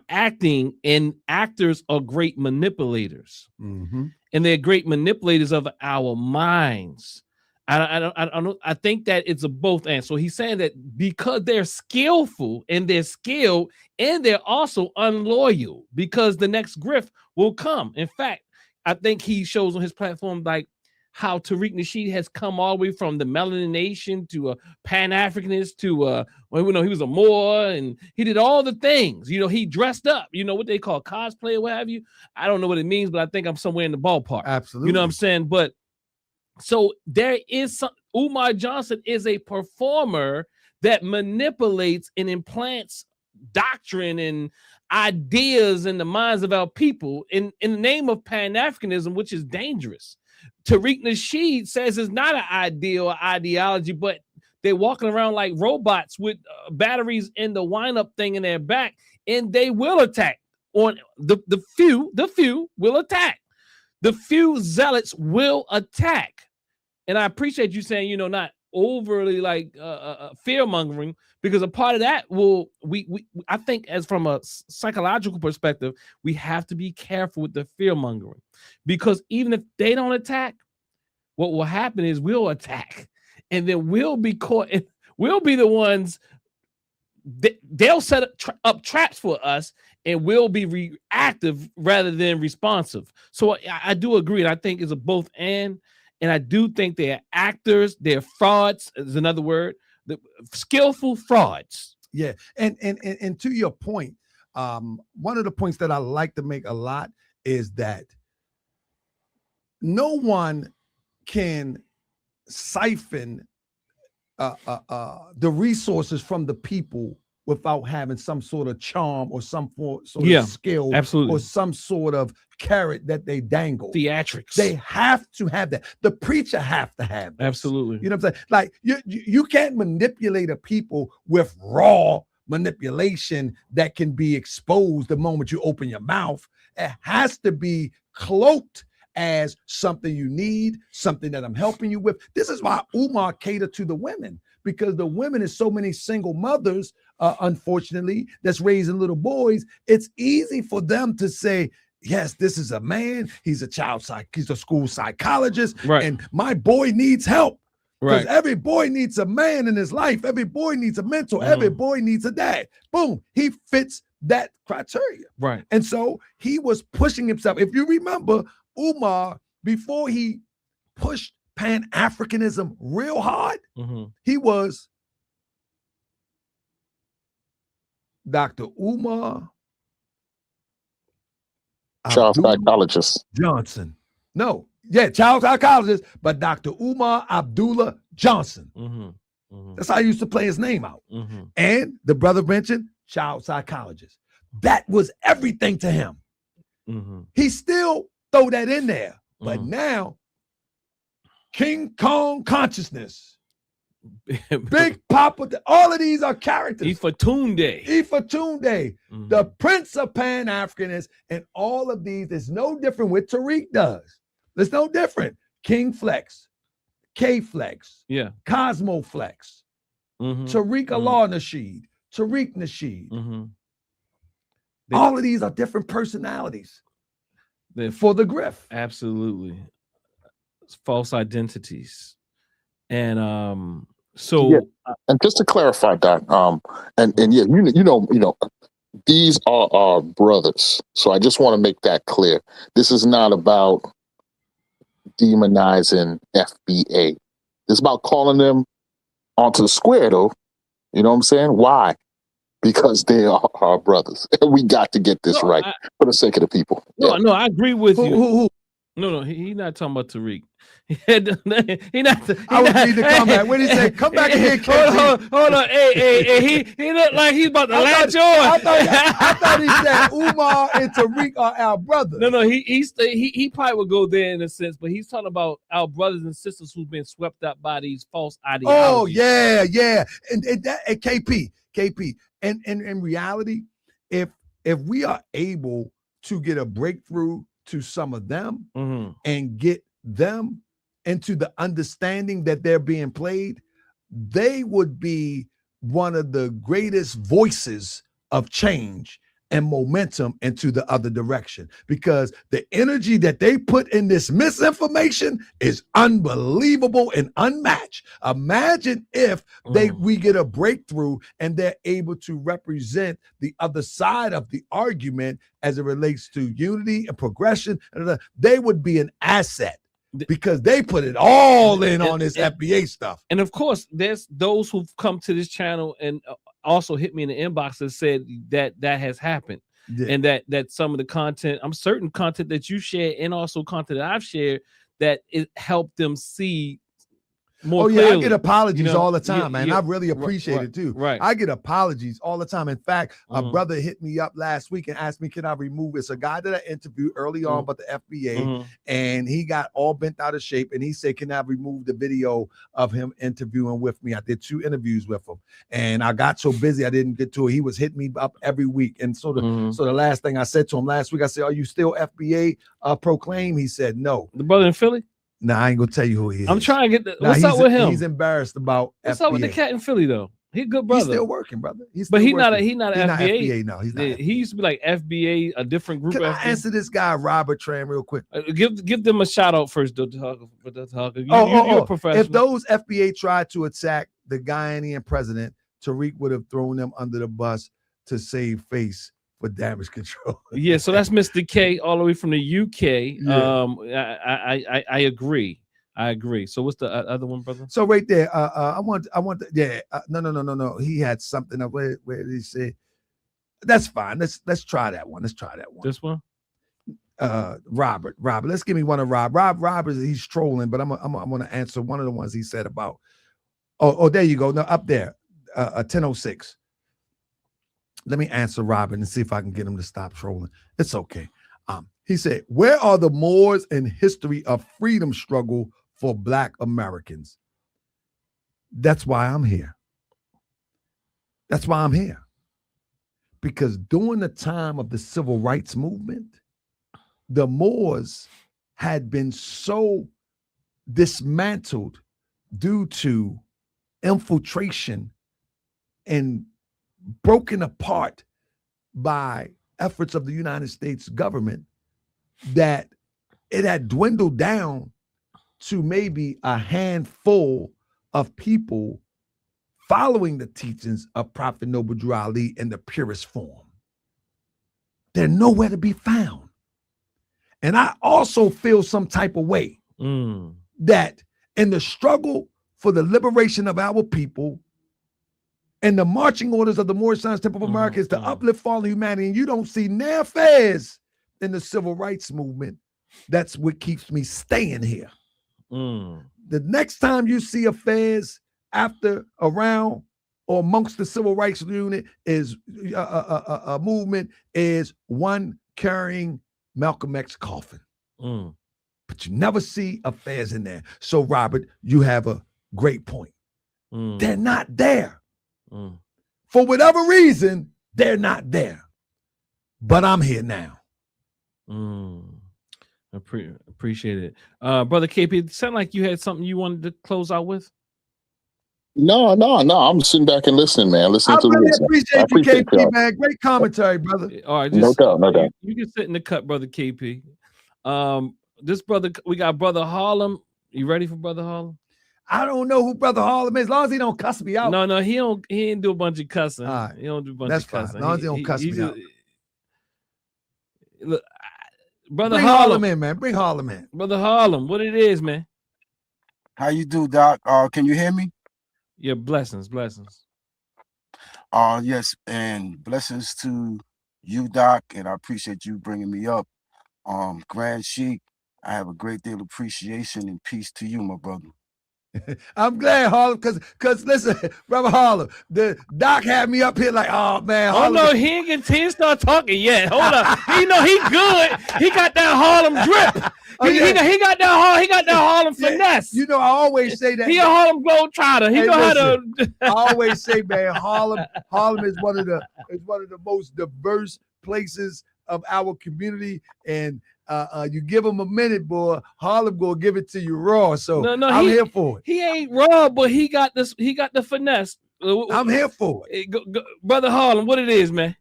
acting, and actors are great manipulators. Mm-hmm. And they're great manipulators of our minds. I think that it's a both and. So he's saying that because they're skillful and they're skilled, and they're also unloyal, because the next grift will come. In fact, I think he shows on his platform like how Tariq Nasheed has come all the way from the Melanin Nation to a Pan-Africanist to he was a Moor, and he did all the things. He dressed up, what they call cosplay or what have you. I don't know what it means, but I think I'm somewhere in the ballpark. Absolutely. You know what I'm saying? But so there is Umar Johnson is a performer that manipulates and implants doctrine and ideas in the minds of our people in the name of Pan-Africanism, which is dangerous. Tariq Nasheed says it's not an ideal or ideology, but they're walking around like robots with batteries in the wind-up thing in their back, and they will attack. On the few will attack. The few zealots will attack. And I appreciate you saying, not overly like fear-mongering, because a part of that will I think, as from a psychological perspective, we have to be careful with the fear-mongering, because even if they don't attack, what will happen is we'll attack, and then we'll be caught, and we'll be the ones they'll set up traps for us, and we'll be reactive rather than responsive. So I do agree, and I think it's a both and I do think they're actors, they're frauds is another word, the skillful frauds. Yeah, and to your point, one of the points that I like to make a lot is that no one can siphon the resources from the people without having some sort of charm or some sort of skill, absolutely, or some sort of carrot that they dangle. Theatrics. They have to have that. The preacher have to have that. Absolutely. You know what I'm saying? Like you can't manipulate a people with raw manipulation that can be exposed the moment you open your mouth. It has to be cloaked as something you need, something that I'm helping you with. This is why Umar catered to the women, because the women is so many single mothers, unfortunately, that's raising little boys. It's easy for them to say, yes, this is a man. He's a school psychologist, right, and my boy needs help. Because right, every boy needs a man in his life. Every boy needs a mentor. Every boy needs a dad. Boom. He fits that criteria. Right. And so he was pushing himself. If you remember, Umar, before he pushed Pan-Africanism real hard, he was Dr. Umar Child psychologist Johnson. No, yeah, child psychologist, but Dr. Umar Abdullah Johnson. That's how I used to play his name out. And the brother mentioned child psychologist. That was everything to him. He still throw that in there, but now King Kong consciousness, Big Papa, all of these are characters. Ifatunde, the Prince of Pan-Africanists, and all of these is no different what Tariq does. It's no different. King Flex, K Flex, Yeah. Cosmo Flex, Tariq Allah Nasheed, Tariq Nasheed. All of these are different personalities for the grift. Absolutely. It's false identities. And so Yeah. And just to clarify, Doc, and yeah, you know, these are our brothers. So I just want to make that clear. This is not about demonizing FBA. It's about calling them onto the square, though. You know what I'm saying? Why? Because they are our brothers. We got to get this right for the sake of the people. No, I agree with you. Who? No, he's not talking about Tariq. He not. I would need to come back. What did he say? Come back here, KG. Hold on. Hey, he looked like he's about to latch on. I thought he said Umar and Tariq are our brothers. No, he probably would go there in a sense, but he's talking about our brothers and sisters who've been swept up by these false ideologies. Oh yeah, and KP, and in reality, if we are able to get a breakthrough to some of them and get them into the understanding that they're being played, they would be one of the greatest voices of change and momentum into the other direction, because the energy that they put in this misinformation is unbelievable and unmatched. Imagine if we get a breakthrough and they're able to represent the other side of the argument as it relates to unity and progression. They would be an asset, because they put it all in on this FBA stuff. And of course, there's those who've come to this channel and also hit me in the inbox and said that has happened. Yeah. And that some of the content, I'm certain content that you share and also content that I've shared, that it helped them see more clearly. I get apologies all the time, man. I really appreciate it too. Right. I get apologies all the time. In fact, a brother hit me up last week and asked me, can I remove it? It's a guy that I interviewed early on about the FBA, and he got all bent out of shape, and he said, can I remove the video of him interviewing with me? I did 2 interviews with him, and I got so busy I didn't get to it. He was hitting me up every week. And so the last thing I said to him last week, I said, are you still FBA proclaim? He said, no. The brother in Philly? Nah, I ain't gonna tell you who he is. I'm trying to get what's up with him? He's embarrassed about what's FBA. up with the cat in Philly though? He's a good brother. He's still working, brother. He's not FBA. Not FBA. No, he's not. He used to be like FBA, a different group. Can I answer this guy Robert Tran real quick? Give them a shout out first, though. You're a professional. If those FBA tried to attack the Ghanaian president, Tariq would have thrown them under the bus to save face for damage control. Yeah, so that's Mr. K all the way from the UK. Yeah. I agree. So what's the other one, brother? So right there, no. He had something up where he said, that's fine. Let's try that one. This one? Robert. Let's give me one of Rob is he's trolling, but I'm gonna answer one of the ones he said about. Oh, there you go. No, up there, 10:06. Let me answer Robert and see if I can get him to stop trolling. It's okay. He said, where are the Moors in history of freedom struggle for Black Americans? That's why I'm here. Because during the time of the civil rights movement, the Moors had been so dismantled due to infiltration and broken apart by efforts of the United States government that it had dwindled down to maybe a handful of people following the teachings of Prophet Noble Drew Ali in the purest form. They're nowhere to be found. And I also feel some type of way that in the struggle for the liberation of our people and the marching orders of the Moorish Science Temple of America is to uplift fallen humanity, and you don't see near affairs in the civil rights movement. That's what keeps me staying here. The next time you see affairs around or amongst the civil rights unit is a movement is one carrying Malcolm X coffin. But you never see affairs in there. So Robert, you have a great point. They're not there. For whatever reason, they're not there. But I'm here now. Appreciate it. Brother KP, it sounded like you had something you wanted to close out with. No. I'm sitting back and listening, man. Listening I to really the appreciate you, appreciate KP, y'all. man. Great commentary, brother. All right, No doubt, no doubt. You can sit in the cut, brother KP. This brother, we got brother Harlem. You ready for brother Harlem? I don't know who brother Harlem is, as long as he don't cuss me out. No, he ain't do a bunch of cussing. All right. He don't do a bunch That's of fine. cussing. As long as he don't cuss me out. Look, brother Bring Harlem, Harlem in, man. Bring Harlem in. brother Harlem, what it is, man? How you do, Doc? Can you hear me? Yeah, blessings. Yes, and blessings to you, Doc, and I appreciate you bringing me up. Grand Sheik, I have a great deal of appreciation and peace to you, my brother. I'm glad, Harlem, because listen, brother Harlem, the doc had me up here like, oh man, Oh Harlem. no, he ain't start talking yet. Hold up, he good. He got that Harlem drip. He got that Harlem finesse. You know, I always say that. He a Harlem Globetrotter. He Hey, know how listen, to. I always say, man, Harlem is one of the most diverse places of our community, and you give him a minute, boy, Harlem gonna give it to you raw. So No, I'm here for it. He ain't raw, but he got this. He got the finesse. I'm here for it. Brother Harlem, what it is, man?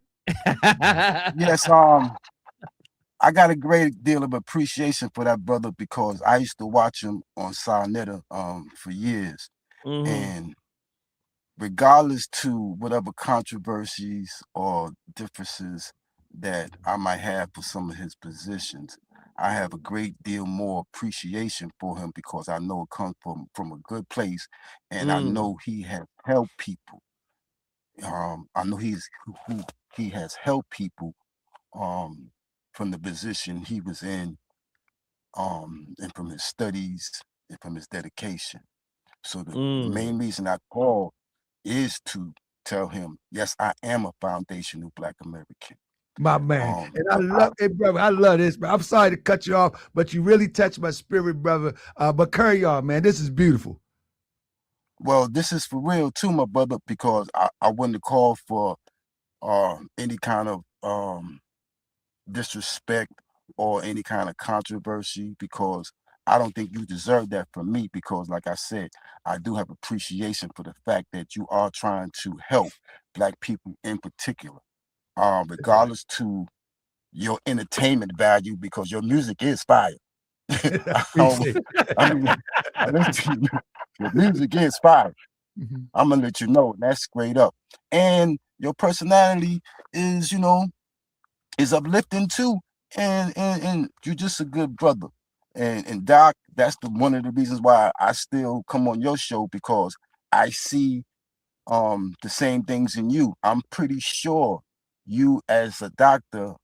Yes, I got a great deal of appreciation for that brother because I used to watch him on Sarnetta for years. Mhm. And regardless to whatever controversies or differences that I might have for some of his positions, I have a great deal more appreciation for him because I know it comes from a good place, and I know he has helped people. I know he has helped people from the position he was in, and from his studies and from his dedication. So the main reason I called is to tell him, yes, I am a foundational Black American. My man. And I love it, brother. I love this, bro. I'm sorry to cut you off, but you really touched my spirit, brother. But carry on, man. This is beautiful. Well, this is for real too, my brother, because I wouldn't call for any kind of disrespect or any kind of controversy, because I don't think you deserve that from me, because like I said, I do have appreciation for the fact that you are trying to help Black people in particular, regardless to your entertainment value, because your music is fire. I mean, your music is fire. I'm gonna let you know that's straight up. And your personality is, is uplifting too. And you're just a good brother. And Doc, that's one of the reasons why I still come on your show, because I see the same things in you. I'm pretty sure you as a doctor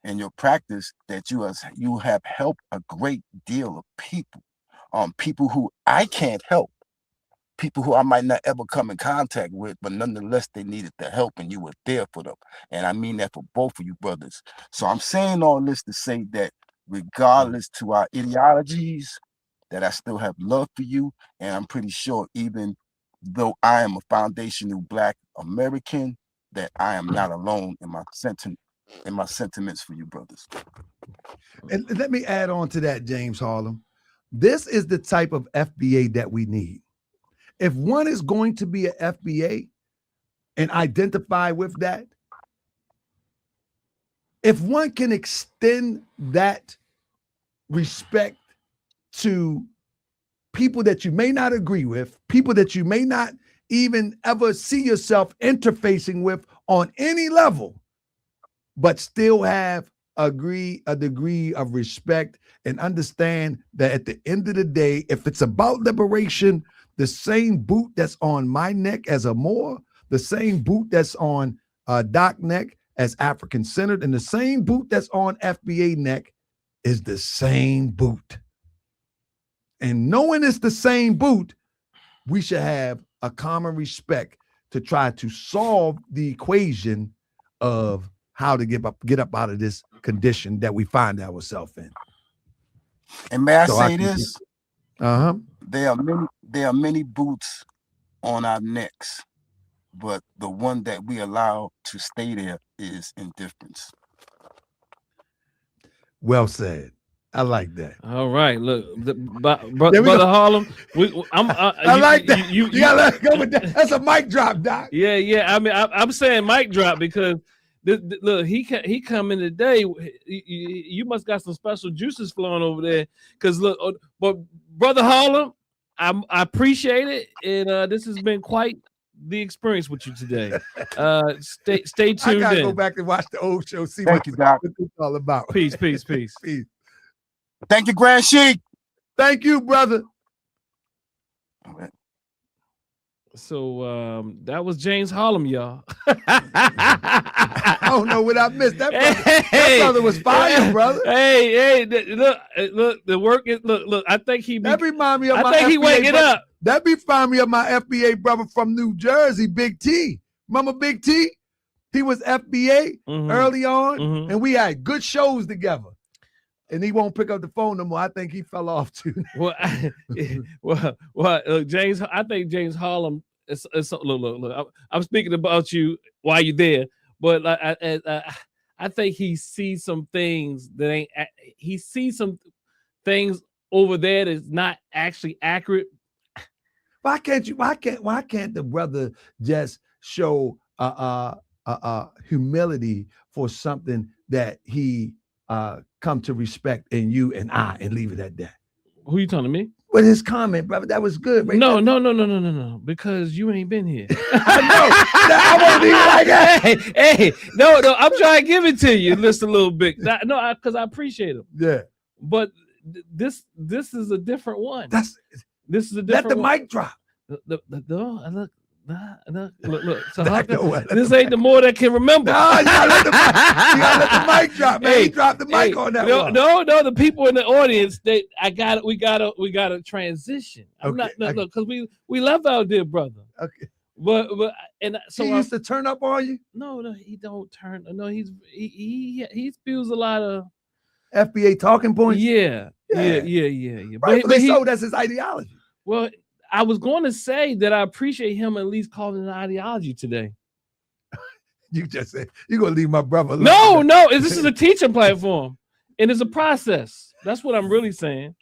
in your practice that you have helped a great deal of people, people who I can't help, people who I might not ever come in contact with, but nonetheless they needed the help and you were there for them. And I mean that for both of you brothers. So I'm saying all this to say that regardless to our ideologies, that I still have love for you. And I'm pretty sure even though I am a foundational Black American, that I am not alone in my sentiments for you brothers. And let me add on to that, James Harlem. This is the type of FBA that we need. If one is going to be an FBA and identify with that, if one can extend that respect to people that you may not agree with, people that you may not even ever see yourself interfacing with on any level, but still have a degree of respect and understand that at the end of the day, if it's about liberation, the same boot that's on my neck as a Moor, the same boot that's on Doc neck as African centered, and the same boot that's on FBA neck is the same boot. And knowing it's the same boot, we should have a common respect to try to solve the equation of how to get up out of this condition that we find ourselves in. And may I say this? Uh-huh. There are many boots on our necks, but the one that we allow to stay there is indifference. Well said. I like that. All right, look, brother Harlem. I like that. You gotta go with that. That's a mic drop, Doc. Yeah. I mean, I'm saying mic drop because look, he come in today. You must got some special juices flowing over there. Cause look, but brother Harlem, I appreciate it, and this has been quite the experience with you today. Stay tuned. I gotta go back and watch the old show. See what it's all about. Peace. Peace. Thank you, Grand Sheik. Thank you, brother. So that was James Harlem, y'all. I don't know what I missed. That brother was fire, brother. Hey, look, the work is look. I think that remind me of I think he waking up. That remind me of my FBA brother from New Jersey, Big T. Remember Big T? He was FBA early on, and we had good shows together. And he won't pick up the phone no more. I think he fell off too. Well, James. I think James Harlem. Look. I'm speaking about you while you're there, but I think he sees some things that ain't. He sees some things over there that's not actually accurate. Why can't the brother just show humility for something that he come to respect in you and I, and leave it at that? Who you talking to me? With his comment, brother, that was good. Right? No, because you ain't been here. I know. I won't be like that. Hey, no, I'm trying to give it to you just a little bit. No, because I appreciate him. Yeah, but this is a different one. This is a Let different. the mic drop. Look. So this ain't the more that can remember. No, you gotta let the mic drop, man. He dropped the mic on that one. No, the people in the audience, we gotta transition. Okay, look, because we love our dear brother. Okay. But and so he used to turn up on you? No, he don't turn. No, he spews a lot of FBA talking points. Yeah. Right, but so that's his ideology. Well, I was going to say that I appreciate him at least calling it an ideology today. You just said you're gonna leave my brother alone. No, this is a teaching platform, and it's a process. That's what I'm really saying.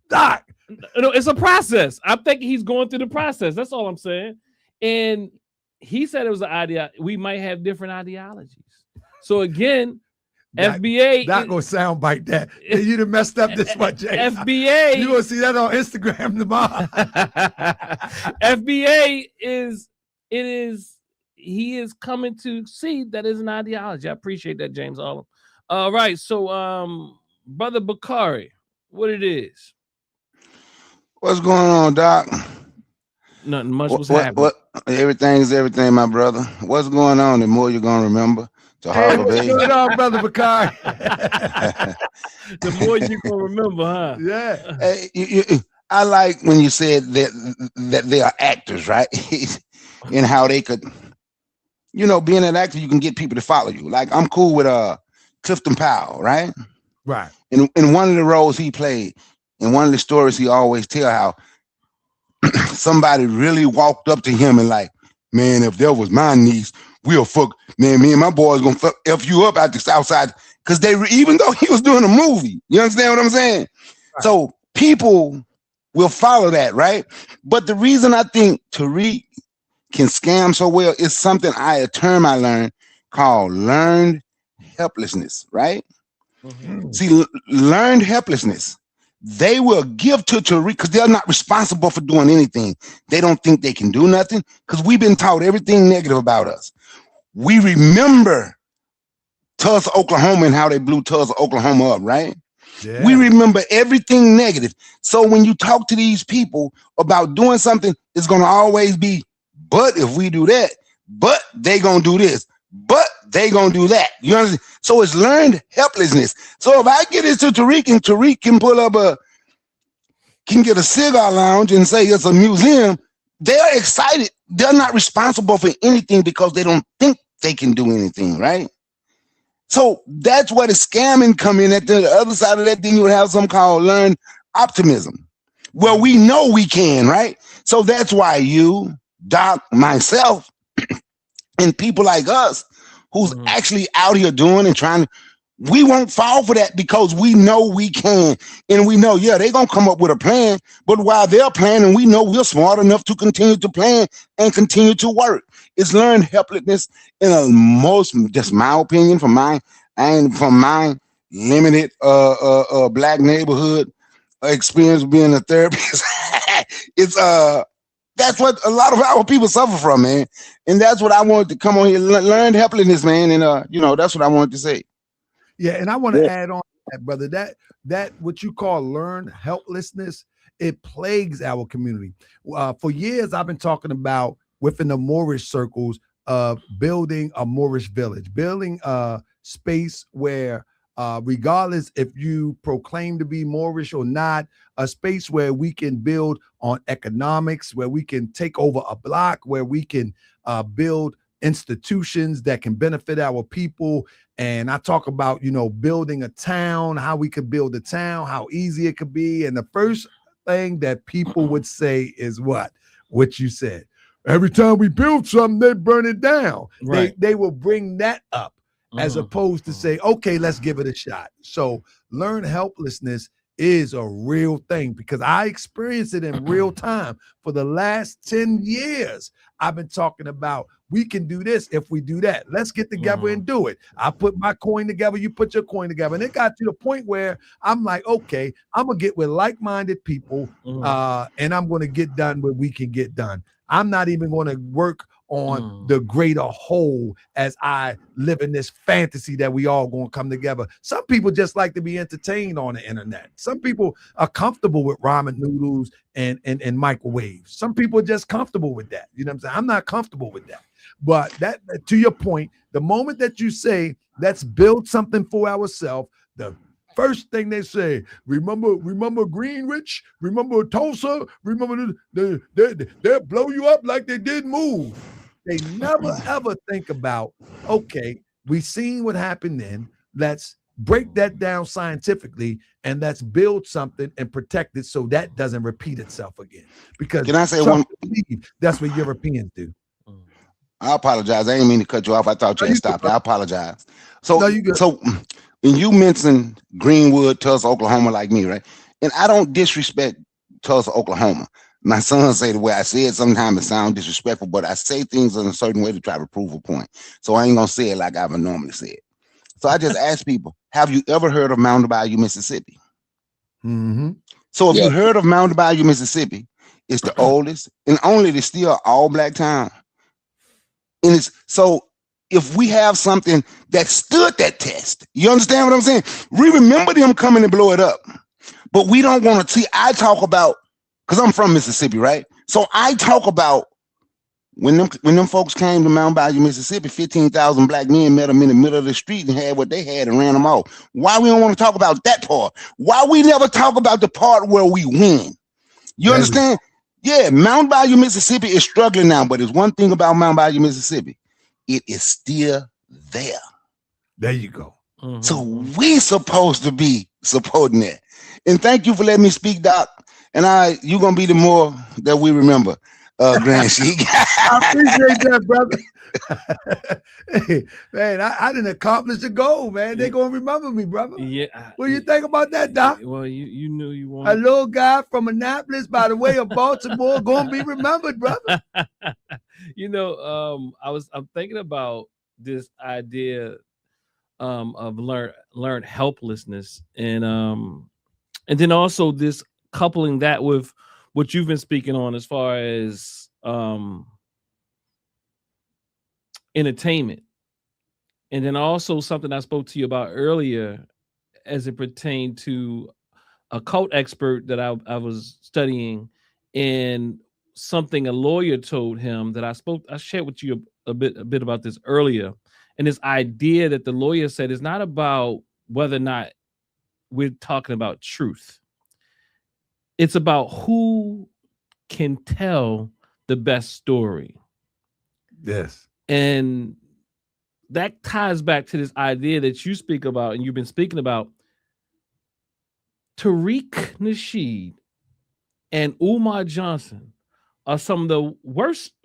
Doc, no, it's a process. I'm thinking he's going through the process. That's all I'm saying. And he said it was an idea. We might have different ideologies. So again, FBA not gonna sound like that. You done messed up this much. FBA, you gonna see that on Instagram tomorrow. FBA he is coming to see that is an ideology. I appreciate that, James Harlem. All right, so brother Bakari, what it is? What's going on, Doc? Nothing much was happening. Everything's everything, my brother. What's going on? The more you're gonna remember. Tahaka Bay. What's going on, brother Bakari? The more you can remember, huh? Yeah. Hey, I like when you said that they are actors, right? And how they could, being an actor, you can get people to follow you. Like I'm cool with Clifton Powell, right? Right. In one of the roles he played, in one of the stories he always tell how somebody really walked up to him and like, man, if that was my niece, we'll fuck, man, me and my boys gonna fuck F you up out the south side. Cause even though he was doing a movie, you understand what I'm saying? Right. So people will follow that, right? But the reason I think Tariq can scam so well is something a term I learned called learned helplessness, right? Mm-hmm. See, learned helplessness. They will give to Tariq because they're not responsible for doing anything. They don't think they can do nothing because we've been taught everything negative about us. We remember Tulsa, Oklahoma, and how they blew Tulsa, Oklahoma up, right? Yeah. We remember everything negative. So when you talk to these people about doing something, it's going to always be, but if we do that, but they going to do this, but they going to do that. You understand? So it's learned helplessness. So if I get it to Tariq and Tariq can pull up can get a cigar lounge and say it's a museum, they're excited. They're not responsible for anything because they don't think they can do anything, right? So that's where the scamming come in. At the other side of that, then you would have something called learned optimism. Well, we know we can, right? So that's why you, Doc, myself, and people like us who's actually out here doing and trying to, We won't fall for that because we know we can. And we know, yeah, they're going to come up with a plan. But while they're planning, we know we're smart enough to continue to plan and continue to work. It's learned helplessness in a most, just my opinion, from my limited black neighborhood experience being a therapist. It's that's what a lot of our people suffer from, man. And that's what I wanted to come on here, learn helplessness, man. And you know, that's what I wanted to say. Yeah, and I want to add on to that, brother, that what you call learned helplessness, it plagues our community. For years, I've been talking about within the Moorish circles of building a Moorish village, building a space where, regardless if you proclaim to be Moorish or not, a space where we can build on economics, where we can take over a block, where we can build institutions that can benefit our people. And I talk about, you know, building a town, how we could build a town, how easy it could be. And the first thing that people would say is what you said. Every time we build something, they burn it down. Right. They will bring that up as opposed to say, okay, let's give it a shot. So learn helplessness is a real thing because I experienced it in real time. For the last 10 years, I've been talking about we can do this if we do that. Let's get together and do it. I put my coin together, you put your coin together. And it got to the point where I'm like, okay, I'm going to get with like-minded people and I'm going to get done what we can get done. I'm not even going to work on the greater whole as I live in this fantasy that we all going to come together. Some people just like to be entertained on the internet. Some people are comfortable with ramen noodles and microwaves. Some people are just comfortable with that. You know what I'm saying? I'm not comfortable with that. But that, to your point, the moment that you say, let's build something for ourselves, the first thing they say, remember Greenwich, remember Tulsa, remember they'll blow you up like they did move. They never ever think about, okay, we seen what happened then. Let's break that down scientifically and let's build something and protect it so that doesn't repeat itself again. Because can I say one? That's what Europeans do. I apologize. I didn't mean to cut you off. I thought you had stopped. I apologize. So, no, so when you mentioned Greenwood, Tulsa, Oklahoma, like me, right? And I don't disrespect Tulsa, Oklahoma. My son say the way I say it, sometimes it sounds disrespectful, but I say things in a certain way to try to prove a point. So I ain't gonna say it like I would normally say it. So I just ask people, have you ever heard of Mountain Bayou, Mississippi? So if you heard of Mountain Bayou, Mississippi, it's the oldest and only the still all black town. And it's so if we have something that stood that test, you understand what I'm saying? We remember them coming to blow it up, but we don't want to see. I talk about, because I'm from Mississippi, right? So I talk about when them folks came to Mountain Bayou, Mississippi, 15,000 black men met them in the middle of the street and had what they had and ran them off. Why we don't want to talk about that part? Why we never talk about the part where we win? You understand? Yeah, Mountain Bayou, Mississippi is struggling now, but there's one thing about Mountain Bayou, Mississippi. It is still there. There you go. So we supposed to be supporting that. And thank you for letting me speak, Doc. And you're going to be the more that we remember, Grand Sheik. I appreciate that, brother. Hey, man, I didn't accomplish the goal, man. They're going to remember me, brother. Yeah. What do you think about that, Doc? Well, you knew you wanted. A little guy from Annapolis by the way of Baltimore going to be remembered, brother. You know, I'm thinking about this idea of learned helplessness and then also this coupling that with what you've been speaking on as far as entertainment. And then also something I spoke to you about earlier as it pertained to a cult expert that I was studying, and something a lawyer told him that I shared with you a bit about this earlier. And this idea that the lawyer said is not about whether or not we're talking about truth. It's about who can tell the best story. Yes. And that ties back to this idea that you speak about and you've been speaking about. Tariq Nasheed and Umar Johnson are some of the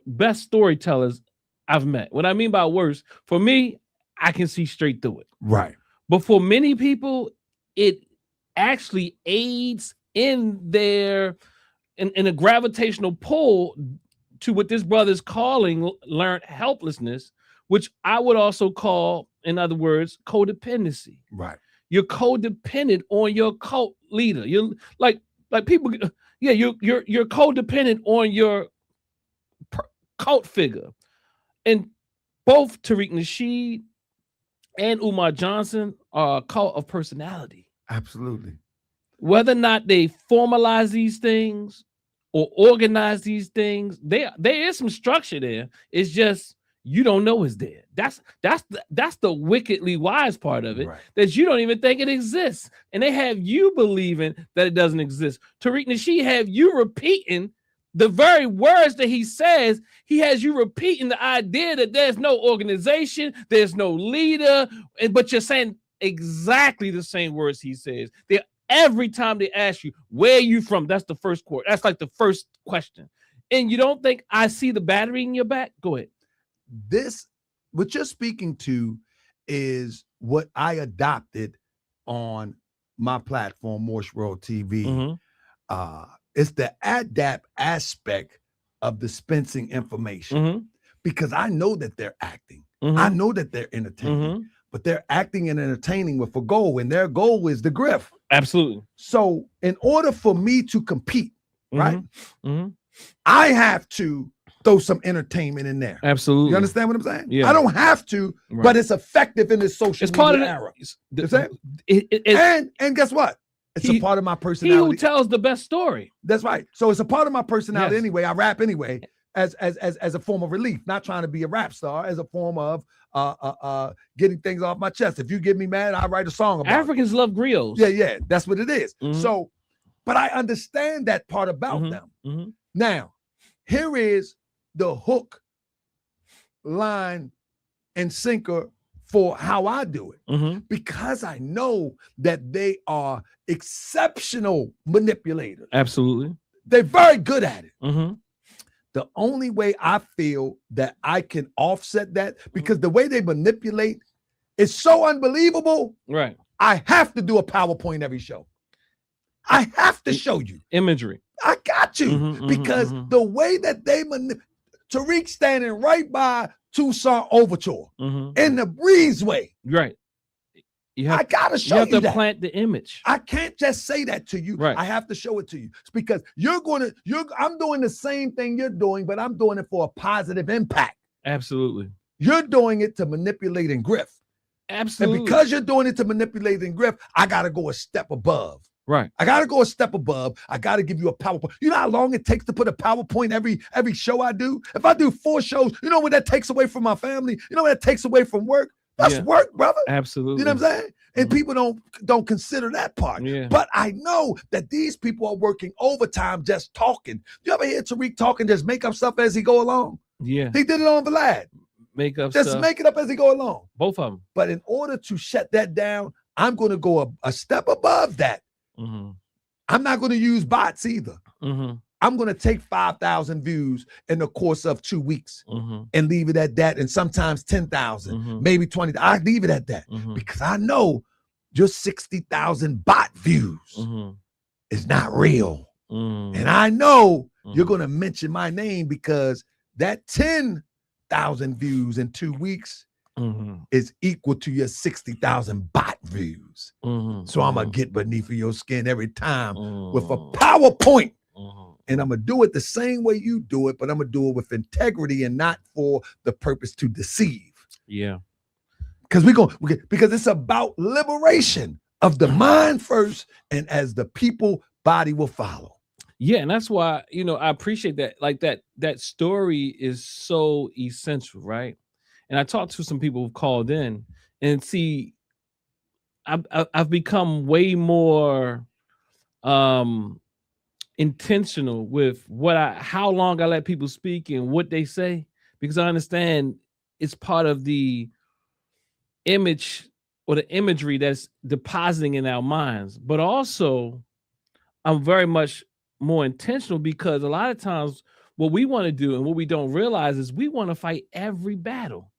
best storytellers I've met. What I mean by worst, for me, I can see straight through it. Right. But for many people, it actually aids in their in a gravitational pull to what this brother is calling learned helplessness, which I would also call, in other words, codependency. Right. You're codependent on your cult leader. You're like people, yeah, you're codependent on your cult figure. And both Tariq Nasheed and Umar Johnson are a cult of personality. Absolutely. Whether or not they formalize these things or organize these things, there is some structure there. It's just you don't know it's there. That's the wickedly wise part of it, Right. that you don't even think it exists. And they have you believing that it doesn't exist. Tariq Nasheed have you repeating the very words that he says. He has you repeating the idea that there's no organization, there's no leader, but you're saying exactly the same words he says. Every time they ask you, where are you from? That's the first quote. That's like the first question. And you don't think I see the battery in your back? Go ahead. This, what you're speaking to, is what I adopted on my platform, Morse World TV. Mm-hmm. It's the adapt aspect of dispensing information, Mm-hmm. because I know that they're acting. Mm-hmm. I know that they're entertaining, Mm-hmm. but they're acting and entertaining with a goal, and their goal is the grift. Absolutely. So in order for me to compete, right, Mm-hmm. I have to throw some entertainment in there. Absolutely. You understand what I'm saying? Yeah. I don't have to, Right. but it's effective in this social It's part of media the era. And guess what? It's a part of my He personality. who tells the best story. That's right. So it's a part of my personality Yes. anyway. I rap anyway as a form of relief, not trying to be a rap star, as a form of getting things off my chest. If you get me mad, I write a song about Africans love griots. Yeah, that's what it is. Mhm. So, but I understand that part about them. Mm-hmm. Now, here is the hook, line, and sinker for how I do it. Mm-hmm. Because I know that they are exceptional manipulators. Absolutely. They're very good at it. Mm-hmm. The only way I feel that I can offset that, because the way they manipulate is so unbelievable. Right. I have to do a PowerPoint every show. I have to show you imagery. I got you, Mhm, because mhm. the way that they Tariq standing right by Tucson Overture Mm-hmm. in the breezeway. Right. I gotta show you have to that. plant the image. I can't just say that to you. Right. I have to show it to you. It's because I'm doing the same thing you're doing, but I'm doing it for a positive impact. Absolutely. You're doing it to manipulate and grift. Absolutely. And because you're doing it to manipulate and grift, I gotta go a step above. Right. I gotta go a step above. I gotta give you a PowerPoint. You know how long it takes to put a PowerPoint every show I do? If I do 4 shows, you know what that takes away from my family? You know what that takes away from work? That's work, brother. Absolutely. You know what I'm saying? And people don't consider that part. Yeah. But I know that these people are working overtime just talking. You ever hear Tariq talking, just make up stuff as he go along? Yeah. He did it on Vlad. Make up Just stuff. make it up as he go along. Both of them. But in order to shut that down, I'm going to go a step above that. Mm-hmm. I'm not going to use bots either. Mm-hmm. I'm going to take 5,000 views in the course of 2 weeks Mm-hmm. and leave it at that. And sometimes 10,000, Mhm. maybe 20. I leave it at that Mhm. because I know your 60,000 bot views Mm-hmm. is not real. Mm-hmm. And I know you're Mhm. going to mention my name because that 10,000 views in 2 weeks Mm-hmm. is equal to your 60,000 bot views. Mm-hmm. So I'm going to get beneath of your skin every time with a Mhm. PowerPoint. Mhm. And I'm going to do it the same way you do it, but I'm going to do it with integrity and not for the purpose to deceive. Yeah. Because because it's about liberation of the mind first, and as the people, body will follow. Yeah, and that's why, I appreciate that. Like that story is so essential, right? And I talked to some people who've called in, and see, I've become way more intentional with how long I let people speak and what they say, because I understand it's part of the image or the imagery that's depositing in our minds. But also, I'm very much more intentional because a lot of times what we want to do and what we don't realize is we want to fight every battle.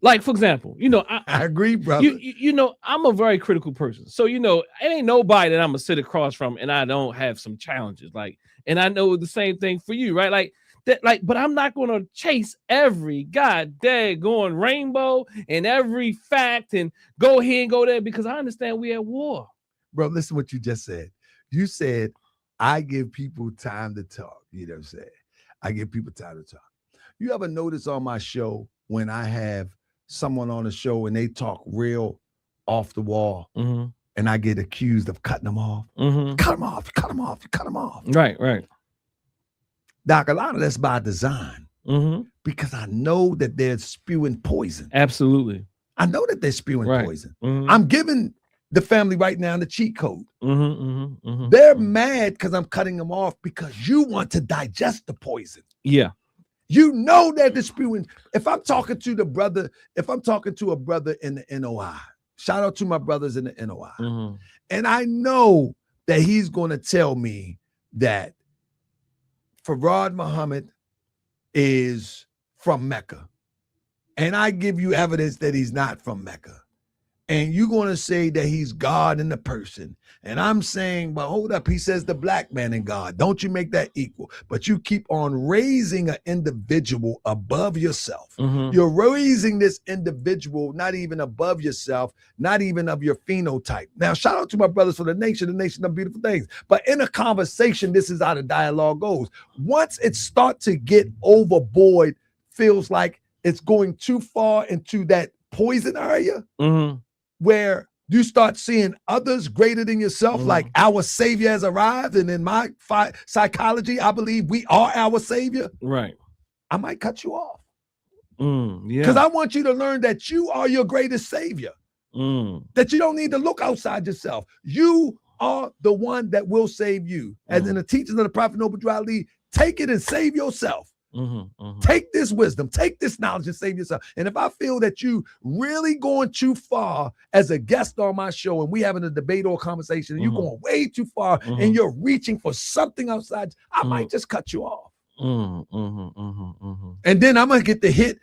Like, for example, I agree, brother. you know, I'm a very critical person. So, it ain't nobody that I'm gonna sit across from and I don't have some challenges. Like, and I know the same thing for you, right? Like that, but I'm not gonna chase every goddamn rainbow and every fact and go here and go there because I understand we at war. Bro, listen what you just said. You said, I give people time to talk. You know what I'm saying? I give people time to talk. You ever notice on my show when I have someone on the show and they talk real off the wall and I get accused of cutting them off? Cut them off, cut them off, cut them off. Right. Doc, a lot of that's by design because I know that they're spewing poison. Absolutely. I know that they're spewing poison. Mm-hmm. I'm giving the family right now the cheat code. They're mad because I'm cutting them off because you want to digest the poison. Yeah. You know that they're spewing. If I'm talking to a brother in the NOI, shout out to my brothers in the NOI, and I know that he's going to tell me that Farad Muhammad is from Mecca, and I give you evidence that he's not from Mecca, and you're going to say that he's God in the person, and I'm saying, but hold up, he says the black man in God. Don't you make that equal? But you keep on raising an individual above yourself. You're raising this individual not even above yourself, not even of your phenotype. Now, shout out to my brothers for the nation of beautiful things. But in a conversation, this is how the dialogue goes. Once it starts to get overboard, feels like it's going too far into that poison area where you start seeing others greater than yourself, like our savior has arrived. And in my psychology, I believe we are our savior. Right. I might cut you off. Yeah. Because I want you to learn that you are your greatest savior. That you don't need to look outside yourself. You are the one that will save you. As in the teachings of the Prophet Noble Drew Ali, take it and save yourself. Take this wisdom, take this knowledge and save yourself. And if I feel that you really going too far as a guest on my show and we having a debate or a conversation and you're going way too far and you're reaching for something outside, I might just cut you off. And then I'm gonna get the hit.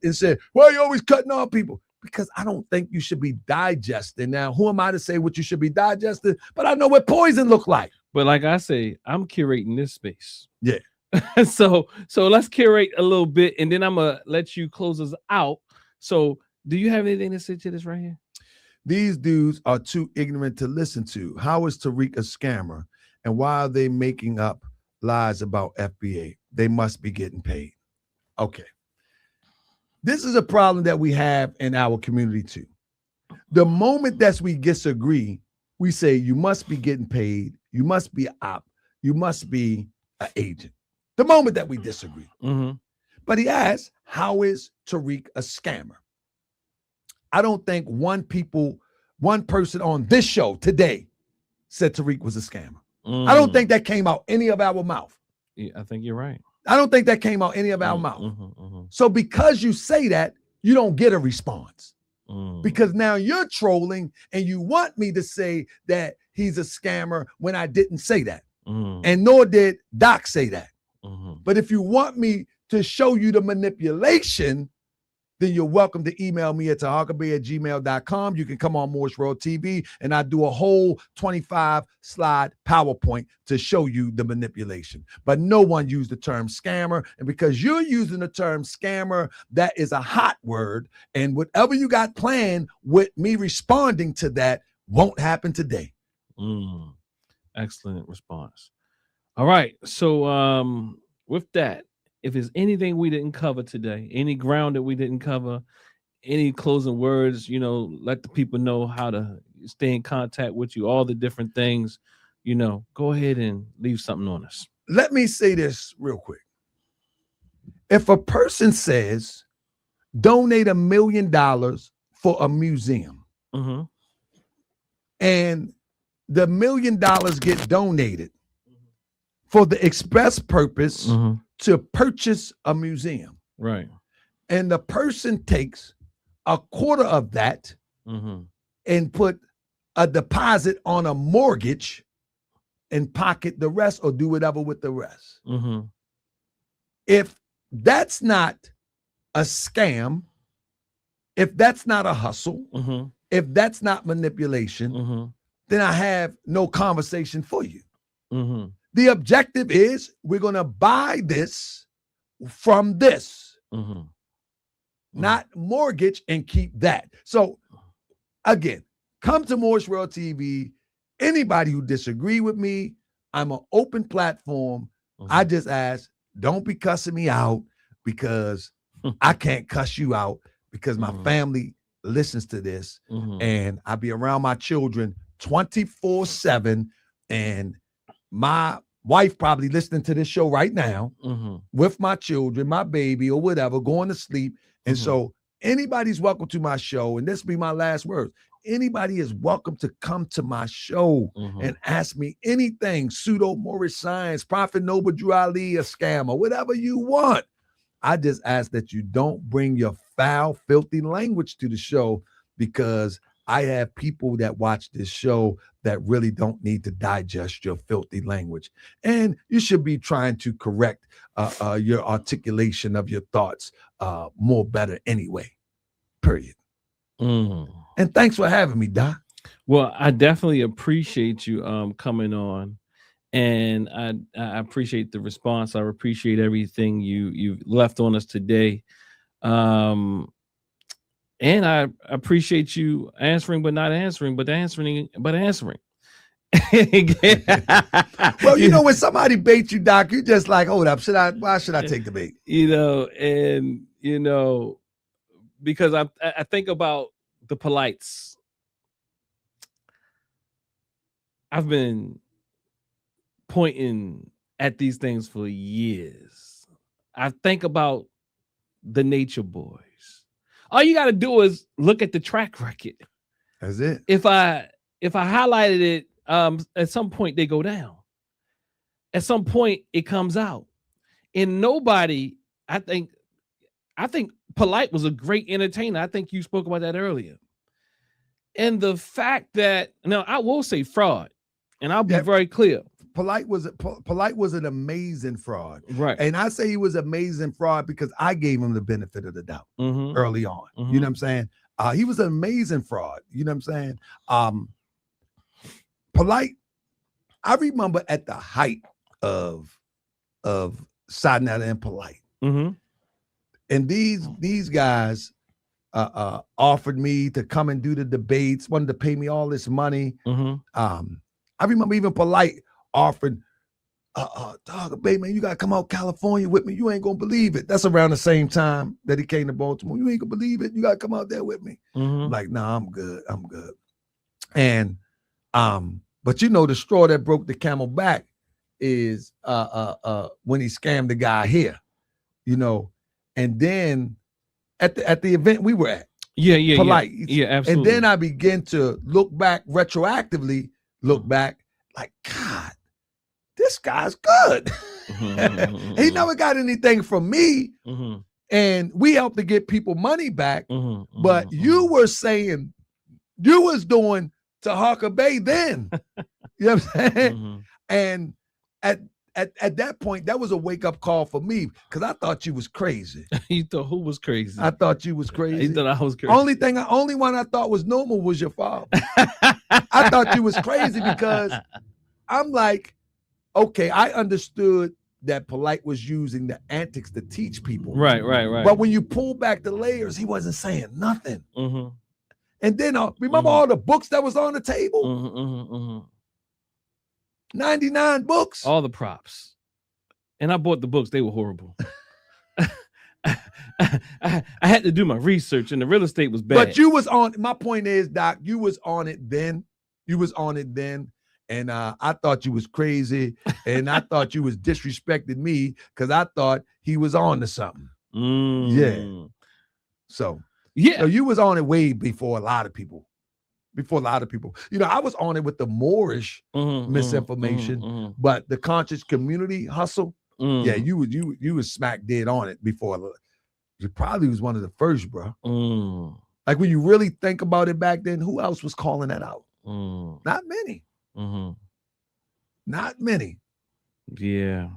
And say, why are you always cutting off people? Because I don't think you should be digesting. Now, who am I to say what you should be digesting? But I know what poison look like. But like I say, I'm curating this space. Yeah. So let's curate a little bit, and then I'm gonna let you close us out. So, do you have anything to say to this right here? These dudes are too ignorant to listen to. How is Tariq a scammer, and why are they making up lies about FBA? They must be getting paid. Okay, this is a problem that we have in our community too. The moment that we disagree, we say you must be getting paid, you must be an op, you must be an agent. The moment that we disagree. But he asks, how is Tariq a scammer? I don't think one person on this show today said Tariq was a scammer. I don't think that came out any of our mouth. Yeah, I think you're right. I don't think that came out any of our mouth. So because you say that, you don't get a response. Because now you're trolling and you want me to say that he's a scammer when I didn't say that. And nor did Doc say that. But if you want me to show you the manipulation, then you're welcome to email me at taharkabay@gmail.com. You can come on Morris World TV and I do a whole 25-slide PowerPoint to show you the manipulation. But no one used the term scammer. And because you're using the term scammer, that is a hot word. And whatever you got planned with me responding to that won't happen today. Excellent response. All right. So with that, if there's anything we didn't cover today, any ground that we didn't cover, any closing words, let the people know how to stay in contact with you, all the different things, go ahead and leave something on us. Let me say this real quick. If a person says, donate $1 million for a museum, and the $1 million get donated for the express purpose to purchase a museum. Right. And the person takes a quarter of that and put a deposit on a mortgage and pocket the rest or do whatever with the rest. If that's not a scam, If that's not a hustle, Mm-hmm. if that's not manipulation, Mm-hmm. then I have no conversation for you. Mm-hmm. The objective is we're going to buy this from this, Mm-hmm. not mortgage and keep that. So again, come to Morris World TV. Anybody who disagree with me, I'm an open platform. Mm-hmm. I just ask, don't be cussing me out because I can't cuss you out because my family listens to this and I be around my children 24/7 and my wife probably listening to this show right now with my children, my baby or whatever, going to sleep. And so anybody's welcome to my show. And this be my last words. Anybody is welcome to come to my show and ask me anything, pseudo Moorish science, Prophet Noble Drew Ali, a scammer, whatever you want. I just ask that you don't bring your foul, filthy language to the show because I have people that watch this show that really don't need to digest your filthy language. And you should be trying to correct your articulation of your thoughts more better anyway, period. And thanks for having me, Doc. Well, I definitely appreciate you coming on. And I appreciate the response. I appreciate everything you've left on us today. And I appreciate you answering, but not answering, but answering, but answering. Well, you know, when somebody baits you, Doc, you just like, hold up, why should I take the bait? You know, and you know, because I think about the polites. I've been pointing at these things for years. I think about the Nature Boys. All you got to do is look at the track record. That's it. If I highlighted it, at some point they go down. At some point it comes out. And nobody, I think Polite was a great entertainer. I think you spoke about that earlier. And the fact that, now I will say fraud, and I'll be very clear. Polite was an amazing fraud. Right. And I say he was amazing fraud because I gave him the benefit of the doubt early on. You know what I'm saying? He was an amazing fraud. You know what I'm saying? Polite, I remember at the height of Sadnetta and Polite. And these guys offered me to come and do the debates, wanted to pay me all this money. I remember even Polite offered, Tahaka Bay, man, you got to come out California with me. You ain't going to believe it. That's around the same time that he came to Baltimore. You ain't going to believe it. You got to come out there with me. I'm like, nah, I'm good. I'm good. And, but you know, the straw that broke the camel back is when he scammed the guy here, you know, and then at the event we were at. Polite. Yeah, absolutely. And then I began to look back retroactively, like, God, this guy's good. He never got anything from me. And we helped to get people money back. But you were saying you was doing Tahaka Bay then. You know what I'm saying? And at that point, that was a wake-up call for me because I thought you was crazy. You thought who was crazy? I thought you was crazy. You thought I was crazy. Only one I thought was normal was your father. I thought you was crazy because I'm like, okay, I understood that Polite was using the antics to teach people. Right. But when you pull back the layers, he wasn't saying nothing. And then remember all the books that was on the table? 99 books. All the props. And I bought the books. They were horrible. I had to do my research and the real estate was bad. But you was on, my point is, Doc, you was on it then. And I thought you was crazy. And I thought you was disrespecting me because I thought he was on to something. Yeah. So you was on it way before a lot of people. You know, I was on it with the Moorish misinformation, but the conscious community hustle, you was smack dead on it before. You probably was one of the first, bro. Like when you really think about it back then, who else was calling that out? Not many. Not many. Yeah.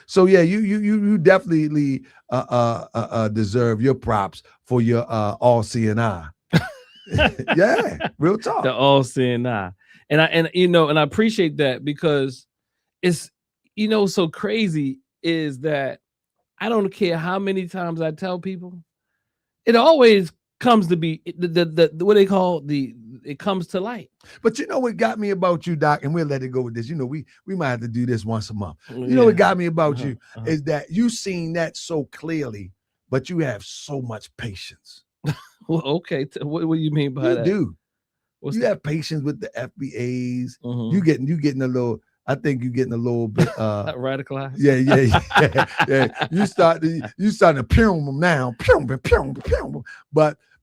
So yeah, you definitely deserve your props for your all seeing eye. Yeah, real talk. The all seeing eye. And I appreciate that, because it's, so crazy is that I don't care how many times I tell people, it always comes to be the what they call it comes to light. But you know what got me about you, Doc, and we'll let it go with this. We might have to do this once a month. You know what got me about you is that you seen that so clearly, but you have so much patience. Well, okay. What do you mean by that? You do. You have patience with the FBAs. You getting a little. I think you're getting a little bit radicalized. Yeah. You starting to pum them now. Pum.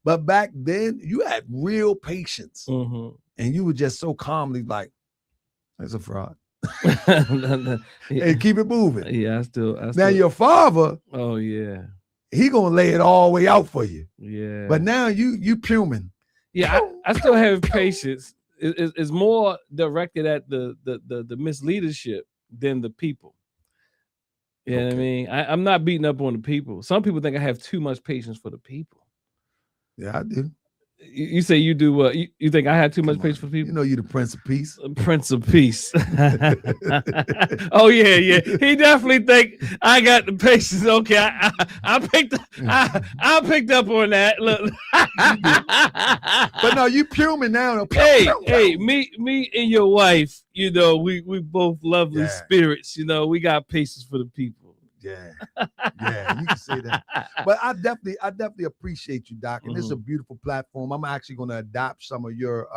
But back then you had real patience, and you were just so calmly like, "That's a fraud." And keep it moving. Yeah, I still. Now your father. Oh yeah. He gonna lay it all the way out for you. Yeah. But now you puming. Yeah, I still have patience. It's more directed at the misleadership than the people. You know what I mean? I'm not beating up on the people. Some people think I have too much patience for the people. Yeah, I do. You say you do what? You think I have too much patience for people? You know, you the Prince of Peace. Prince of Peace. Oh yeah. He definitely think I got the patience. Okay, I picked up on that. Look, but no, you puming now. Hey, me and your wife. We both lovely spirits. We got patience for the people. Yeah, you can say that. But I definitely appreciate you, Doc. And this is a beautiful platform. I'm actually going to adopt some of your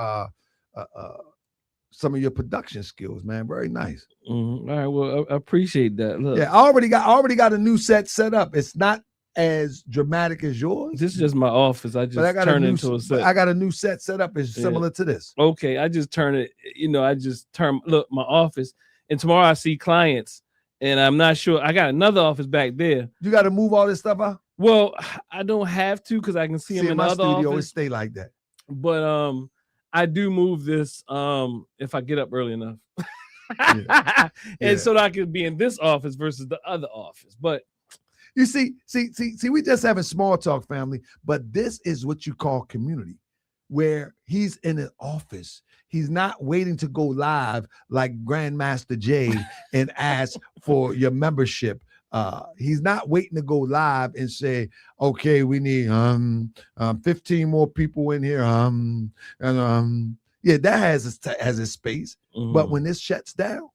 production skills, man. Very nice. All right, well, I appreciate that. Look. Yeah, I already got a new set up. It's not as dramatic as yours. This is just my office. I turned into a set. I got a new set up. It's similar to this. Okay, I just turn it. Look, my office, and tomorrow I see clients. And I'm not sure. I got another office back there. You got to move all this stuff out? Well, I don't have to, because I can see them in the other studio. office. It stay like that. But I do move this if I get up early enough. So that I can be in this office versus the other office. But you see, we just having small talk, family. But this is what you call community, where he's in an office. He's not waiting to go live like Grandmaster Jay and ask for your membership. He's not waiting to go live and say, okay, we need 15 more people in here. That has its space. But when this shuts down,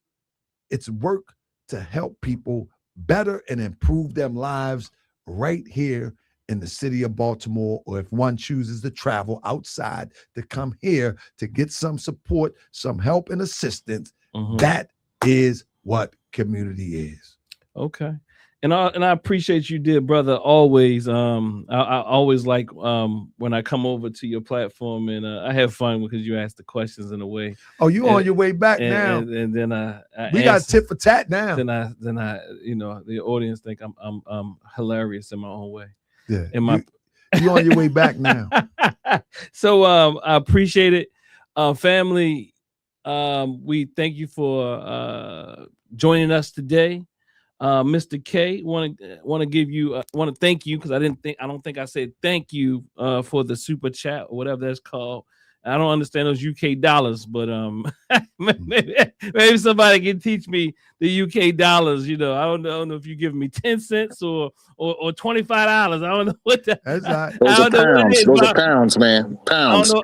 it's work to help people better and improve them lives right here in the city of Baltimore, or if one chooses to travel outside to come here to get some support, some help and assistance. That is what community is. Okay. And I appreciate you, dear brother, always. I always like when I come over to your platform, and I have fun because you ask the questions in a way. Oh, you on your way back now? And then we got tit for tat now. Then I the audience think I'm hilarious in my own way. Yeah, you on your way back now. So I appreciate it, family. We thank you for joining us today. Mr. K, want to give you want to thank you, because I don't think I said thank you for the super chat or whatever that's called. I don't understand those UK dollars, but maybe somebody can teach me the UK dollars. I don't know if you're giving me 10 cents or $25. I don't know what that. That's right. Those are pounds. Those are pounds, man. Pounds. I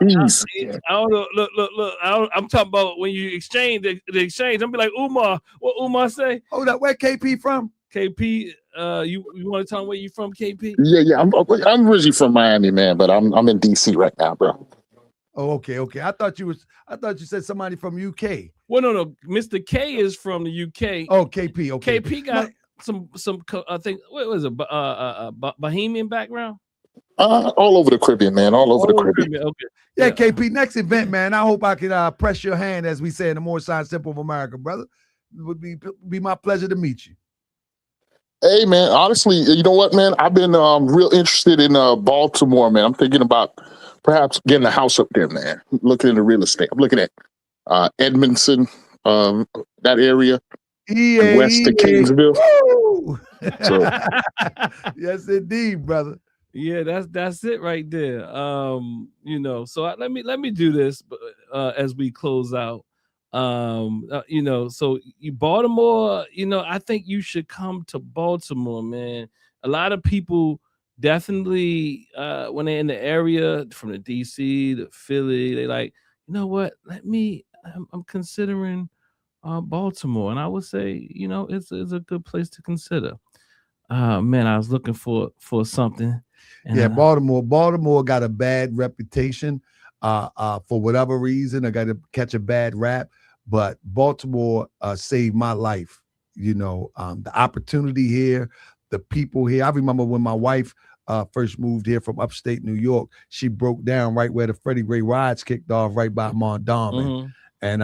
don't know. Look. I'm talking about when you exchange the exchange. I'm be like, Umar. What Umar say? Hold up. Where KP from? KP. You want to tell me where you from, KP? Yeah. I'm originally from Miami, man, but I'm in DC right now, bro. Oh, okay. I thought you said somebody from UK. Well, no. Mr. K is from the UK. Oh, KP. Okay. KP got some. I think what was it? Bahamian background. All over the Caribbean, man. All over the Caribbean. Okay. Yeah, KP. Next event, man. I hope I can press your hand, as we say in the More Science Simple of America, brother. It would be my pleasure to meet you. Hey, man. Honestly, you know what, man? I've been real interested in Baltimore, man. I'm thinking about perhaps getting a house up there, man. Looking into real estate. I'm looking at Edmondson, that area. west of Kingsville. So, yes, indeed, brother. Yeah, that's it right there. You know, so let me do this as we close out. You know, so Baltimore, you know, I think you should come to Baltimore, man. A lot of people definitely when they're in the area from the DC to Philly, they like, you know what, I'm considering Baltimore, and I would say, you know, it's a good place to consider. Man, I was looking for something. And, yeah, Baltimore got a bad reputation for whatever reason. I got to catch a bad rap, but Baltimore saved my life. You know, the opportunity here, the people here. I remember when my wife first moved here from upstate New York, she broke down right where the Freddie Gray riots kicked off, right by Mondawmin. And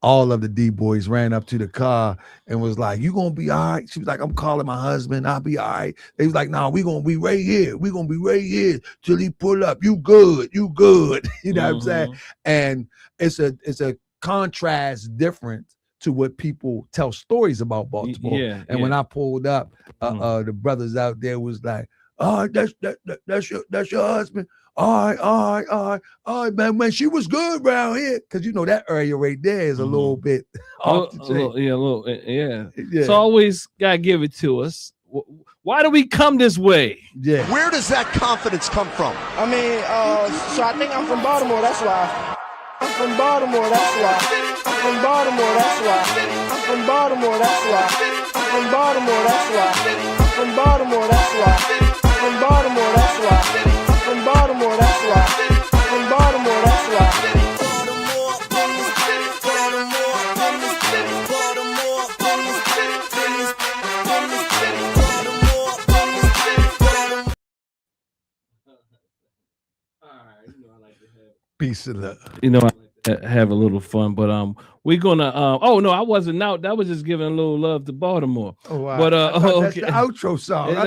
all of the D-boys ran up to the car and was like, "You gonna be all right?" She was like, "I'm calling my husband. I'll be all right." They was like, "No, we gonna be right here. We gonna be right here till he pull up. You good. You good." You know what I'm saying? And it's a contrast different to what people tell stories about Baltimore. And when I pulled up, the brothers out there was like, "Oh, that's your husband. All right, man. She was good around here." Because you know that area right there is a little bit off the chain. It's always gotta give it to us. Why do we come this way? Yeah. Where does that confidence come from? I mean, so I think I'm from Baltimore, that's why. I'm from Baltimore, that's why. I'm from Baltimore, that's why. I'm from Baltimore, that's why. I'm from Baltimore, that's why. I'm from Baltimore, that's why. I'm from Baltimore, that's why. I'm from Baltimore, that's why. I'm from Baltimore, that's why. Peace of love. You know, I like to have a little fun, but we're gonna oh no, I wasn't out. That was just giving a little love to Baltimore. Oh wow. But that's the outro song. I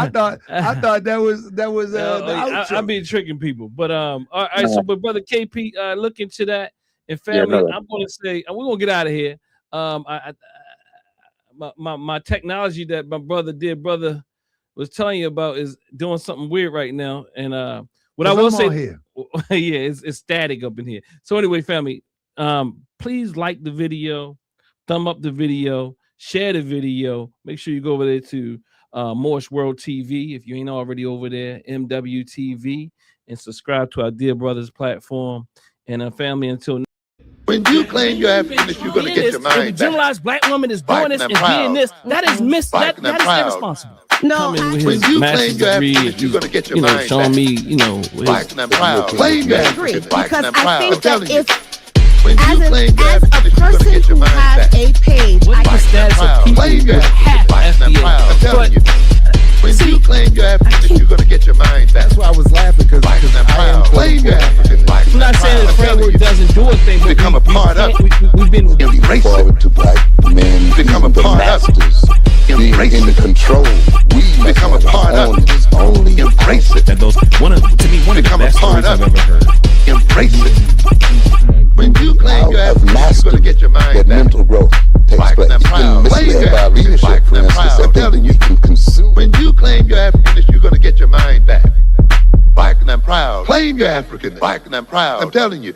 thought that was the outro. I've been tricking people. But all right, so but brother KP, look into that. And family, I'm gonna say we're gonna get out of here. My technology that my brother was telling you about is doing something weird right now. And what I will say here. Yeah, it's static up in here. So anyway, family, please like the video, thumb up the video, share the video. Make sure you go over there to Morris World TV if you ain't already over there, MWTV, and subscribe to our Dear Brothers platform. And family, until when you claim your Africanness, you're going to get your mind back. Generalized black woman is doing this and being this. That is that is irresponsible. No, when you claim your Africanness, you're going to get your mind showing back. me, you know, black and proud. Claim your Africanness, black and proud. I think that as a person who has a page, what is the status of people with half FBA? When you claim your Africanness, you're going to get your mind back. That's why I was laughing, because I am claim your Africanness. I'm not saying the framework doesn't do a thing, but become a part of it. We've been embrace it. To black men become a part of it. Embrace in the control. We become a part of it. Only embrace it. That those to me one of the best stories I've ever heard. Embrace it. When you claim your Africanness, you're going to get your mind that back. mental growth takes place. You've been misled by leadership, for instance, that thinking you can consume. When you claim your Africanness, you're going to get your mind back. Black and I'm proud. Claim your Africanness. Black and I'm proud. I'm telling you,